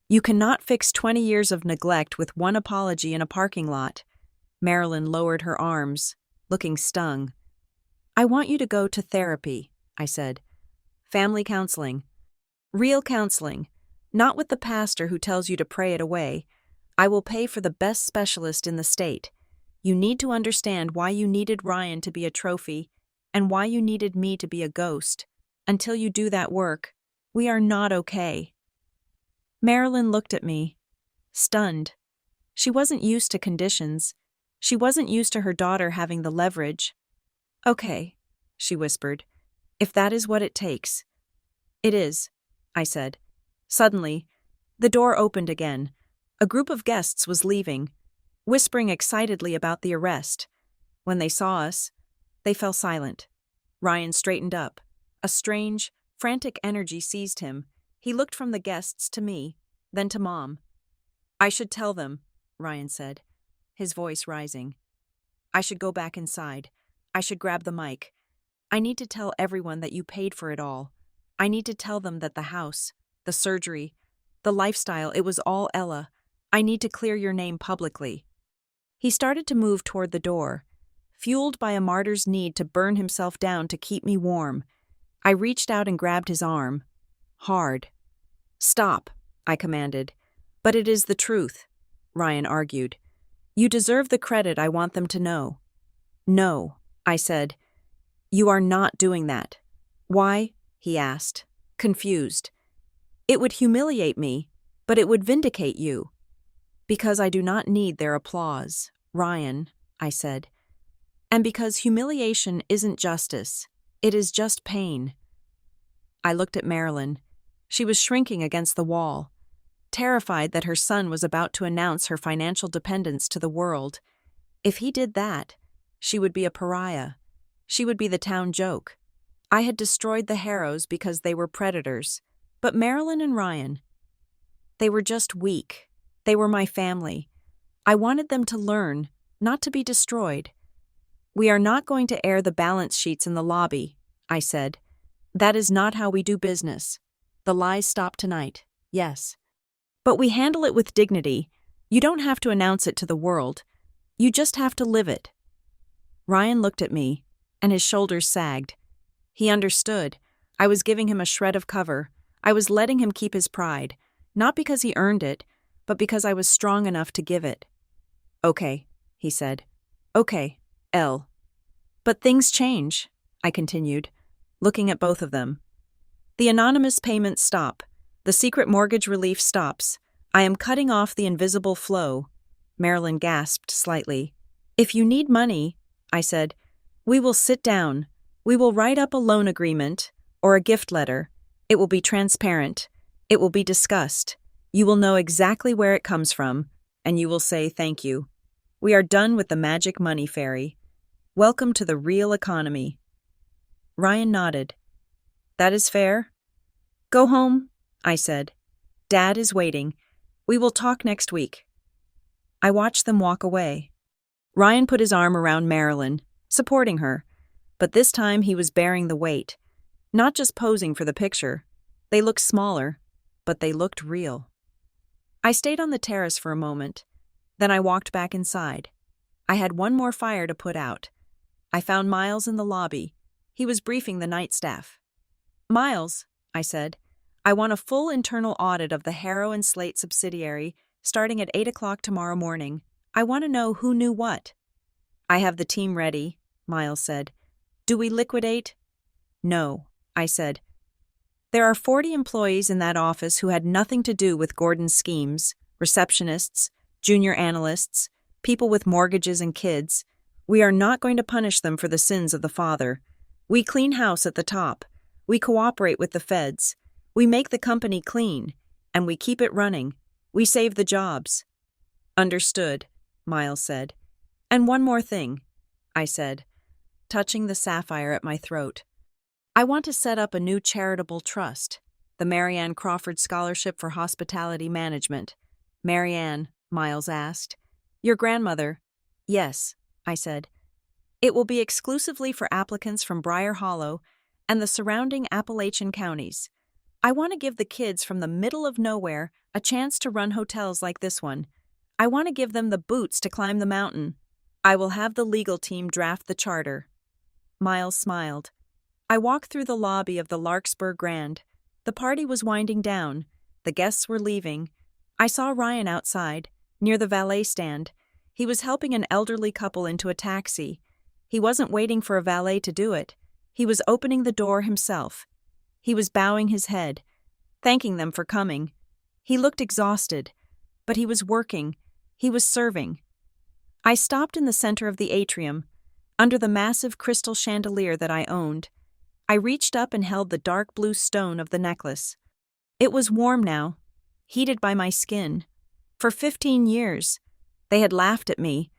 You cannot fix 20 years of neglect with one apology in a parking lot." Marilyn lowered her arms, looking stung. "I want you to go to therapy," I said. "Family counseling. Real counseling, not with the pastor who tells you to pray it away. I will pay for the best specialist in the state. You need to understand why you needed Ryan to be a trophy and why you needed me to be a ghost. Until you do that work, we are not okay." Marilyn looked at me, stunned. She wasn't used to conditions. She wasn't used to her daughter having the leverage. "Okay," she whispered, "if that is what it takes." "It is," I said. Suddenly, the door opened again. A group of guests was leaving, whispering excitedly about the arrest. When they saw us, they fell silent. Ryan straightened up. A strange, frantic energy seized him. He looked from the guests to me, then to Mom. "I should tell them," Ryan said, his voice rising. "I should go back inside. I should grab the mic. I need to tell everyone that you paid for it all. I need to tell them that the house, the surgery, the lifestyle, it was all Ella. I need to clear your name publicly." He started to move toward the door, fueled by a martyr's need to burn himself down to keep me warm. I reached out and grabbed his arm. Hard. "Stop," I commanded. "But it is the truth," Ryan argued. "You deserve the credit I want them to know." "No," I said. "You are not doing that." "Why?" he asked, confused. "It would humiliate me, but it would vindicate you." "Because I do not need their applause, Ryan," I said. "And because humiliation isn't justice, it is just pain." I looked at Marilyn. She was shrinking against the wall, terrified that her son was about to announce her financial dependence to the world. If he did that, she would be a pariah. She would be the town joke. I had destroyed the Harrows because they were predators, but Marilyn and Ryan, they were just weak. They were my family. I wanted them to learn, not to be destroyed. "We are not going to air the balance sheets in the lobby," I said. "That is not how we do business. The lies stop tonight, yes. But we handle it with dignity. You don't have to announce it to the world. You just have to live it." Ryan looked at me, and his shoulders sagged. He understood. I was giving him a shred of cover. I was letting him keep his pride, not because he earned it, but because I was strong enough to give it. "Okay," he said. "Okay, Elle." "But things change," I continued, looking at both of them. "The anonymous payments stop. The secret mortgage relief stops. I am cutting off the invisible flow." Marilyn gasped slightly. "If you need money," I said, "we will sit down. We will write up a loan agreement or a gift letter. It will be transparent. It will be discussed. You will know exactly where it comes from, and you will say thank you. We are done with the magic money fairy. Welcome to the real economy." Ryan nodded. "That is fair." "Go home," I said. "Dad is waiting. We will talk next week." I watched them walk away. Ryan put his arm around Marilyn, supporting her, but this time he was bearing the weight, not just posing for the picture. They looked smaller, but they looked real. I stayed on the terrace for a moment, then I walked back inside. I had one more fire to put out. I found Miles in the lobby. He was briefing the night staff. "Miles," I said, "I want a full internal audit of the Harrow and Slate subsidiary starting at 8 o'clock tomorrow morning. I want to know who knew what." "I have the team ready," Miles said. "Do we liquidate?" "No," I said. There are 40 employees in that office who had nothing to do with Gordon's schemes: receptionists, junior analysts, people with mortgages and kids. We are not going to punish them for the sins of the father. We clean house at the top. We cooperate with the feds. We make the company clean, and we keep it running. We save the jobs. Understood, Miles said. And one more thing, I said, touching the sapphire at my throat. I want to set up a new charitable trust, the Marianne Crawford Scholarship for Hospitality Management. Marianne, Miles asked. Your grandmother? Yes, I said. It will be exclusively for applicants from Briar Hollow and the surrounding Appalachian counties. I want to give the kids from the middle of nowhere a chance to run hotels like this one. I want to give them the boots to climb the mountain. I will have the legal team draft the charter. Miles smiled. I walked through the lobby of the Larkspur Grand. The party was winding down. The guests were leaving. I saw Ryan outside, near the valet stand. He was helping an elderly couple into a taxi. He wasn't waiting for a valet to do it. He was opening the door himself. He was bowing his head, thanking them for coming. He looked exhausted, but he was working. He was serving. I stopped in the center of the atrium, under the massive crystal chandelier that I owned. I reached up and held the dark blue stone of the necklace. It was warm now, heated by my skin. For 15 years, they had laughed at me.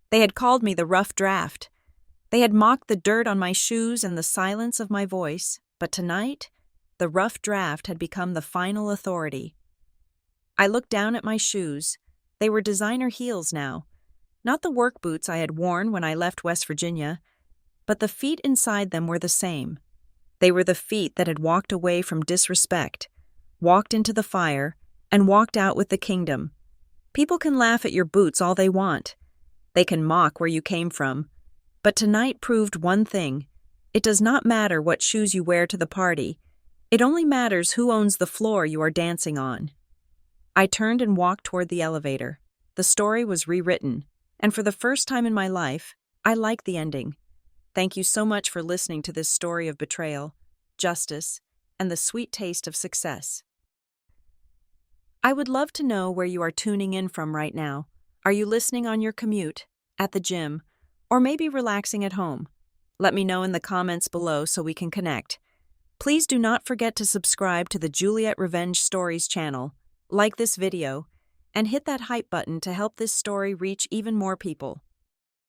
They had called me the rough draft. They had mocked the dirt on my shoes and the silence of my voice, but tonight, the rough draft had become the final authority. I looked down at my shoes. They were designer heels now. Not the work boots I had worn when I left West Virginia, but the feet inside them were the same. They were the feet that had walked away from disrespect, walked into the fire, and walked out with the kingdom. People can laugh at your boots all they want. They can mock where you came from. But tonight proved one thing. It does not matter what shoes you wear to the party. It only matters who owns the floor you are dancing on. I turned and walked toward the elevator. The story was rewritten, and for the first time in my life, I liked the ending. Thank you so much for listening to this story of betrayal, justice, and the sweet taste of success. I would love to know where you are tuning in from right now. Are you listening on your commute, at the gym, or maybe relaxing at home? Let me know in the comments below so we can connect. Please do not forget to subscribe to the Juliet Revenge Stories channel, like this video, and hit that hype button to help this story reach even more people.